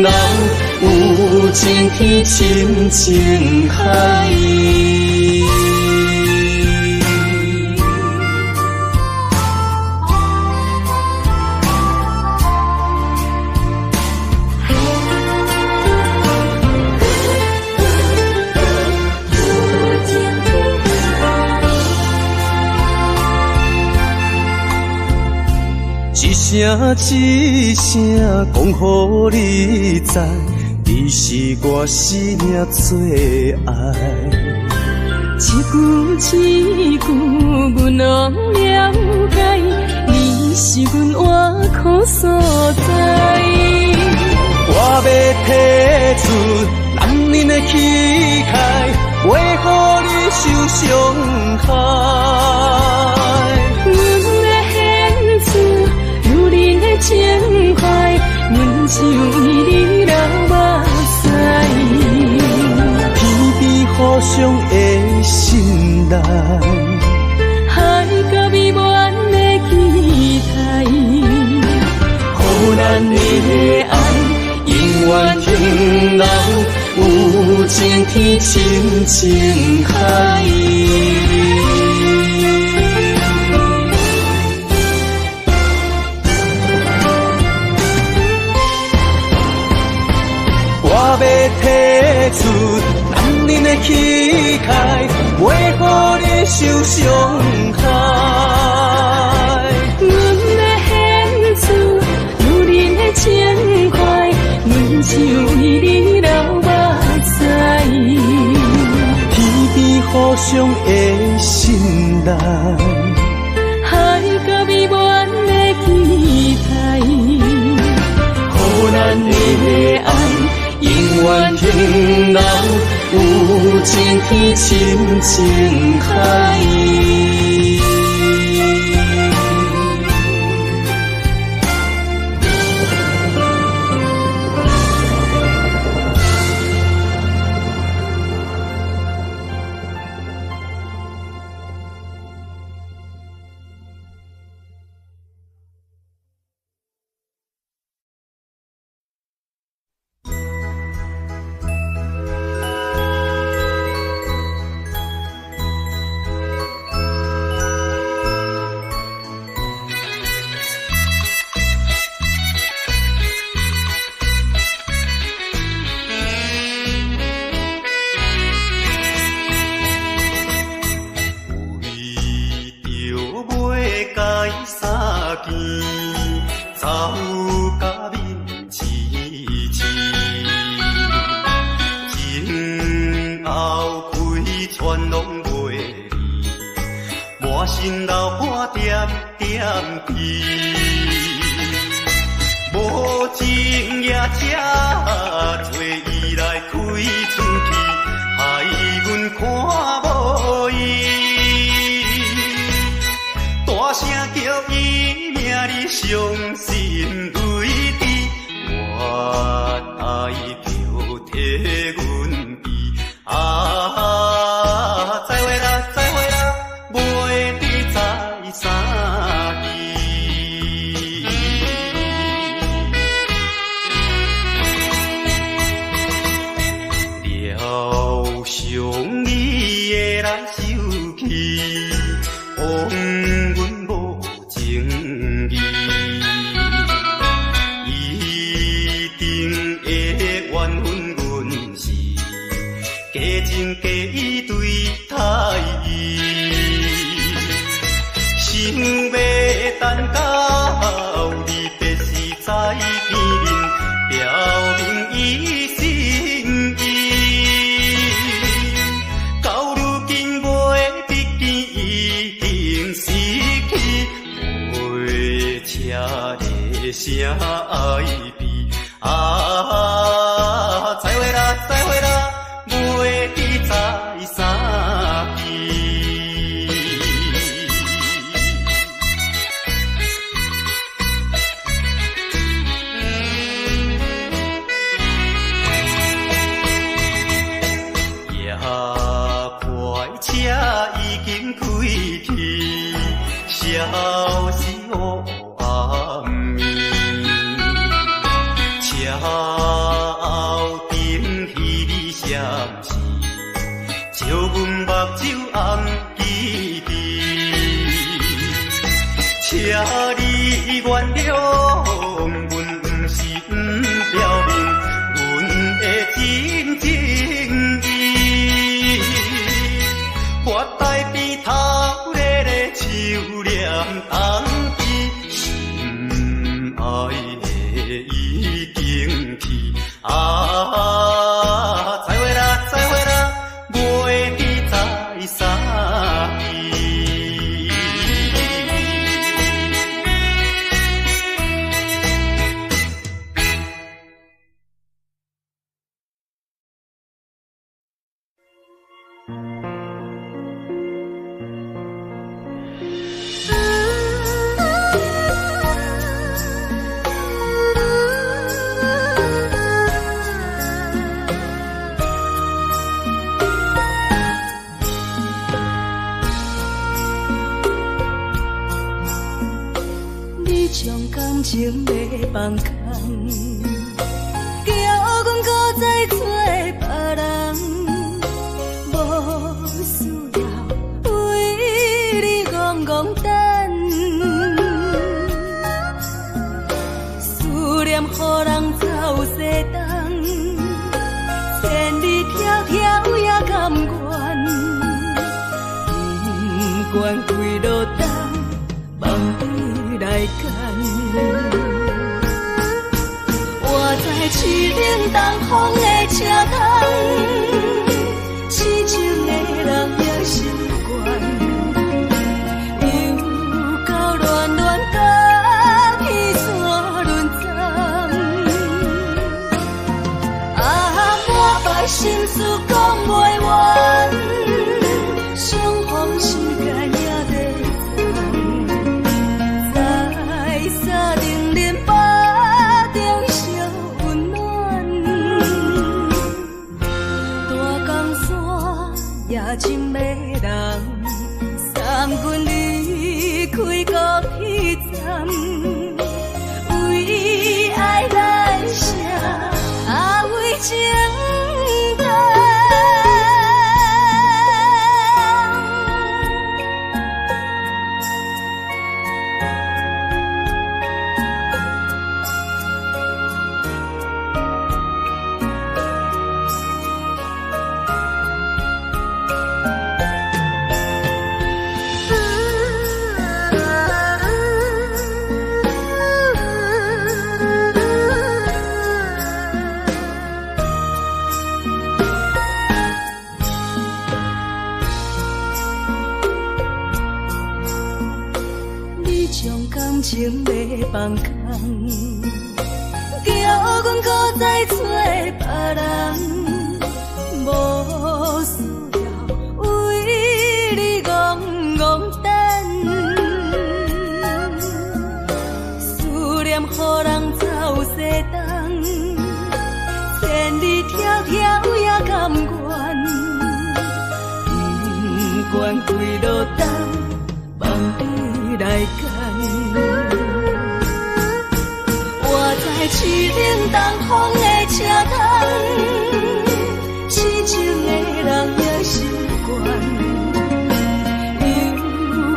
A: 留，有情天深情海。一声讲予你知，你是我生命最爱。
E: 一句一句，阮拢了解，你是阮活苦所在。
A: 我要提出男人的气概，袂予你受伤害。情怀，阮只为你流目屎，偏偏互相的信赖，
E: 海角美满的期待，
A: 予咱的爱永远停留，有情天深情海。
D: 伤害。
E: 阮的献出，有恁的情怀，阮像伊你流目屎。
D: 天边互相的心内，
E: 海甲美满的期待，
D: 予咱的爱永远停留有情天深情海。
E: 情袂放空，叫阮搁再做别人，无需要为你戆戆等，思念予人走西东，千里迢迢也甘愿，不我在市顶东风的车窗，痴情的人也心倦，又到恋恋甲彼山论丛。啊，满腹心事讲袂完，相逢时间也在藏，在沙丁林巴中烧温暖。大江山夜深的人，三军离开国彼站，为爱来写，啊为情长。情要放空，叫阮搁再找别人，无需要为你戆戆等。思念予人走西东，千里迢迢也甘愿，不管几落冬，梦里来干。在市顶东风的车窗，痴情的人也心倦，又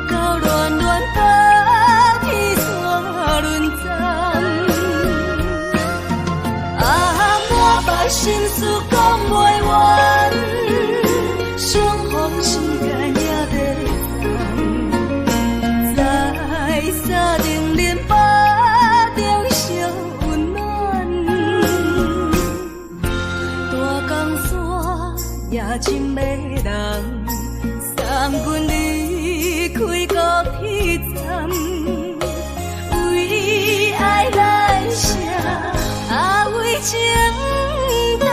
E: 到恋恋甲彼山论丛。啊，满腹心事讲袂完，相逢时间也在藏，在沙丁林巴中烧温暖。大江山夜深的人，三军离开国彼站，为爱来写，啊为情长。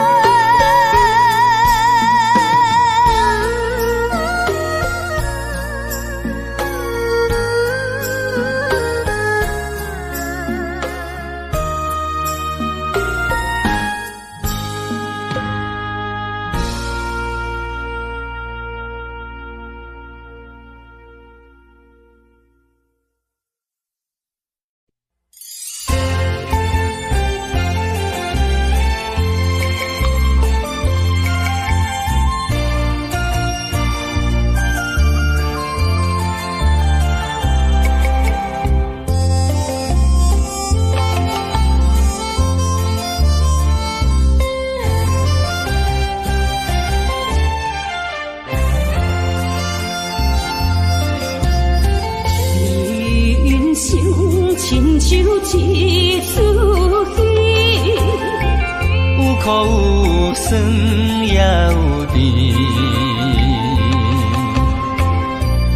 E: 亲像一出戏，有苦有酸也有甜。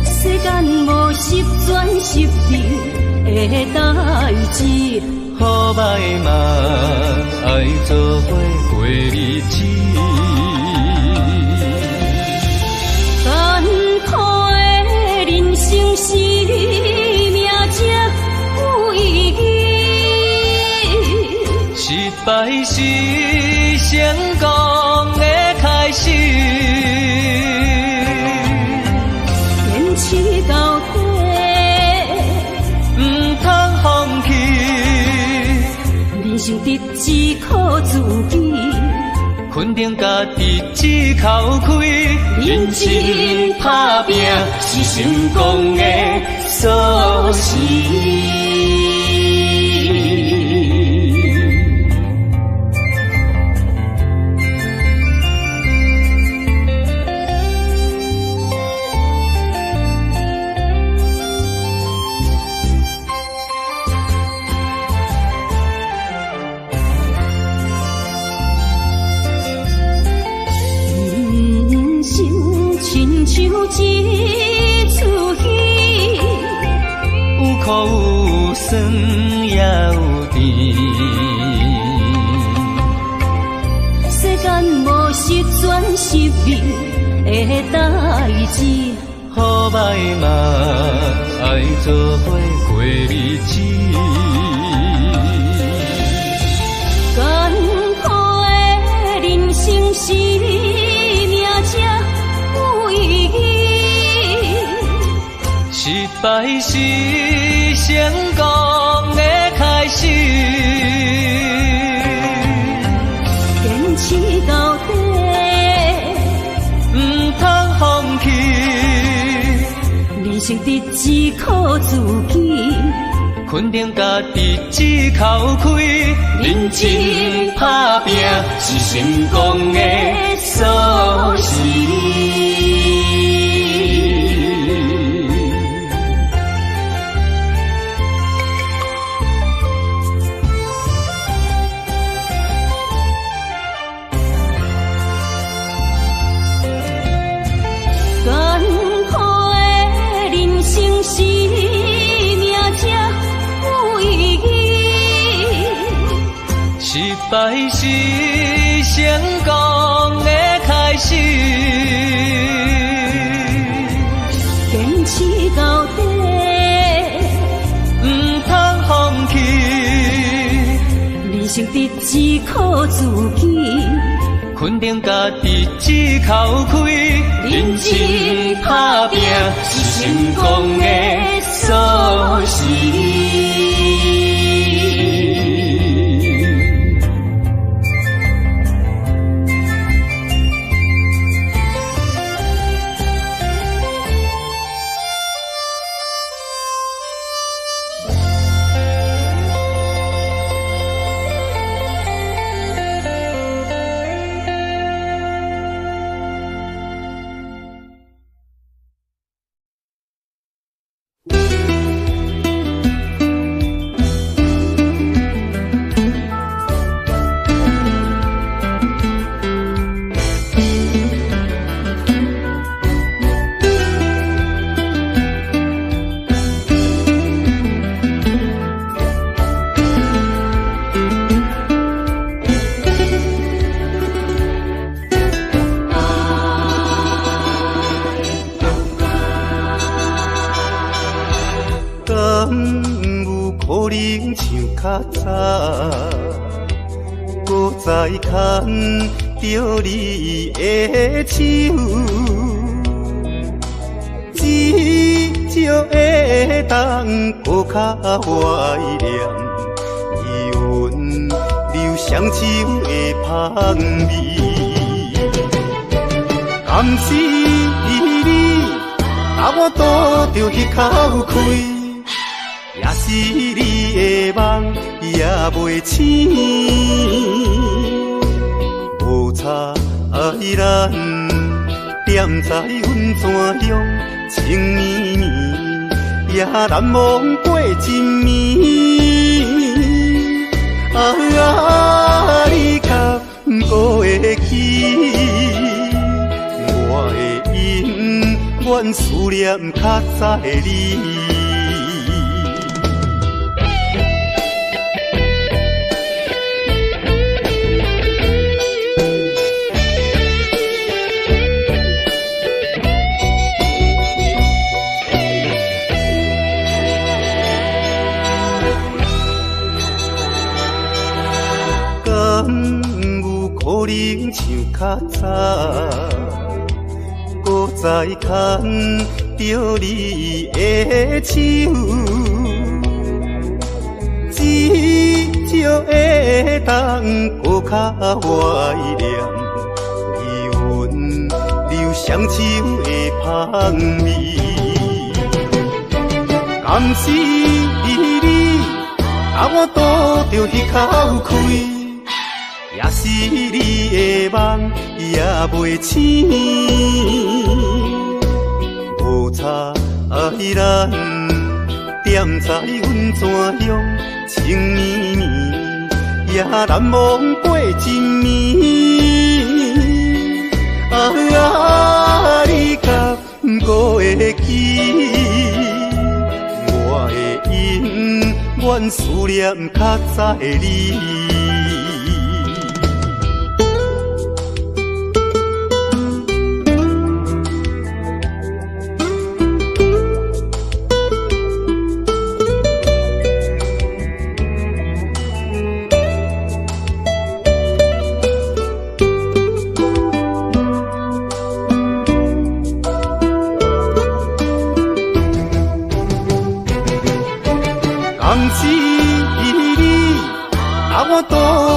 E: 世间无十全十美的代志，好歹嘛爱做伙过日子。艰苦的人生是。失败是成功的开始，坚持到底，不通放弃。人生得只靠自己，肯定家己只靠开。认真打拼是成功的锁匙。像一出戏，
B: 有苦有酸也有甜。
E: 世间无十全十美的代志，
B: 好歹嘛爱做伙过日子。
E: 艰苦的人生是命才有意义，
B: 失败是成功的开始。
E: 坚持到底，
B: 唔通放弃。
E: 人生得只靠自己，
B: 肯定家己只口开，认真打拼是成功的锁匙。
E: 艰苦的人生是命才有意义，
B: 失败是成功的开始。
E: 坚持到底，
B: 唔通放弃。
E: 人生得只靠自己，
B: 肯定家己只口开，认真打拼是成功的锁匙。较早，搁再牵着你的手，至少会当搁较怀念伊阮留双手的香味。甘是你，甲我拄着迄口气。也是你的梦也袂醒，无差咱踮在阮怎样情绵绵，也难忘过一暝。你敢无会记？我的永远思念较早的你。可能像较早，搁再牵着你的手，至少会当搁较怀念伊阮留双手的香味。甘是你，甲我拄着迄口气。也是你的梦也袂醒，无差咱踮在阮怎样情绵绵，也难忘过一暝。你敢
F: 会记，我的永远思念较早的你。红纸你，我拄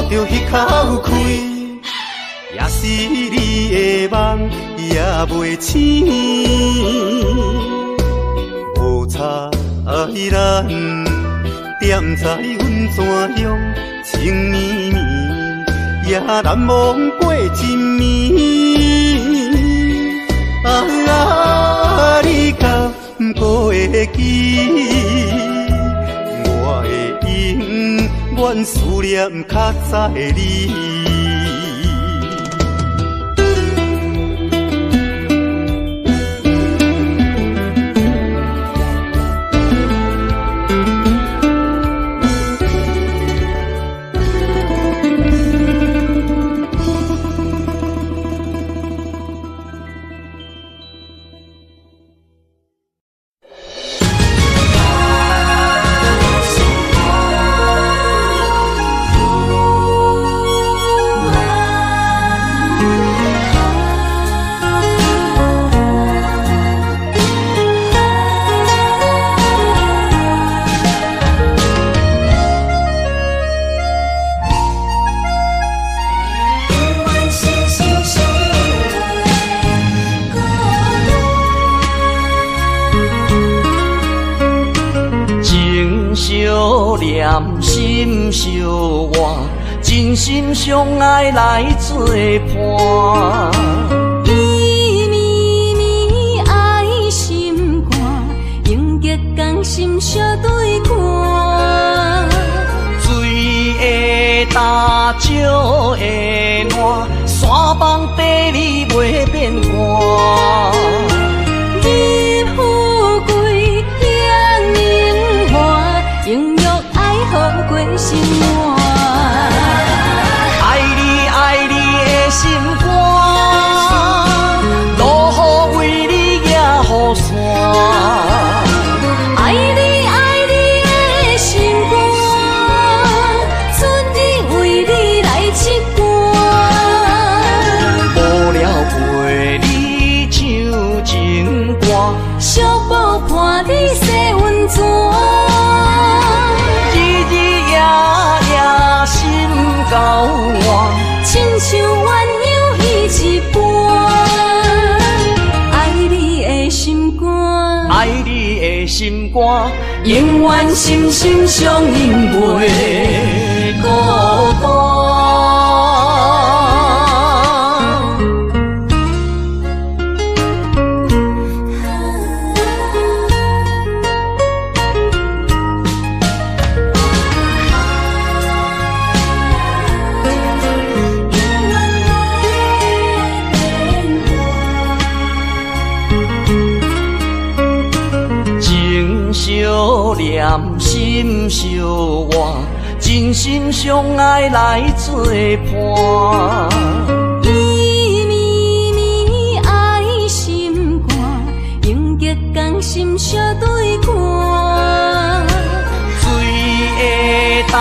F: 着迄口开，也是你的梦也袂醒。无差咱踮在阮怎样情绵绵，也难忘过一暝。你敢不会记？我的永远思念较早的你。心相活，真心相爱来作伴。
E: 伊绵绵爱心肝，永结同心相对看。
D: 水会干，石会烂，山崩地裂袂变卦。
E: 日富贵，阳明华，永浴爱好过生活。
D: 爱你爱你的心肝，落雨为你举雨伞。
E: 爱你爱你的心肝，春日为你来唱歌。
D: 无聊陪你唱情歌，
E: 寂寞伴你洗温泉。
D: 日日夜夜心交换，
E: 亲像鸳鸯彼一般。爱你的心肝，
D: 爱你的心肝，
E: 永远心心相印袂孤单。
D: 相念心相活，真心相爱来作伴。
E: 伊绵绵爱心肝，永结同心相对看。
D: 水会干，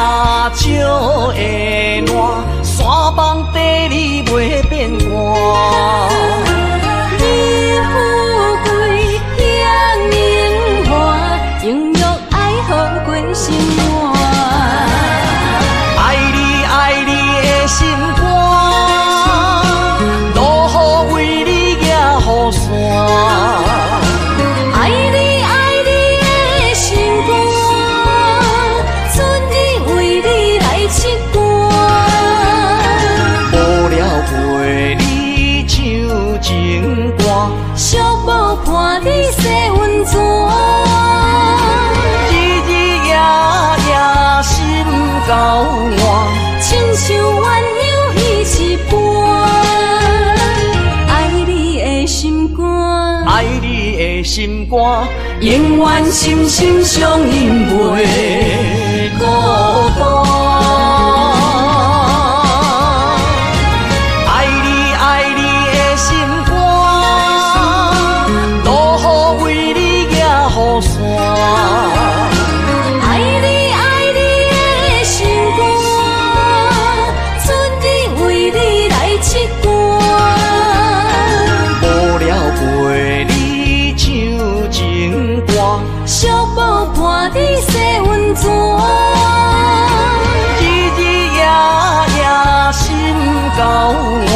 D: 石会烂，山崩地裂袂变卦。
E: 日富贵，阳明华，永浴爱好过生活。
D: 爱你爱你的心肝，落雨为你举雨伞。
E: 爱你爱你的心肝，春日为你来唱歌。
D: 无聊陪你唱情歌，
E: 寂寞伴你洗温泉。
D: 日日夜夜心交换，
E: 亲像鸳鸯彼一般。爱你的心肝，
D: 爱你的心肝，永远心心相印袂孤单。爱你爱你的心肝，路雨为你举雨伞。
E: 小宝伴你洗温泉，
D: 日日夜夜心交换，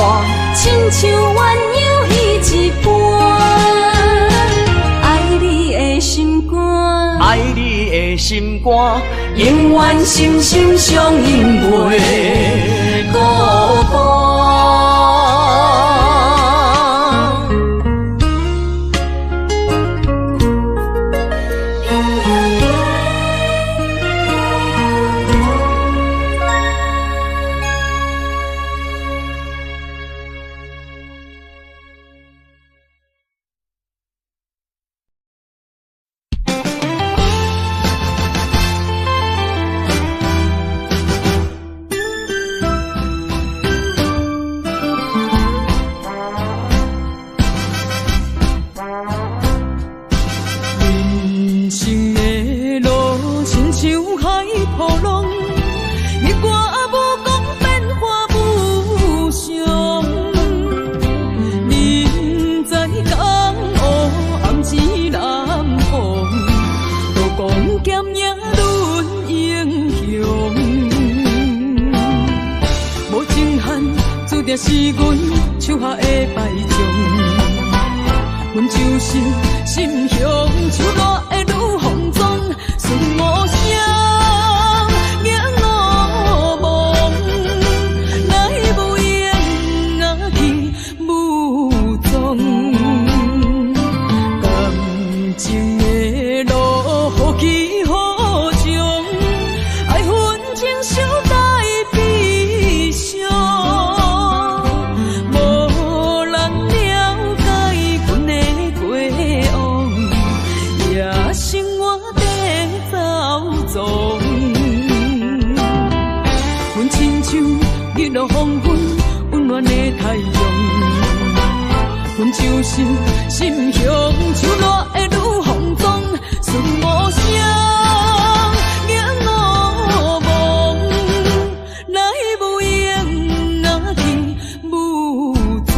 E: 亲像鸳鸯依一半。爱你的心肝，
D: 爱你的心肝，永远心心相印袂孤单。
E: 是阮手下的败将，阮就是心胸手热的女风妆，顺无声，硬我梦，来无影啊去无踪，感情的路好起好将，爱恨情伤在悲伤。日落黄昏，温暖的太阳，阮就是心胸手热的女风妆，顺无声，硬我梦，来无影啊去无踪。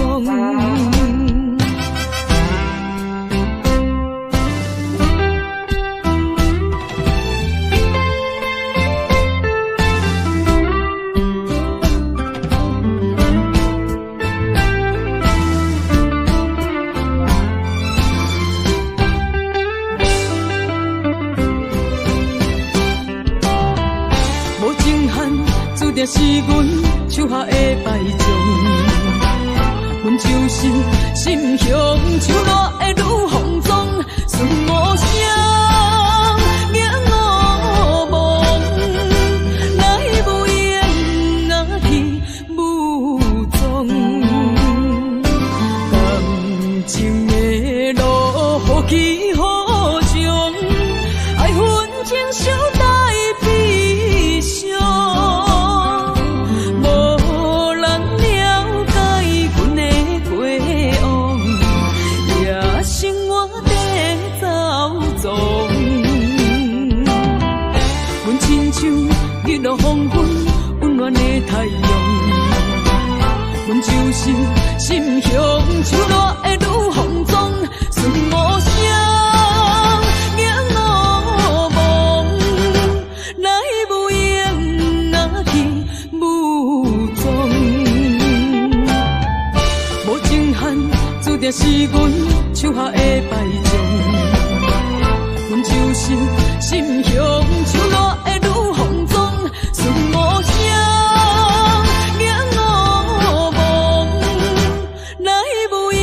E: 是阮手下的败将，阮就是心胸手热的女风妆，顺无声，硬我梦，来无影啊去无踪，感情的路好起好将，爱恨情伤在悲伤。日落黄昏，温暖的太阳，阮就是心胸手热的女风妆，顺无声，硬我梦，来无影啊去无踪。无情汉，注定是阮手下的败将，阮就是心胸手热的女风妆。顺无声，硬我梦，来无影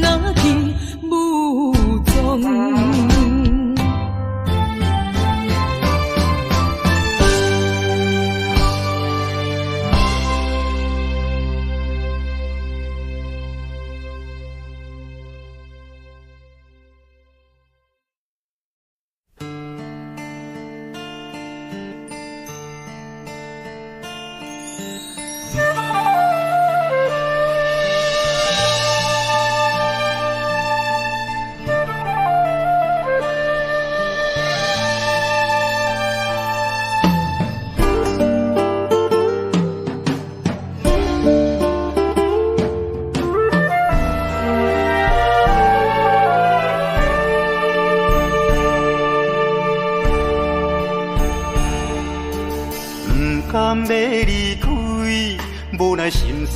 E: 啊去无踪。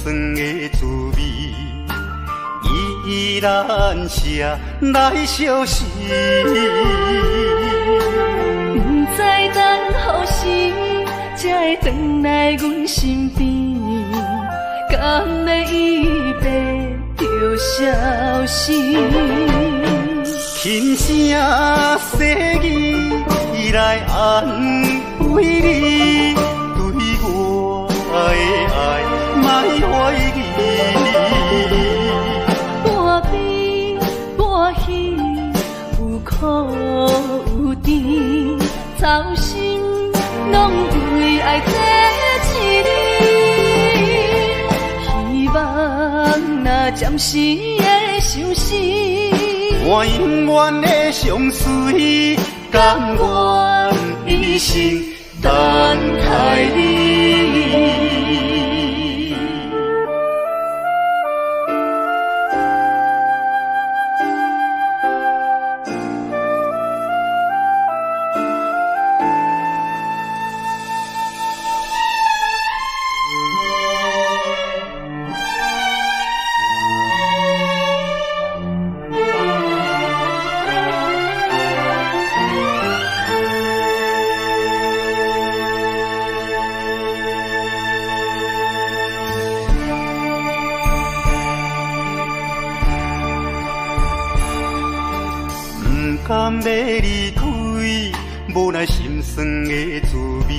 F: 酸的滋味，依然写来相思。
E: 不知等何时才会回来阮身边，敢要伊白着消失？
F: 轻声细语来安慰你，对我的爱莫怀疑。
E: 半悲半喜，有苦有甜，操心拢为爱这一日，希望若暂时的相思。
F: 我永远的相随，甘愿一生等待你。甘要离开，无奈心酸的滋味，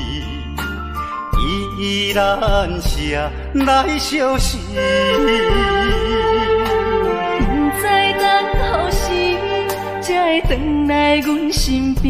F: 依然写来相思。
E: 不知等何时才会回来阮身边。